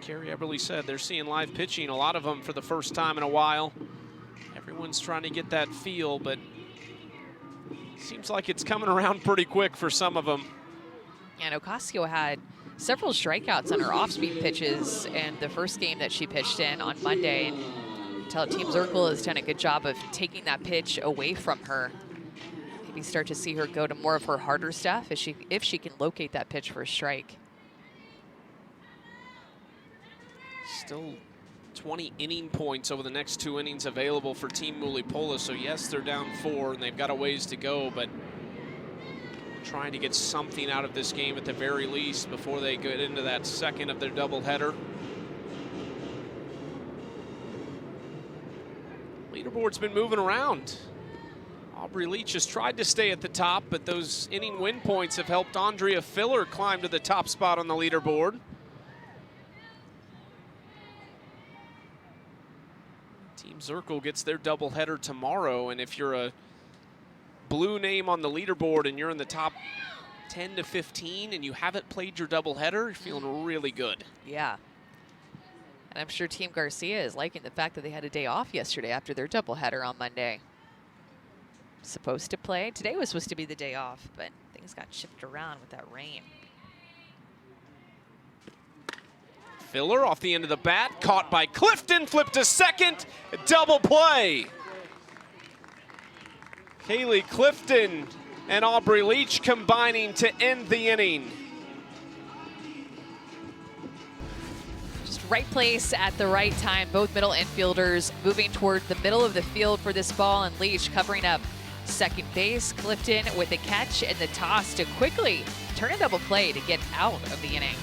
Carrie Eberly said they're seeing live pitching, a lot of them for the first time in a while. Everyone's trying to get that feel, but seems like it's coming around pretty quick for some of them. And Ocasio had several strikeouts on her off-speed pitches in the first game that she pitched in on Monday. And Team Zirkle has done a good job of taking that pitch away from her. Maybe start to see her go to more of her harder stuff if she can locate that pitch for a strike. Still 20 inning points over the next 2 innings available for Team Mulipola. So yes, they're down 4 and they've got a ways to go, but trying to get something out of this game at the very least before they get into that second of their doubleheader. Leaderboard's been moving around. Aubrey Leach has tried to stay at the top, but those inning win points have helped Andrea Filler climb to the top spot on the leaderboard. Team Zirkle gets their doubleheader tomorrow, and if you're a blue name on the leaderboard and you're in the top 10 to 15 and you haven't played your doubleheader, you're feeling really good. Yeah. And I'm sure Team Garcia is liking the fact that they had a day off yesterday after their doubleheader on Monday. Supposed to play. Today was supposed to be the day off, but things got shifted around with that rain. Filler off the end of the bat, caught by Clifton, flipped to second, double play. Kaylee Clifton and Aubrey Leach combining to end the inning. Just right place at the right time. Both middle infielders moving toward the middle of the field for this ball, and Leach covering up second base. Clifton with the catch and the toss to quickly turn a double play to get out of the inning.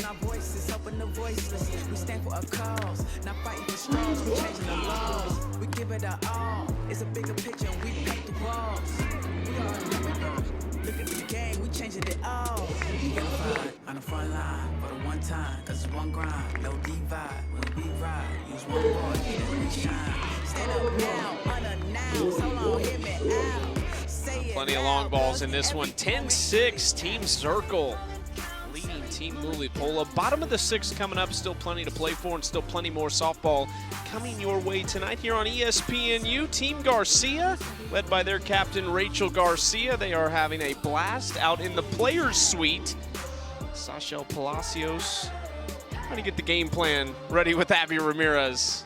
Our voices, helping the voiceless. We stand for a cause, not fighting for straws. We changing the laws. We give it our all. It's a bigger picture and we paint the walls. We are look at the game, we changing it all. Unified on the front line for the one time, cause it's one grind, no divide. When we ride, use one voice and we shine. Stand up now, unannounced. Hold on, hear me out. Plenty of long balls in this one. 10-6, Team Zirkle leading Team Mulipola. Bottom of the sixth coming up. Still plenty to play for and still plenty more softball coming your way tonight here on ESPNU. Team Garcia, led by their captain Rachel Garcia. They are having a blast out in the players' suite. Sachel Palacios trying to get the game plan ready with Abby Ramirez.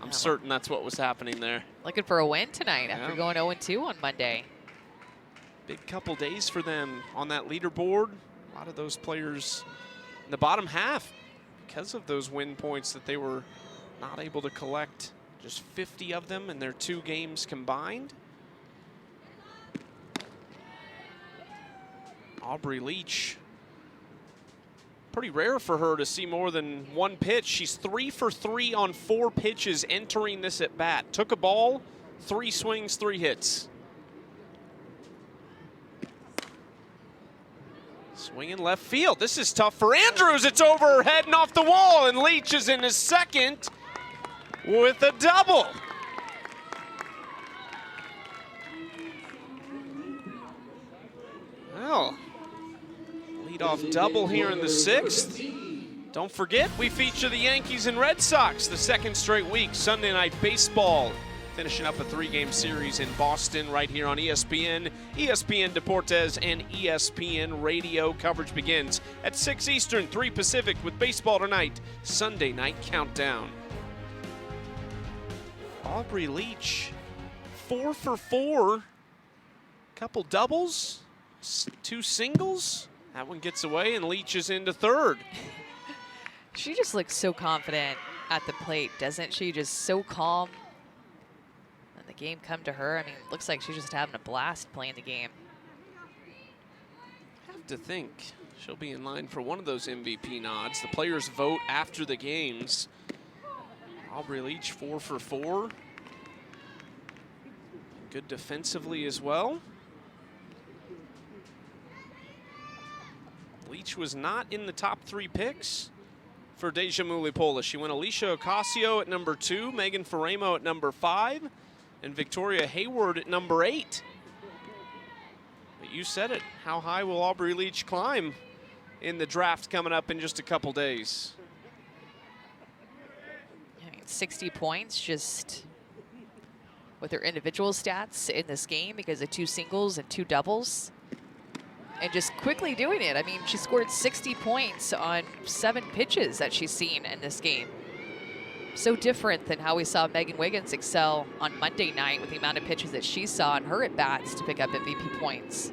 I'm certain that's what was happening there. Looking for a win tonight after going 0-2 on Monday. Big couple days for them on that leaderboard. A lot of those players in the bottom half because of those win points that they were not able to collect. Just 50 of them in their 2 games combined. Aubrey Leach. Pretty rare for her to see more than 1 pitch. She's 3 for 3 on 4 pitches entering this at bat. Took a ball, 3 swings, 3 hits. Swinging left field. This is tough for Andrews. It's over her head and off the wall, and Leach is in his second with a double. Well, leadoff double here in the 6th. Don't forget, we feature the Yankees and Red Sox the 2nd straight week. Sunday Night Baseball. Finishing up a 3-game series in Boston right here on ESPN, ESPN Deportes, and ESPN Radio. Coverage begins at 6 Eastern, 3 Pacific with Baseball Tonight, Sunday Night Countdown. Aubrey Leach, 4 for 4. Couple doubles, 2 singles. That one gets away, and Leach is into third. She just looks so confident at the plate, doesn't she? Just so calm. And the game come to her. I mean, it looks like she's just having a blast playing the game. Have to think she'll be in line for one of those MVP nods. The players vote after the games. Aubrey Leach, 4 for 4. Good defensively as well. Leach was not in the top 3 picks for Deja Mulipola. She went Alicia Ocasio at number 2, Megan Faremo at number 5, and Victoria Hayward at number 8. But you said it. How high will Aubrey Leach climb in the draft coming up in just a couple days? I mean, 60 points just with her individual stats in this game because of 2 singles and 2 doubles. And just quickly doing it. I mean, she scored 60 points on 7 pitches that she's seen in this game. So different than how we saw Megan Wiggins excel on Monday night with the amount of pitches that she saw in her at-bats to pick up MVP points.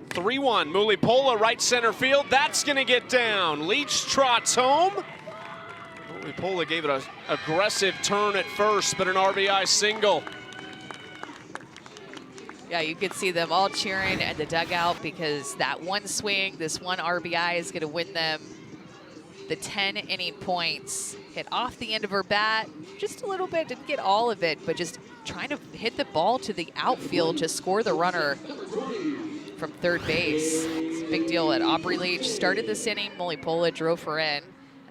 3-1, Mulipola, right center field. That's going to get down. Leach trots home. Mulipola gave it an aggressive turn at first, but an RBI single. Yeah, you could see them all cheering at the dugout because that one swing, this one RBI is going to win them the 10-inning points. Hit off the end of her bat just a little bit, didn't get all of it, but just trying to hit the ball to the outfield to score the runner from third base. It's a big deal that Aubrey Leach started this inning. Mulipola drove her in.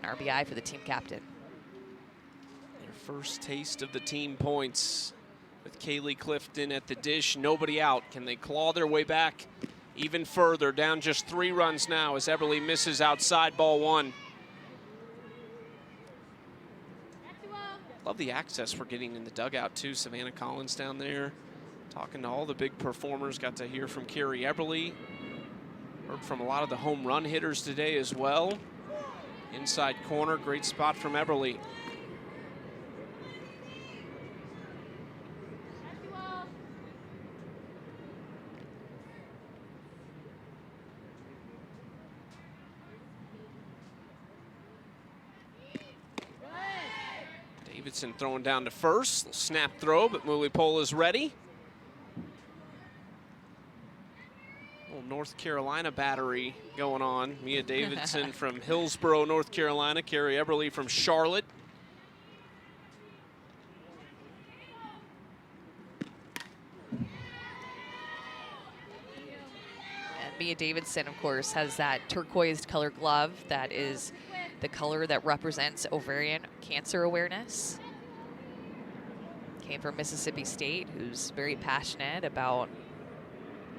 An RBI for the team captain. Their first taste of the team points. With Kaylee Clifton at the dish, nobody out. Can they claw their way back even further? Down just 3 runs now as Eberly misses outside, ball 1. Love the access we're getting in the dugout too. Savannah Collins down there talking to all the big performers. Got to hear from Carrie Eberly. Heard from a lot of the home run hitters today as well. Inside corner, great spot from Eberly. Davidson throwing down to first. Snap throw, but Mulipola's ready. Little North Carolina battery going on. Mia Davidson from Hillsborough, North Carolina. Carrie Eberly from Charlotte. And Mia Davidson, of course, has that turquoise color glove that is the color that represents ovarian cancer awareness. Came from Mississippi State, who's very passionate about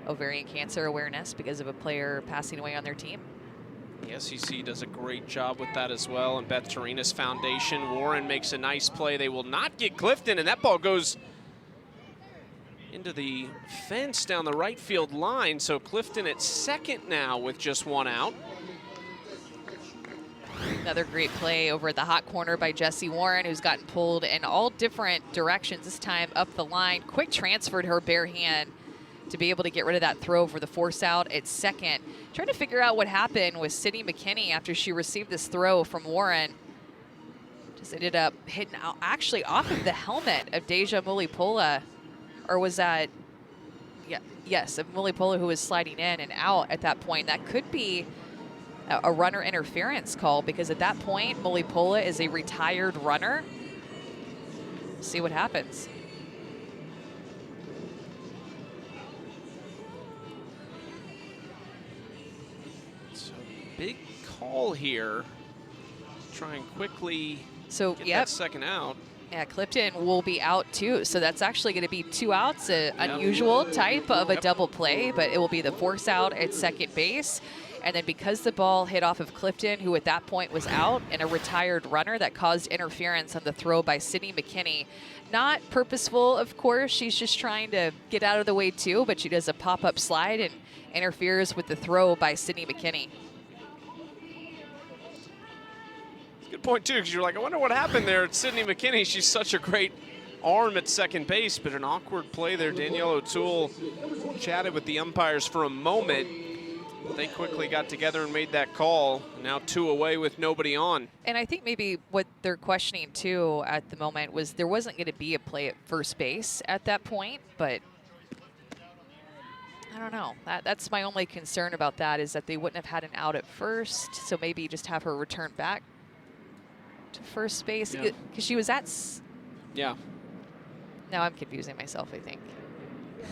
ovarian cancer awareness because of a player passing away on their team. The SEC does a great job with that as well. And Beth Torina's foundation. Warren makes a nice play. They will not get Clifton, and that ball goes into the fence down the right field line. So Clifton at second now with just 1 out. Another great play over at the hot corner by Jessie Warren, who's gotten pulled in all different directions, this time up the line. Quick transfer to her bare hand to be able to get rid of that throw for the force out at second. Trying to figure out what happened with Sydney McKinney after she received this throw from Warren. Just ended up hitting out actually off of the helmet of Deja Mulipola. Or was that, yeah, yes, of Mulipola, who was sliding in and out at that point. That could be a runner interference call because at that point, Mulipola is a retired runner. See what happens. So big call here. Try and quickly get yep. that second out. Yeah, Clifton will be out too. So that's actually going to be 2 outs, an unusual type of a double play, but it will be the force out at second base. And then because the ball hit off of Clifton, who at that point was out, and a retired runner, that caused interference on the throw by Sydney McKinney. Not purposeful, of course. She's just trying to get out of the way too, but she does a pop-up slide and interferes with the throw by Sydney McKinney. Good point, too, because you're like, I wonder what happened there. It's Sydney McKinney. She's such a great arm at second base, but an awkward play there. Danielle O'Toole chatted with the umpires for a moment. They quickly got together and made that call. Now 2 away with nobody on. And I think maybe what they're questioning, too, at the moment was there wasn't going to be a play at first base at that point, but I don't know. That's my only concern about that, is that they wouldn't have had an out at first, so maybe just have her return back to first base, because she was at... Yeah. Now I'm confusing myself, I think.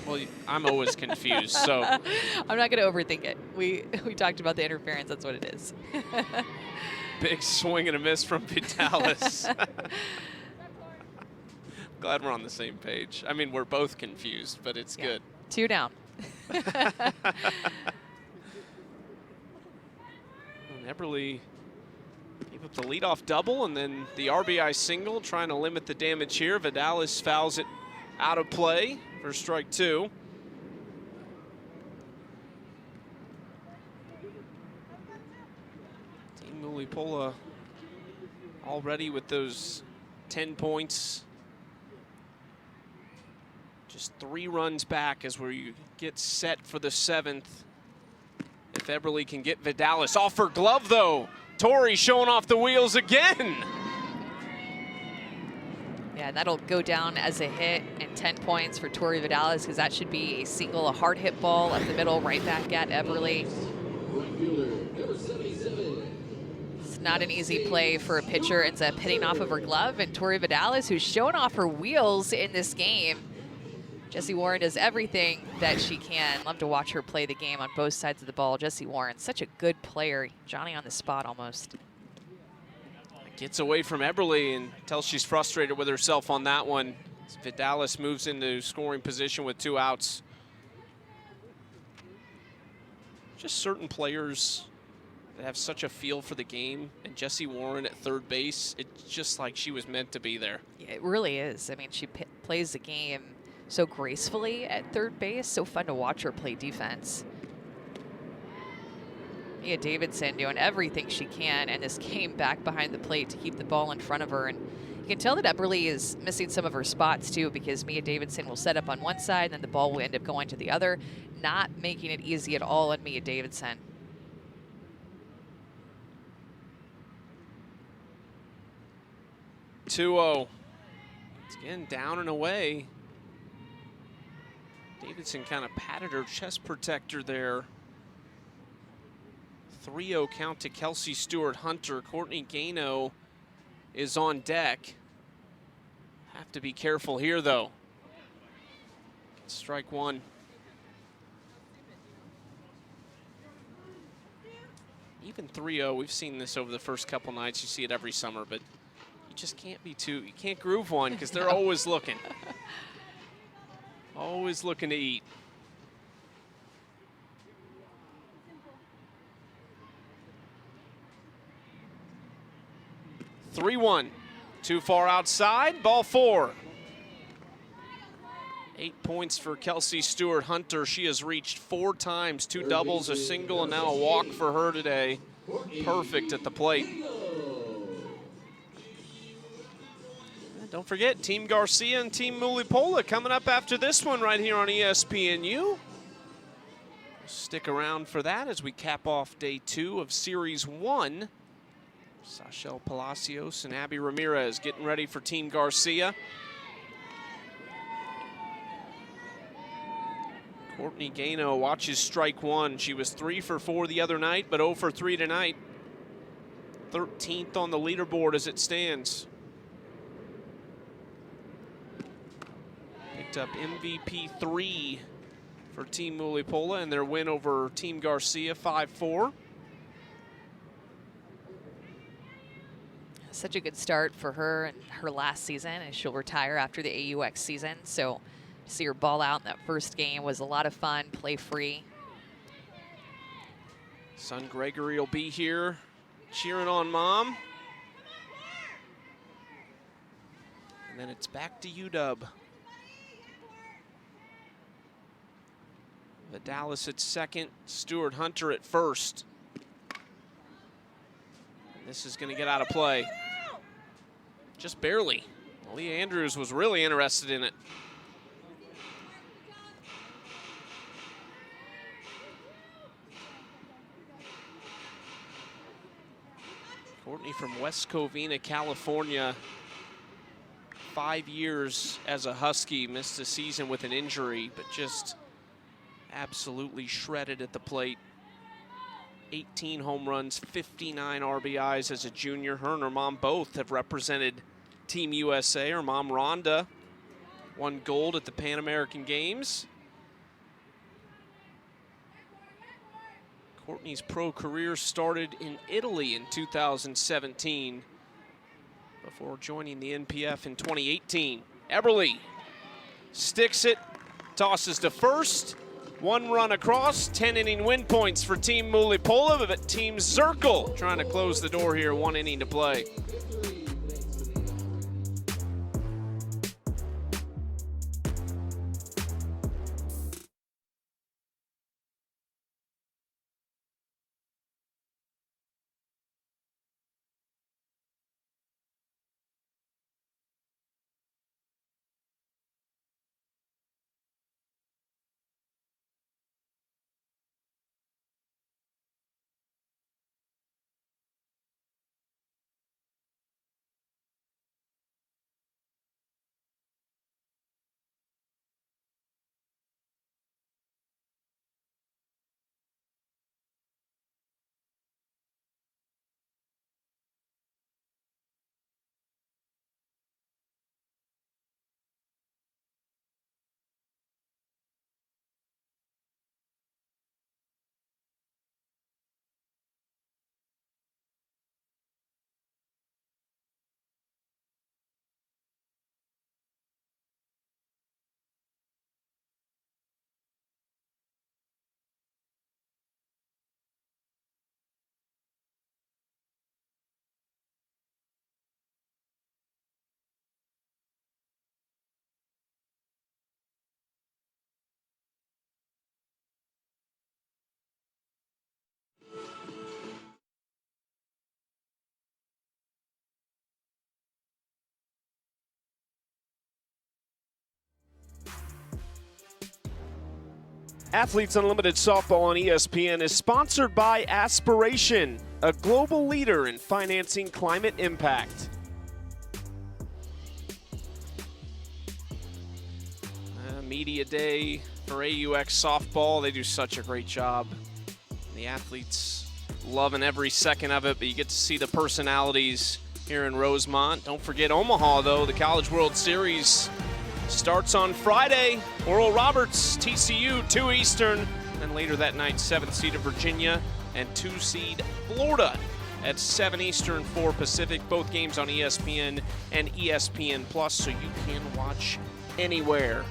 Well, I'm always confused, so. I'm not going to overthink it. We talked about the interference. That's what it is. Big swing and a miss from Vitalis. Glad we're on the same page. I mean, we're both confused, but it's good. 2 down. And Eberly gave up the leadoff double and then the RBI single, trying to limit the damage here. Vitalis fouls it out of play for strike 2. Team Mulipola already with those 10 points. Just 3 runs back as we get set for the 7th. If Eberly can get Vitalis off her glove, though. Tori showing off the wheels again. Yeah, that'll go down as a hit, and 10 points for Tori Vitalis, because that should be a single, a hard hit ball up the middle, right back at Eberly. It's not an easy play for a pitcher. Ends up hitting off of her glove, and Tori Vitalis, who's showing off her wheels in this game. Jessie Warren does everything that she can. Love to watch her play the game on both sides of the ball. Jessie Warren, such a good player. Johnny on the spot almost. Gets away from Eberly and tells she's frustrated with herself on that one. Vitalis moves into scoring position with 2 outs. Just certain players that have such a feel for the game, and Jessie Warren at third base, it's just like she was meant to be there. Yeah, it really is. I mean, she plays the game so gracefully at third base. So fun to watch her play defense. Mia Davidson doing everything she can in this game back behind the plate to keep the ball in front of her. And you can tell that Eberly is missing some of her spots too, because Mia Davidson will set up on one side and then the ball will end up going to the other, not making it easy at all on Mia Davidson. It's again down and away. Davidson kind of patted her chest protector there. 3-0 count to Kelsey Stewart-Hunter. Courtney Gano is on deck. Have to be careful here, though. Strike 1. Even 3-0, we've seen this over the first couple nights. You see it every summer, but you just can't be too, you can't groove one because they're always looking. Always looking to eat. (3-1). Too far outside. Ball 4. 8 points for Kelsey Stewart-Hunter. She has reached 4 times, 2 doubles, a single, and now a walk for her today. Perfect at the plate. And don't forget, Team Garcia and Team Mulipola coming up after this one right here on ESPNU. Stick around for that as we cap off day 2 of Series 1. Sachel Palacios and Abby Ramirez getting ready for Team Garcia. Courtney Gano watches strike 1. She was 3 for 4 the other night, but 0 for 3 tonight. 13th on the leaderboard as it stands. Picked up MVP 3 for Team Mulipola in their win over Team Garcia 5-4. Such a good start for her in her last season, and she'll retire after the AUX season. So to see her ball out in that first game was a lot of fun, play free. Son Gregory will be here cheering on Mom. And then it's back to UW. Vitalis at second, Stewart-Hunter at first. And this is going to get out of play. Just barely. Leah Andrews was really interested in it. Courtney from West Covina, California. 5 years as a Husky, missed a season with an injury, but just absolutely shredded at the plate. 18 home runs, 59 RBIs as a junior. Her and her mom both have represented Team USA. Her mom, Rhonda, won gold at the Pan American Games. Courtney's pro career started in Italy in 2017 before joining the NPF in 2018. Eberly sticks it, tosses to first. 1 run across, 10-inning win points for Team Mulipola, but Team Zirkle trying to close the door here, 1 inning to play. Athletes Unlimited Softball on ESPN is sponsored by Aspiration, a global leader in financing climate impact. Media day for AUX Softball. They do such a great job. The athletes loving every second of it, but you get to see the personalities here in Rosemont. Don't forget Omaha, though. The College World Series starts on Friday. Oral Roberts, TCU, 2 Eastern. And later that night, 7th seed of Virginia and 2 seed Florida at 7 Eastern, 4 Pacific. Both games on ESPN and ESPN Plus, so you can watch anywhere.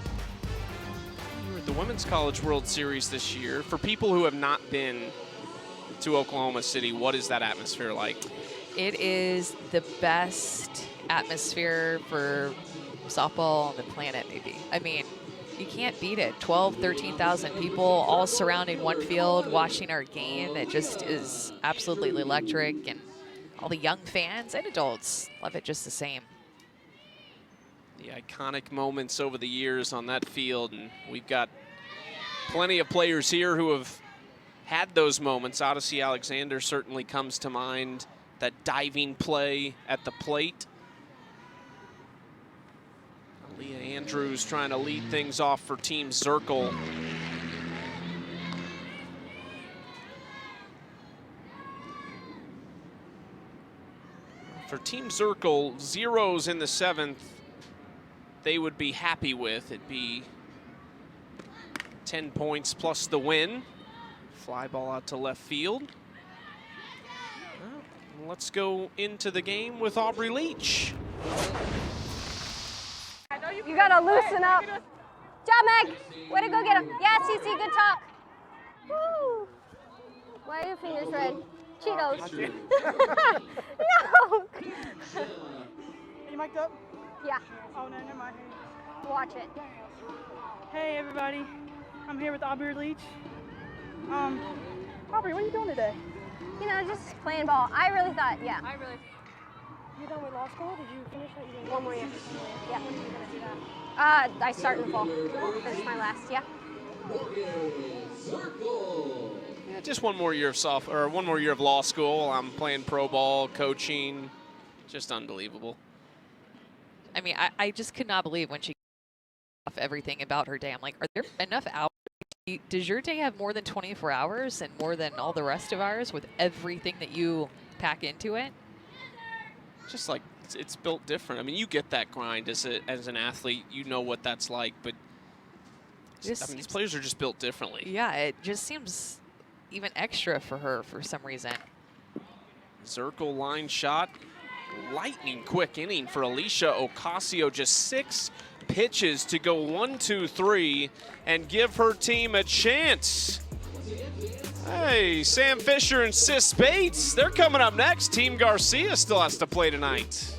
You were at the Women's College World Series this year. For people who have not been to Oklahoma City, what is that atmosphere like? It is the best atmosphere for softball on the planet, maybe. I mean, you can't beat it. 12, 13,000 people all surrounding one field watching our game. It just is absolutely electric, and all the young fans and adults love it just the same. The iconic moments over the years on that field, and we've got plenty of players here who have had those moments. Odyssey Alexander certainly comes to mind, that diving play at the plate. Leah Andrews trying to lead things off for Team Zirkle. For Team Zirkle, zeros in the 7th they would be happy with. It'd be 10 points plus the win. Fly ball out to left field. Well, let's go into the game with Aubrey Leach. You gotta loosen up. Job, Meg. Way to go get him. Yeah, CC, good talk. Woo. Why are your fingers red? Cheetos. No. Are you mic'd up? Yeah. Oh, no, never mind. Watch it. Hey, everybody. I'm here with Aubrey Leach. Aubrey, what are you doing today? You know, just playing ball. I really thought, yeah. You done with law school? Did you finish that? One more year. Yeah. When are you gonna do that? I start in the fall. Finish my last. Yeah. Yeah, just one more year of one more year of law school. I'm playing pro ball, coaching, just unbelievable. I mean, I just could not believe when she off everything about her day. I'm like, are there enough hours? Does your day have more than 24 hours and more than all the rest of ours with everything that you pack into it? Just like it's built different. I mean, you get that grind as an athlete. You know what that's like, but I mean, these players are just built differently. Yeah, it just seems even extra for her for some reason. Zirkle line shot. Lightning quick inning for Alicia Ocasio. Just 6 pitches to go 1, 2, 3 and give her team a chance. Hey, Sam Fisher and Sis Bates, they're coming up next. Team Garcia still has to play tonight.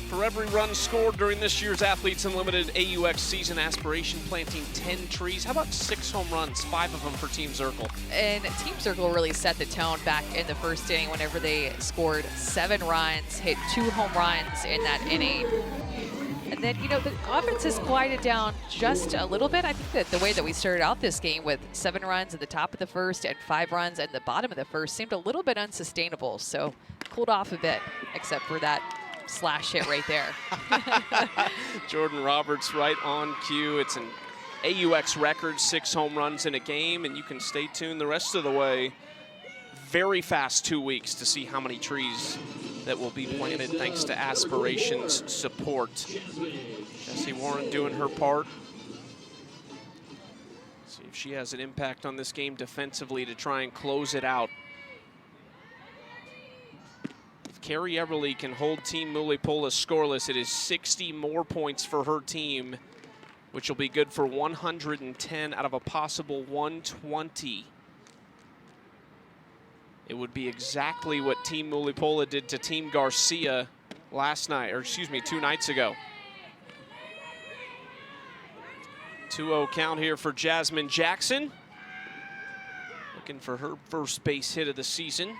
For every run scored during this year's Athletes Unlimited AUX season aspiration, planting 10 trees. How about 6 home runs, 5 of them for Team Zirkle? And Team Zirkle really set the tone back in the first inning whenever they scored 7 runs, hit 2 home runs in that inning. And then, you know, the offense has quieted down just a little bit. I think that the way that we started out this game with 7 runs at the top of the first and 5 runs at the bottom of the first seemed a little bit unsustainable. So cooled off a bit, except for that slash hit right there. Jordan Roberts right on cue. It's an AUX record, 6 home runs in a game, and you can stay tuned the rest of the way. Very fast 2 weeks to see how many trees that will be planted thanks to Aspiration's support. Jessie Warren doing her part. See if she has an impact on this game defensively to try and close it out. If Carrie Eberly can hold Team Mulipola scoreless, it is 60 more points for her team, which will be good for 110 out of a possible 120. It would be exactly what Team Mulipola did to Team Garcia last night, or excuse me, 2 nights ago. 2-0 count here for Jasmine Jackson. Looking for her first base hit of the season.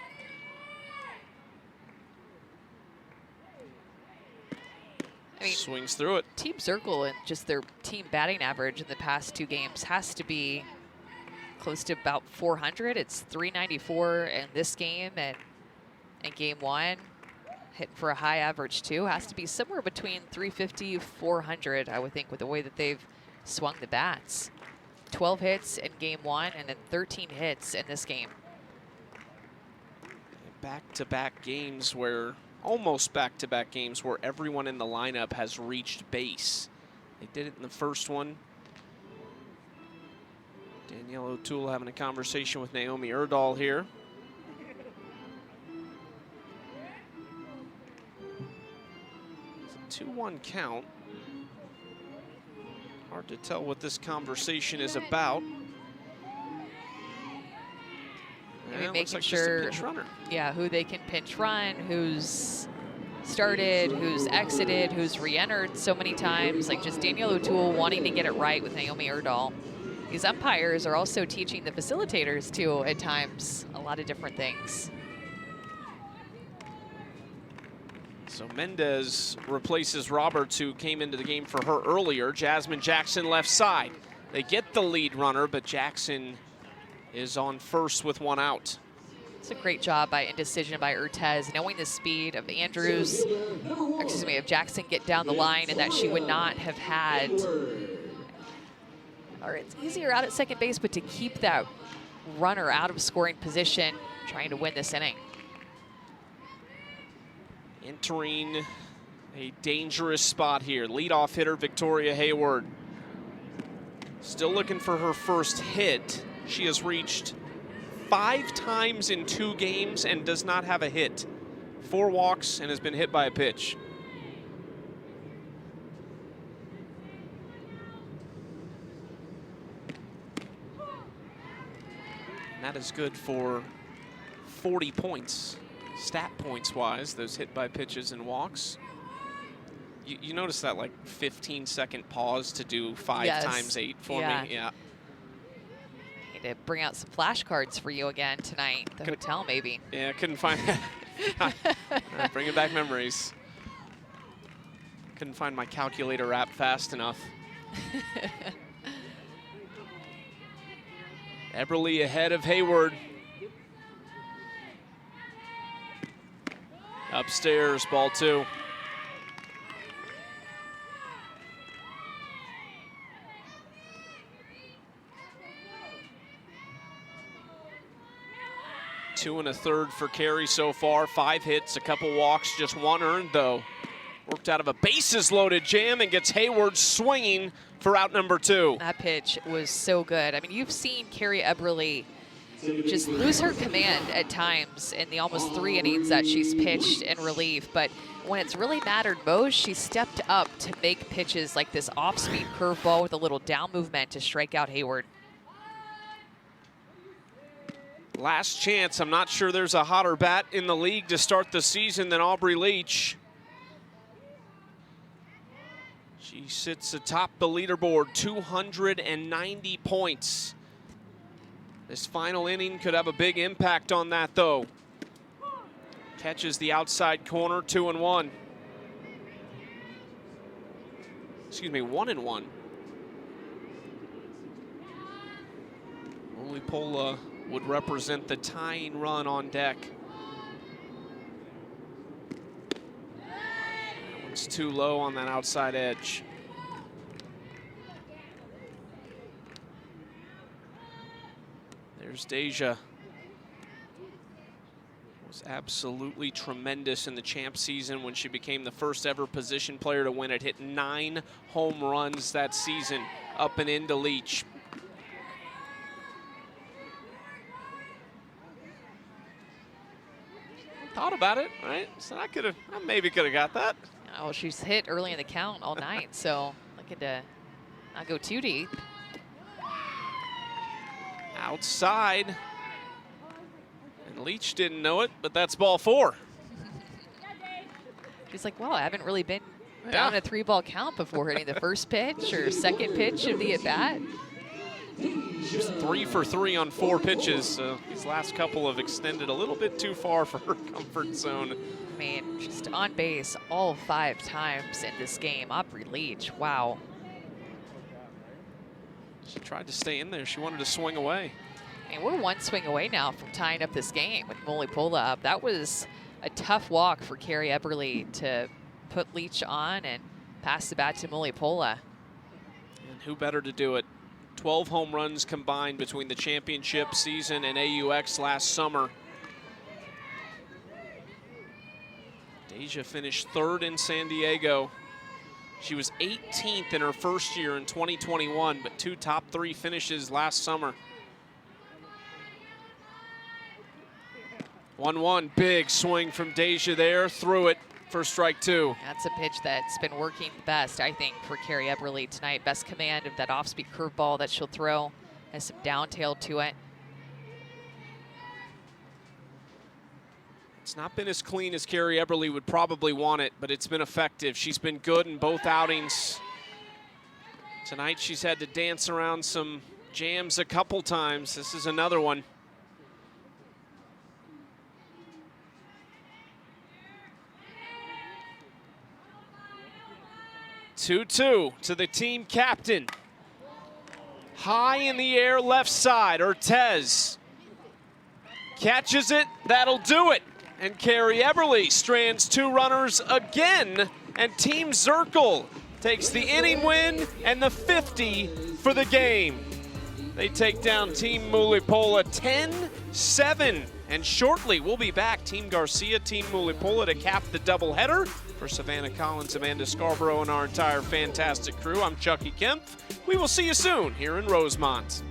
I mean, swings through it. Team Zirkle and just their team batting average in the past 2 games has to be close to about 400. It's 394 in this game, and in game 1, hitting for a high average too. Has to be somewhere between 350, 400, I would think, with the way that they've swung the bats. 12 hits in game 1 and then 13 hits in this game. Back-to-back games where, almost back-to-back games where everyone in the lineup has reached base. They did it in the first one. Danielle O'Toole having a conversation with Naomi Erdahl here. It's a 2-1 count. Hard to tell what this conversation is about. Yeah, making like sure, just a pinch runner. yeah, who they can pinch run, who's started, who's exited, who's re-entered so many times. Like just Danielle O'Toole wanting to get it right with Naomi Erdahl. These umpires are also teaching the facilitators too at times a lot of different things. So Mendez replaces Roberts, who came into the game for her earlier. Jasmine Jackson left side. They get the lead runner, but Jackson is on first with one out. It's a great job by indecision by Urtez, knowing the speed of Andrews, excuse me, of Jackson get down the line, and that she would not have had, or it's easier out at second base, but to keep that runner out of scoring position, trying to win this inning. Entering a dangerous spot here. Leadoff hitter Victoria Hayward. Still looking for her first hit. She has reached 5 times in 2 games and does not have a hit. 4 walks and has been hit by a pitch. And that is good for 40 points. Stat points wise, those hit by pitches and walks. You notice that like 15-second pause to do 5 times 8 for me? Yeah. Need to bring out some flashcards for you again tonight. The hotel, maybe. Yeah, couldn't find that. Bringing back memories. Couldn't find my calculator app fast enough. Eberly ahead of Hayward. Upstairs, ball 2. Two and a third for Carey so far. 5 hits, a couple walks, just 1 earned though. Worked out of a bases loaded jam and gets Hayward swinging for out number 2. That pitch was so good. I mean, you've seen Carey Eberly just lose her command at times in the almost 3 innings that she's pitched in relief. But when it's really mattered most, she stepped up to make pitches like this off-speed curveball with a little down movement to strike out Hayward. Last chance. I'm not sure there's a hotter bat in the league to start the season than Aubrey Leach. She sits atop the leaderboard, 290 points. This final inning could have a big impact on that, though. Catches the outside corner, 2-1. Excuse me, 1-1. Mulipola would represent the tying run on deck. That one's too low on that outside edge. There's Deja. Was absolutely tremendous in the champ season when she became the first ever position player to win it. Hit 9 home runs that season, up and into Leach. Thought about it, right? So I maybe could have got that. Oh, she's hit early in the count all night, so looking to not go too deep. Outside. And Leach didn't know it, but that's ball 4. She's like, well, I haven't really been down a 3-ball count before hitting the first pitch or second pitch of the at-bat. She was 3 for 3 on 4 pitches. These last couple have extended a little bit too far for her comfort zone. I mean, just on base all 5 times in this game. Aubrey Leach, wow. She tried to stay in there. She wanted to swing away. I mean, we're 1 swing away now from tying up this game with Mulipola up. That was a tough walk for Carey Eberly to put Leach on and pass the bat to Mulipola. And who better to do it? 12 home runs combined between the championship season and AUX last summer. Deja finished 3rd in San Diego. She was 18th in her first year in 2021, but 2 top 3 finishes last summer. 1-1, big swing from Deja there, threw it for strike 2. That's a pitch that's been working best, I think, for Carey Eberly tonight. Best command of that off-speed curveball that she'll throw. Has some down tail to it. It's not been as clean as Carrie Eberly would probably want it, but it's been effective. She's been good in both outings. Tonight she's had to dance around some jams a couple times. This is another one. Two-two to the team captain. High in the air, left side, Ortez. Catches it, that'll do it. And Carrie Eberly strands 2 runners again, and Team Zirkle takes the inning win and the 50 for the game. They take down Team Mulipola 10-7. And shortly we'll be back, Team Garcia, Team Mulipola, to cap the doubleheader. For Savannah Collins, Amanda Scarborough, and our entire fantastic crew, I'm Chucky Kemp. We will see you soon here in Rosemont.